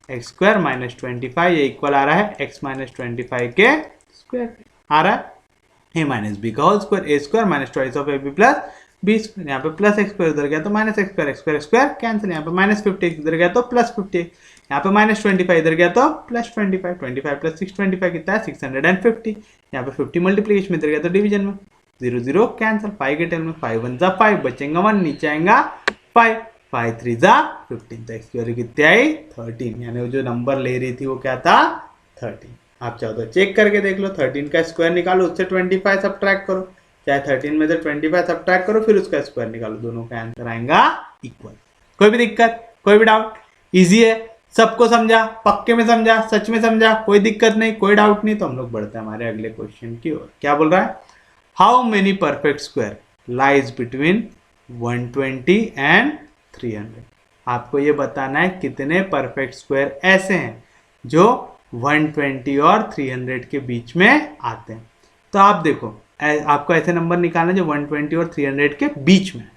एक्स स्क्वायर माइनस 25 ये इक्वल आ रहा है x माइनस 25 के स्क्वायर आ रहा है, a माइनस बी का whole square, a square minus twice of A B plus B square, यहाँ पे प्लस एक्स स्क्वायर उधर गया तो minus X square, X square cancel, यहाँ पे माइनस 50 इधर गया तो प्लस 50, यहाँ पे माइनस 25 इधर गया तो प्लस 25, 25 प्लस 6 25 कितना है 650, यहाँ पे 50 मल्टीप्लीकेशन में इधर गया तो डिवीजन में 0 0 कैंसिल, 5 के टेल में 5 1 जा 5 बचेगा 1, नीचे आएगा 5, 5 3 जा 15, तो एक्स की वैल्यू कितनी आई 13, यानी वो जो नंबर ले रही थी वो क्या था 13। आप चाहो तो चेक करके देख लो, 13 का स्क्वायर निकालो, उससे 25 सब्ट्रैक्ट करो, चाहे 13 में से 25 सब्ट्रैक्ट करो फिर उसका स्क्वायर निकालो, दोनों का आंसर आएगा इक्वल। कोई भी दिक्कत, कोई भी डाउट? इजी है, सबको समझा, पक्के में समझा, सच में समझा, कोई दिक्कत नहीं, कोई डाउट नहीं, तो हम लोग बढ़ते हैं हमारे अगले क्वेश्चन की ओर। क्या बोल रहा है, how many perfect square lies between 120 and 300। आपको ये बताना है कितने परफेक्ट स्क्वायर ऐसे हैं जो 120 और 300 के बीच में आते हैं। तो आप देखो, आपको ऐसे नंबर निकालना जो 120 और 300 के बीच में।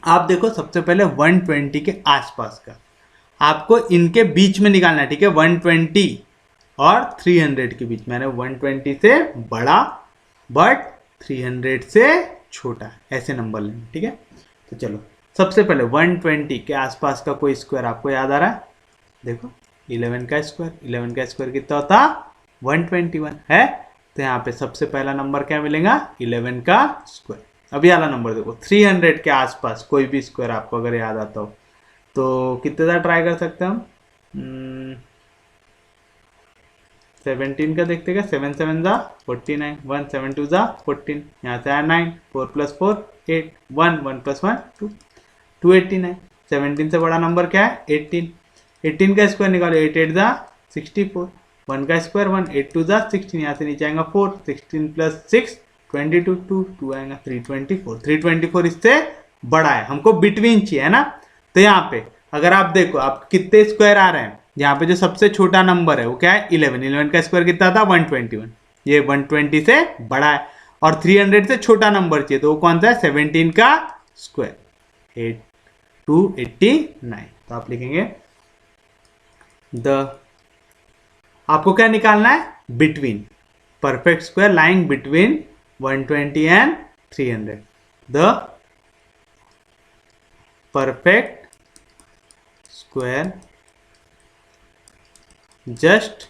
आप देखो सबसे पहले 120 के आसपास का, आपको इनके बीच में निकालना है, ठीक है, 120 और 300 के बीच में, यानी 120 से बड़ा बट 300 से छोटा, ऐसे नंबर लेना, ठीक है। तो चलो सबसे पहले 120 के आसपास का कोई स्क्वायर आपको याद आ रहा है, देखो 11 का स्क्वायर, 11 का स्क्वायर कितना होता 121 है, तो यहाँ पे सबसे पहला नंबर क्या मिलेगा 11 का स्क्वायर। अभी वाला नंबर देखो 300 के आसपास कोई भी स्क्वायर आपको अगर याद आता हो तो कितने का ट्राई कर सकते हैं हम, 17 का देखते क्या, 7 7 जा 49, 1 7 2 जा 14, यहाँ से आया 9, 4 प्लस 4 8, 1 1 प्लस 1 2, 289। 17 से बड़ा नंबर क्या है 18, 18 का स्क्वायर निकालो, 8 8 जा 64, 1 का स्क्वायर 1, 8 2 जा 16, यहाँ से नीचे आएगा 4, 16 प्लस 6 22, 2 2 आएगा 324, 324 इससे बड़ा है, हमको बिटवीन चाहिए है ना। तो यहाँ पे अगर आप देखो आप कितने स्क्वायर आ रहे हैं, यहाँ पे जो सबसे छोटा नंबर है वो क्या है 11, 11 का स्क्वायर कितना था 121, ये 120 से बड़ा है, और 300 से छोटा नंबर चाहिए तो वो कौन सा है 17 का स्क्वायर 289। तो आप लिखेंगे आपको क्या निकालना है between, perfect square lying between 120 and 300, the perfect square just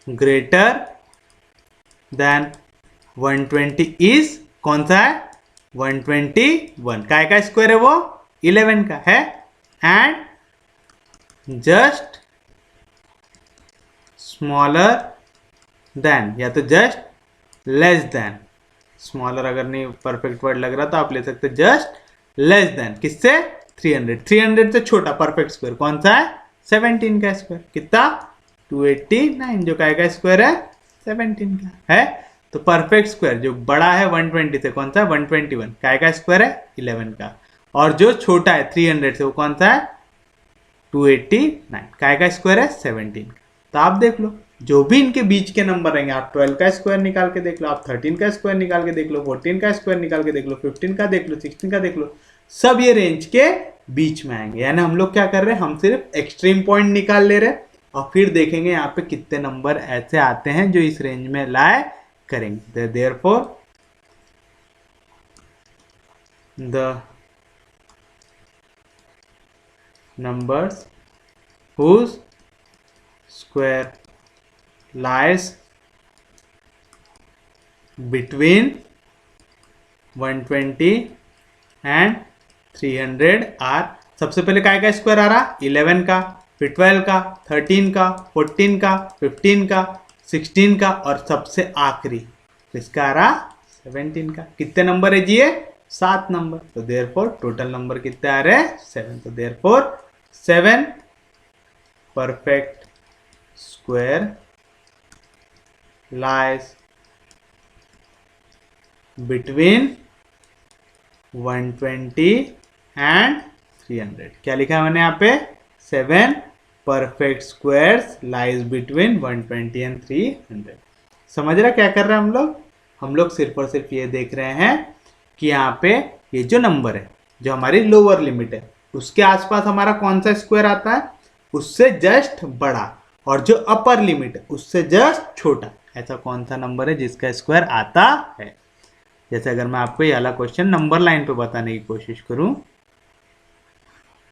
greater than 120 is कौन सा है 121, काय का स्क्वायर है वो 11 का है, एंड जस्ट स्मॉलर देन, या तो जस्ट लेस देन, स्मॉलर अगर नहीं परफेक्ट वर्ड लग रहा तो आप ले सकते जस्ट लेस देन किससे 300, 300 से छोटा परफेक्ट स्क्वायर कौन सा है 17 का स्क्वायर, कितना 289, जो काय का स्क्वायर है 17 का है। तो परफेक्ट स्क्वायर जो बड़ा है 120 से कौन सा है 121, काय का स्क्वायर है 11 का, और जो छोटा है 300 से वो कौन सा है 289, काय का स्क्वायर है 17 का। तो आप देख लो जो भी इनके बीच के नंबर रहेंगे, आप 12 का स्क्वायर निकाल के देख लो, आप 13 का स्क्वायर निकाल के देख लो, 14 का स्क्वायर निकाल के देख लो, 15 का देख लो, 16 का देख लो, सब ये रेंज के बीच में आएंगे। यानी हम लोग क्या कर रहे हैं, हम सिर्फ एक्सट्रीम पॉइंट निकाल ले रहे हैं और फिर देखेंगे यहाँ पे कितने नंबर ऐसे आते हैं जो इस रेंज में लाए करेंगे। Therefore the numbers whose square lies between 120 and 300 are, सबसे पहले काय का स्क्वायर आ रहा 11 का, फिर 12 का, 13 का, 14 का, 15 का, 16 का, और सबसे आखिरी इसका आ रहा 17 का। कितने नंबर है जी ये 7 नंबर, तो देयरफॉर टोटल नंबर कितने आ रहे हैं 7, तो therefore 7 perfect square lies between 120 and 300। क्या लिखा है मैंने यहाँ पे 7 perfect squares lies between 120 and 300। समझ रहा क्या कर रहे हैं हम लोग सिर्फ और सिर्फ ये देख रहे हैं कि यहाँ पे ये जो नंबर है जो हमारी लोअर लिमिट है उसके आसपास हमारा कौन सा स्क्वायर आता है, उससे जस्ट बड़ा, और जो अपर लिमिट है उससे जस्ट छोटा, ऐसा कौन सा नंबर है जिसका स्क्वायर आता है। जैसे अगर मैं आपको ये वाला क्वेश्चन नंबर लाइन पे बताने की कोशिश करूं,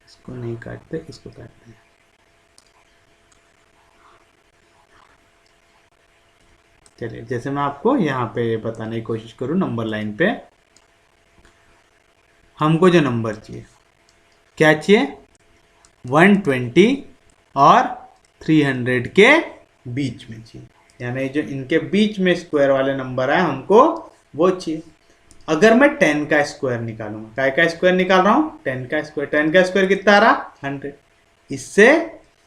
इसको नहीं काटते, इसको काटते हैं। चलिए, जैसे मैं आपको यहाँ पे बताने की कोशिश करूं नंबर लाइन पे, हमको जो नंबर चाहिए, क्या चाहिए, 120 और 300 के बीच में चाहिए, यानी जो इनके बीच में स्क्वायर वाले नंबर है हमको वो चाहिए। अगर मैं 10 का स्क्वायर निकालूंगा, काय का स्क्वायर निकाल रहा हूँ, 10 का स्क्वायर, 10 का स्क्वायर कितना आ रहा, 100, इससे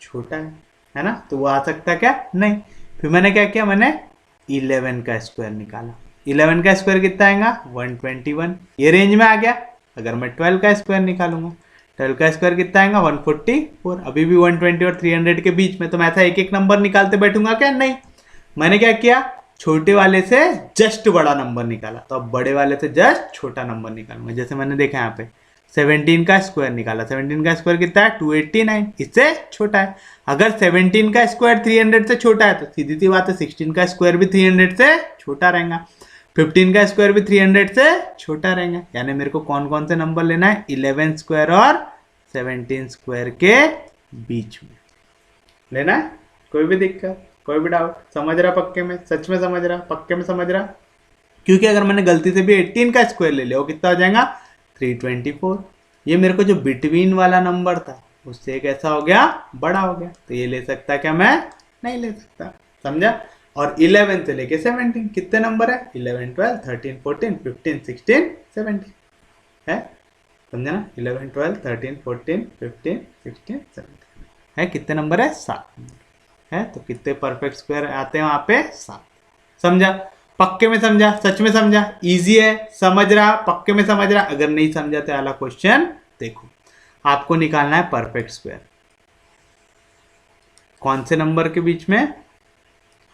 छोटा है ना, तो वो आ सकता क्या, नहीं। फिर मैंने क्या किया, मैंने 11 का स्क्वायर निकाला, 11 का स्क्वायर कितना आएगा, 121, ये रेंज में आ गया। अगर मैं 12 का स्क्वायर निकालूंगा, 12 का स्क्वायर कितना आएगा, 144, अभी भी 120 और 300 के बीच में, तो मैं ऐसा एक एक नंबर निकालते बैठूंगा क्या, नहीं। मैंने क्या किया, छोटे वाले से जस्ट बड़ा नंबर निकाला, तो अब बड़े वाले से जस्ट छोटा नंबर निकालूंगा। जैसे मैंने देखा यहाँ पे 17 का स्क्वायर निकाला, 17 का स्क्वायर कितना है, 289, इससे छोटा है। अगर 17 का स्क्वायर 300 से छोटा है तो सीधी सी बात है 16 का स्क्वायर भी 300 से छोटा रहेगा, 15 का स्क्वायर भी 300 से छोटा रहेगा। यानी मेरे को कौन कौन से नंबर लेना है, 11 स्क्वायर और 17 स्क्वायर के बीच में लेना है। कोई भी दिक्कत, कोई भी डाउट, समझ रहा पक्के में, सच में समझ रहा, पक्के में समझ रहा। क्योंकि अगर मैंने गलती से भी 18 का स्क्वायर ले लिया, वो कितना हो जाएगा, 324। ये मेरे को जो बिटवीन वाला नंबर था उससे कैसा हो गया, बड़ा हो गया, तो ये ले सकता क्या, मैं नहीं ले सकता, समझा। और 11 से लेके 17 कितने नंबर है, 11 12 13 14 15 16 17 है, समझा ना। 11 12 13 14 15 16 17 है, कितने नंबर है, 7 नंबर है। तो कितने परफेक्ट स्क्वायर आते हैं वहां पे, 7। समझा, पक्के में समझा, सच में समझा, इजी है, समझ रहा, पक्के में समझ रहा। अगर नहीं समझा तो वाला क्वेश्चन देखो, आपको निकालना है परफेक्ट स्क्वायर, कौन से नंबर के बीच में,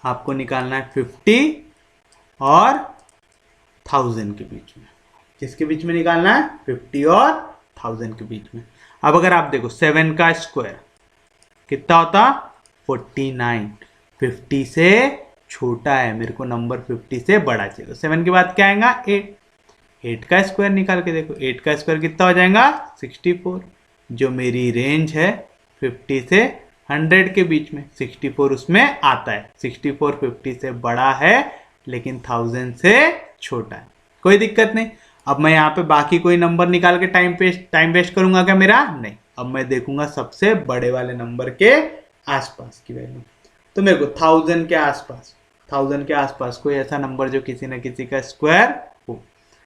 आपको निकालना है 50 और 1000 के बीच में। किसके बीच में निकालना है, 50 और 1000 के बीच में। अब अगर आप देखो 7 का स्क्वायर कितना होता, 49, 50 से छोटा है, मेरे को नंबर 50 से बड़ा चाहिए, तो 7 के बाद क्या आएगा, 8। 8 का स्क्वायर निकाल के देखो, 8 का स्क्वायर कितना हो जाएगा, 64। जो मेरी रेंज है 50 से 100 के बीच में, 64 उसमें आता है। 64 50 से बड़ा है लेकिन 1000 से छोटा है, कोई दिक्कत नहीं। अब मैं यहाँ पे बाकी कोई नंबर निकाल के टाइम वेस्ट करूंगा क्या मेरा, नहीं। अब मैं देखूंगा सबसे बड़े वाले नंबर के आसपास की वैल्यू, तो मेरे को 1000 के आसपास, 1000 के आसपास कोई ऐसा नंबर जो किसी न किसी का स्क्वायर हो।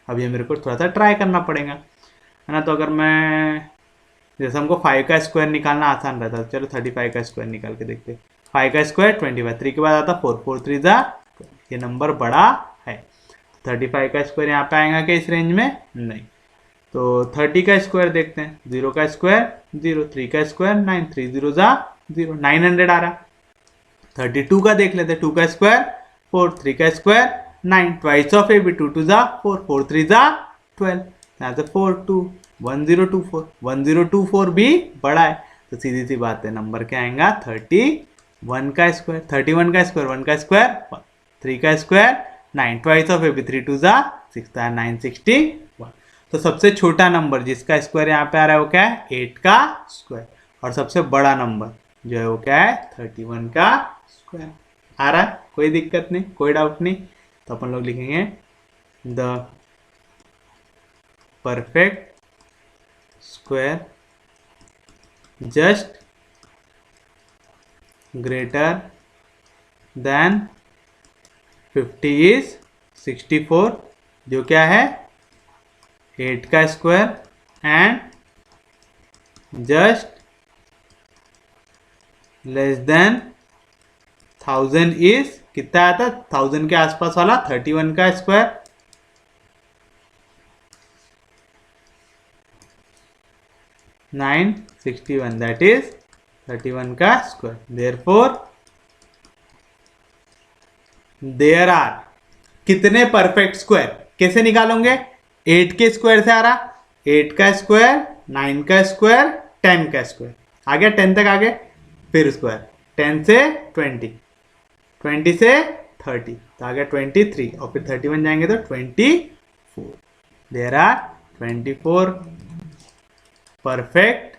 अब ये मेरे को थोड़ा सा ट्राई करना पड़ेगा, है ना। तो अगर मैं, जैसे हमको 5 का स्क्वायर निकालना आसान रहता है, चलो 35 का स्क्वायर निकाल के देखते हैं। 5 का स्क्वायर 25, 3 के बाद आता 4, 4 3 जा, ये नंबर बड़ा है। 35 का स्क्वायर यहाँ पे आएगा क्या इस रेंज में, नहीं। तो 30 का स्क्वायर देखते हैं, 0 का स्क्वायर 0, 3 का स्क्वायर 9, 3 0 जा 0, 900 आ रहा। 32 का देख लेते हैं, 2 का स्क्वायर 4, 3 का स्क्वायर 9, ट्वाइस ऑफ ए भी, 2 2 जा 4, 4 3 जा 12, यहाँ से 4 2 1024, 1024 भी बड़ा है, तो सीधी सी बात है नंबर क्या आएगा, 31 का स्क्वायर। 31 का स्क्वायर, 1 का स्क्वायर 3 का स्क्वायर 9, ट्वाइस ऑफ ए भी, 3 2 जा 6, 961। तो सबसे छोटा नंबर जिसका स्क्वायर यहाँ पे आ रहा है वो क्या है, 8 का स्क्वायर, और सबसे बड़ा नंबर जो है वो क्या है, 31 का स्क्वायर आ रहा है। कोई दिक्कत नहीं, कोई डाउट नहीं। तो अपन लोग लिखेंगे the perfect square just greater than 50 is 64, जो क्या है 8 का square, and just less than 1000 is, कितना आता 1000 के आसपास वाला 31 का स्क्वायर, नाइन 61, दैट इज 31 का स्क्वायर। देयरफॉर देयर आर कितने परफेक्ट स्क्वायर, कैसे निकालोगे, 8 के स्क्वायर से आ रहा, 8 का स्क्वायर, 9 का स्क्वायर, 10 का स्क्वायर, आ गया 10 तक आ गए, फिर स्क्वायर 10 से 20, 20 से 30, तो आ गया 23, और फिर 31 जाएंगे तो 4. There are 24 perfect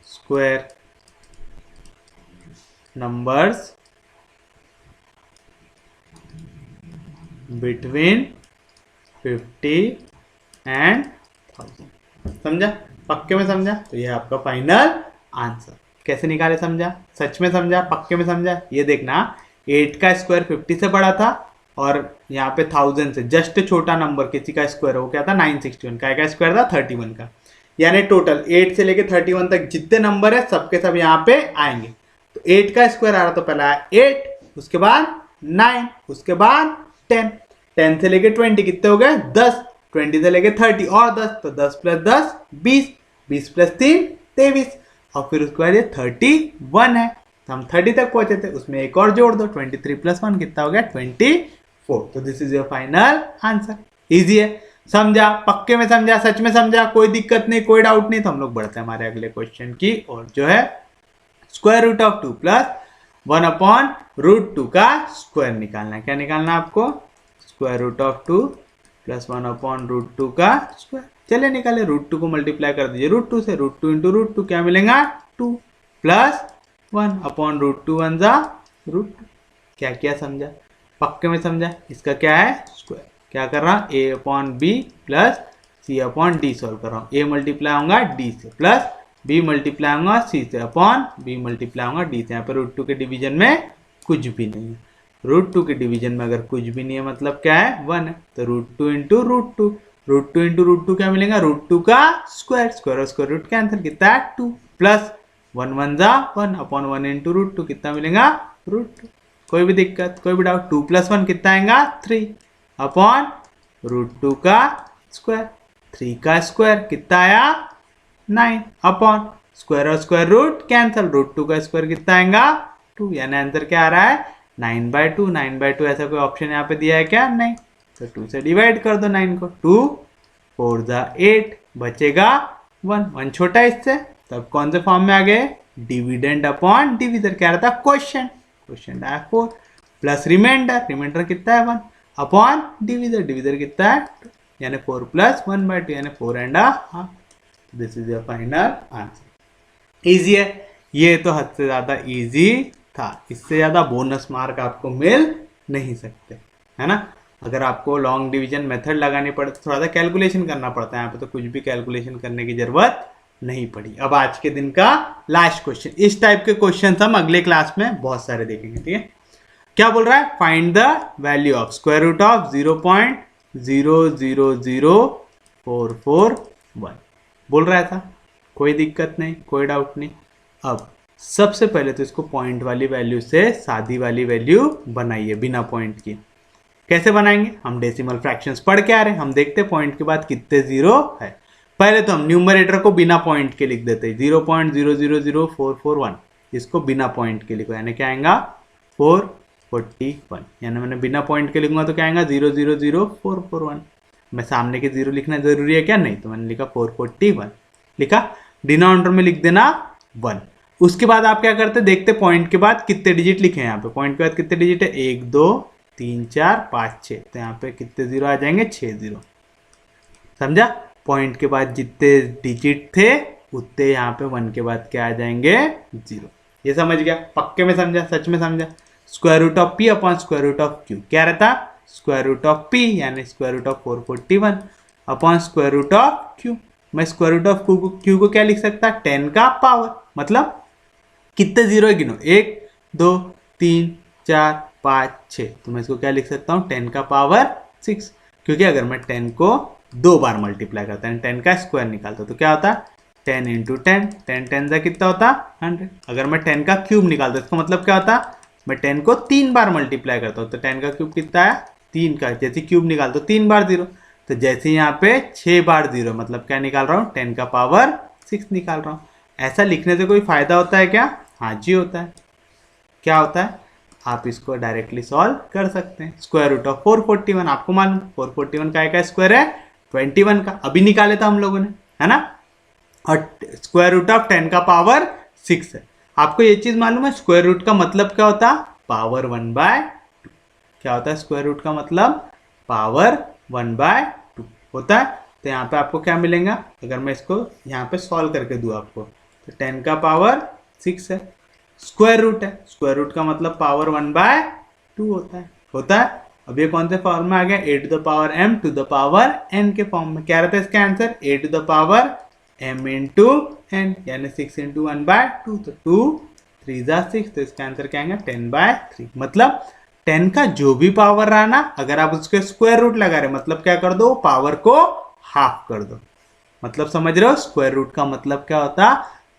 square numbers between 50 and 1000. समझा? पक्के में समझा? तो ये आपका फाइनल आंसर. कैसे निकाले समझा? सच में समझा? पक्के में समझा? ये देखना 8 का स्क्वायर 50 से बड़ा था और यहाँ पे 1000 से जस्ट छोटा नंबर किसी का स्क्वायर वो क्या था 961. का स्क्वायर था 31 का. यानी टोटल 8 से लेके 31 तक जितने नंबर है सबके सब यहाँ पे आएंगे. तो 8 का स्क्वायर आ रहा तो पहला 8, उसके बाद 9, उसके बाद 10. 10 से लेके 20 कितने हो गए 10. 20 से लेके 30 और 10 तो 10 प्लस 10 20. 20 प्लस 3 23 और फिर उसके बाद ये 31 है. तो हम 30 तक पहुंचे थे उसमें एक और जोड़ दो 23 प्लस 1 कितना हो गया 24. तो this is your final answer. Easy है. समझा? पक्के में समझा? सच में समझा? कोई दिक्कत नहीं, कोई डाउट नहीं. तो हम लोग बढ़ते हैं हमारे अगले क्वेश्चन की और जो है square root of 2 plus 1 upon root 2 का स्क्वायर निकालना है. क्या निकालना है आपको? Square root of 2 plus 1 upon root 2 का स्क्वायर. चलिए निकाले. रूट 2 को मल्टीप्लाई कर दीजिए रूट 2 से. रूट 2 इंटू रूट 2 क्या मिलेगा 2 प्लस 1 अपॉन रूट 2 1 जा रूट 2. क्या किया समझा? पक्के में समझा? इसका क्या है स्क्वायर. क्या कर रहा हूँ a upon B plus C upon D solve कर रहा हूँ. a मल्टीप्लाई होगा डी से प्लस b मल्टीप्लाई होगा सी से अपॉन b मल्टीप्लाई होगा डी से. यहाँ पे रूट 2 के डिवीजन में कुछ भी नहीं है. रूट 2 के डिवीजन में अगर कुछ भी नहीं है मतलब क्या है 1 है. तो root 2 into root 2. Root 2 into root 2 क्या मिलेगा रूट 2 का स्क्वायर. स्क्वायर और स्क्वायर रूट कैंसिल कितना है 2 प्लस 1 1 जा 1 अपॉन 1 इंटू रूट 2 कितना मिलेगा रूट 2. कोई भी दिक्कत कोई भी डाउट? 2 प्लस 1 कितना आएगा 3 अपॉन रूट 2 का स्क्वायर. 3 का स्क्वायर कितना आया 9 अपॉन स्क्वायर और स्क्वायर रूट कैंसिल. रूट 2 का स्क्वायर कितना आएगा 2. यानी आंसर क्या आ रहा है 9/2. 9/2 ऐसा कोई ऑप्शन यहाँ पे दिया है क्या? नहीं. तो 2 से डिवाइड कर दो 9 को. 2 4 जा 8 बचेगा 1 छोटा इससे. तब कौन से फॉर्म में आ गए डिविडेंड अपॉन डिविजन. क्या रहता क्वेश्चन आया 4 प्लस रिमाइंडर कितना है 1 अपॉन डिविजर कितना है 2. यानी 4 प्लस 1/2 यानी 4 and half. This is your final answer. Easy है. ये तो हद से ज्यादा इजी था. इससे ज्यादा बोनस मार्क आपको मिल नहीं सकते है ना. अगर आपको लॉन्ग डिवीजन मेथड लगानी पड़े तो थोड़ा सा कैलकुलेशन करना पड़ता है. यहाँ पे तो कुछ भी कैलकुलेशन करने की जरूरत नहीं पड़ी. अब आज के दिन का लास्ट क्वेश्चन. इस टाइप के क्वेश्चन हम अगले क्लास में बहुत सारे देखेंगे. ठीक है. क्या बोल रहा है find the value of square root of 0.000441 बोल रहा था. कोई दिक्कत नहीं कोई डाउट नहीं. अब सबसे पहले तो इसको पॉइंट वाली वैल्यू से सादी वाली वैल्यू बनाइए बिना पॉइंट की. कैसे बनाएंगे? हम डेसिमल फ्रैक्शंस पढ़ के आ रहे हैं. हम देखते हैं पॉइंट के बाद कितने जीरो है. पहले तो हम न्यूमरेटर को बिना पॉइंट के लिख देते हैं 0.000441. इसको बिना पॉइंट के लिखो यानी क्या आएगा 441. यानी मैंने बिना पॉइंट के लिखूंगा तो क्या आएगा 000441. मैं सामने के जीरो लिखना जरूरी है क्या? नहीं. तो मैंने लिखा 441 लिखा. डिनोमिनेटर में लिख देना 1. उसके बाद आप क्या करते देखते पॉइंट के बाद कितने डिजिट लिखे हैं. यहाँ पे पॉइंट के बाद कितने डिजिट है 1 2 3 4 5 6. तो यहाँ पे कितने जीरो आ जाएंगे 6 जीरो. समझा? पॉइंट के बाद जितने डिजिट थे उतने यहाँ पे 1 के बाद क्या आ जाएंगे 0. ये समझ गया? पक्के में समझा? सच में समझा? Square root of P upon square root of Q क्या रहता स्क्वायर रूट ऑफ पी यानी square root of 441 upon square root of Q. मैं स्क्वायर रूट ऑफ क्यू को क्या लिख सकता 10 का पावर. मतलब कितने जीरो है गिनो 1 2 3 4 5 6. तो मैं इसको क्या लिख सकता हूँ 10 का पावर 6. क्योंकि अगर मैं 10 को 2 बार मल्टीप्लाई करता है 10 का स्क्वायर निकालता तो क्या होता 10 इंटू 10 10 से कितना होता 100. अगर मैं 10 का क्यूब निकालता इसका मतलब क्या होता मैं 10 को 3 बार मल्टीप्लाई करता हूँ तो 10 का क्यूब कितना है 3 का. जैसे क्यूब निकालता हूँ 3 बार 0. तो जैसे यहाँ पे 6 बार 0 मतलब क्या निकाल रहा हूँ 10 का पावर 6 निकाल रहा हूँ. ऐसा लिखने से कोई फायदा होता है क्या? हाँ जी होता है. क्या होता है आप इसको डायरेक्टली सॉल्व कर सकते हैं. स्क्वायर रूट ऑफ 441 आपको मालूम 441 का स्क्वायर है 21 का. अभी निकाले था हम लोगों ने है ना. और स्क्वायर रूट ऑफ 10 का पावर 6 है. आपको ये चीज मालूम है स्क्वायर रूट का मतलब क्या होता पावर 1/2. क्या होता है स्क्वायर रूट का मतलब पावर 1/2. होता है। तो यहाँ पे आपको क्या मिलेगा, अगर मैं इसको यहाँ पे सॉल्व करके दूँ आपको, तो 10 का पावर 6 है, स्क्वायर रूट है, स्क्वायर रूट का मतलब पावर 1/2 होता है। अब ये कौन से फॉर्म में आ गया, a to the power m to the power n के फॉर्म में। क्या रहता है इसका answer, a to the power m into n, यानी 6 इंटू 1/2, तो 2 3 जा 6, तो इसका आंसर क्या आएगा 10/3। मतलब 10 का जो भी पावर रहा ना, अगर आप उसके स्क्वायर रूट लगा रहे, मतलब क्या कर दो, पावर को हाफ कर दो। मतलब समझ रहे हो, स्क्वायर रूट का मतलब क्या होता,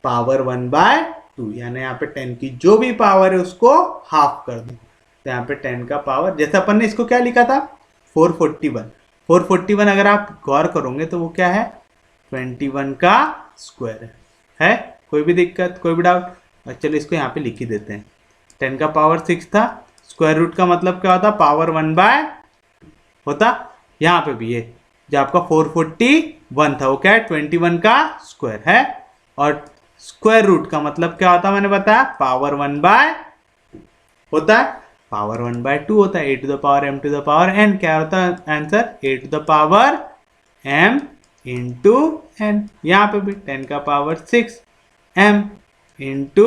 पावर 1/2, यानी यहाँ पे 10 की जो भी पावर है उसको हाफ कर दो। तो यहाँ पे 10 का पावर, जैसे अपन ने इसको क्या लिखा था 441 अगर आप गौर करोगे तो वो क्या है 21 का स्क्वायर है। कोई भी दिक्कत, कोई भी डाउट, चलो इसको यहाँ पे लिख ही देते हैं। 10 का पावर 6 था, स्क्वायर रूट का मतलब क्या होता, पावर 1/2 होता। यहाँ पे भी ये जो आपका 441 था वो क्या है 21 का स्क्वायर है, और स्क्वायर रूट का मतलब क्या होता मैंने बताया, पावर 1/2 होता है, पावर 1/2 होता है। a to the power m to the power n क्या होता है answer, a to the power m into n। यहाँ पे भी 10 का पावर 6 m इंटू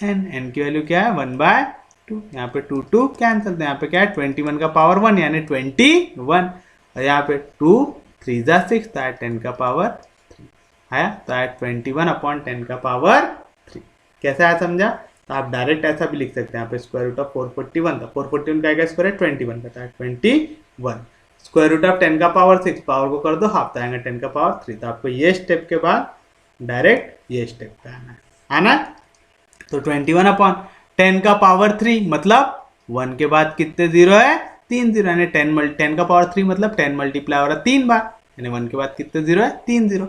n की वैल्यू क्या है 1/2, यहाँ पे 2 कैंसिल, तो यहाँ पे क्या है 21 का पावर 1 यानी 21, और यहाँ पे 2 3 जा 6, तो 10 का पावर 3 आया, तो 21/10 का पावर 3। कैसे आया समझा, तो आप डायरेक्ट ऐसा भी लिख सकते हैं, यहाँ पे स्क्वायर रूट ऑफ 441 था, 441 का स्क्वायर है 21 का, 21 स्क्वायर रूट ऑफ 10 का पावर 6, पावर को कर दो हाफ, तो आएगा 10 का पावर 3। तो आपको ये स्टेप के बाद डायरेक्ट ये स्टेप पे आना। तो 21/10 का पावर 3 मतलब 1 के बाद कितने जीरो है, 3 जीरो, यानी 10 का पावर 3 मतलब 10 मल्टीप्लाई हो रहा है 3 बार, यानी 1 के बाद कितने जीरो है 3 जीरो।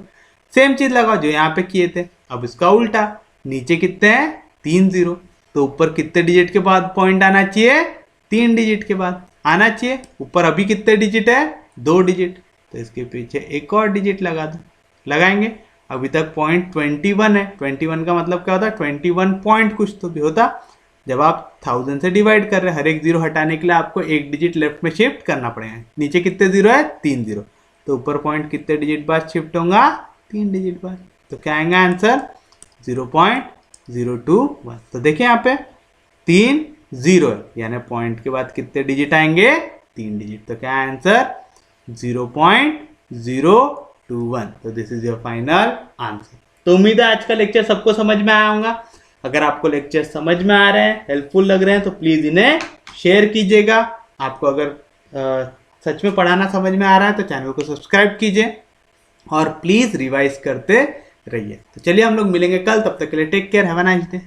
सेम चीज लगाओ जो यहाँ पे किए थे, अब इसका उल्टा, नीचे कितने हैं 3 जीरो, तो ऊपर कितने डिजिट के बाद पॉइंट आना चाहिए, 3 डिजिट के बाद आना चाहिए। ऊपर अभी कितने डिजिट है 2 डिजिट, तो इसके पीछे एक और डिजिट लगा दो, लगाएंगे। अभी तक पॉइंट 21 है, 21 का मतलब क्या होता है 21 पॉइंट कुछ तो भी होता। जब आप 1000 से डिवाइड कर रहे हैं, हर एक जीरो हटाने के लिए आपको एक डिजिट लेफ्ट में शिफ्ट करना पड़ेगा। नीचे कितने जीरो है 3 जीरो, तो ऊपर पॉइंट कितने डिजिट बाद शिफ्ट होगा 3 डिजिट बाद, तो क्या आएगा आंसर 0.021। तो देखिए यहाँ पे 3 जीरो है, यानी पॉइंट के बाद कितने डिजिट आएंगे 3 डिजिट, तो क्या आंसर 0.021। तो this is your final answer. तो उम्मीद है आज का लेक्चर सबको समझ में आया होगा। अगर आपको लेक्चर समझ में आ रहे हैं, हेल्पफुल लग रहे हैं, तो प्लीज़ इन्हें शेयर कीजिएगा। आपको अगर सच में पढ़ाना समझ में आ रहा है तो चैनल को सब्सक्राइब कीजिए और प्लीज़ रिवाइज करते रहिए। तो चलिए हम लोग मिलेंगे कल, तब तक के लिए take care, have a nice day.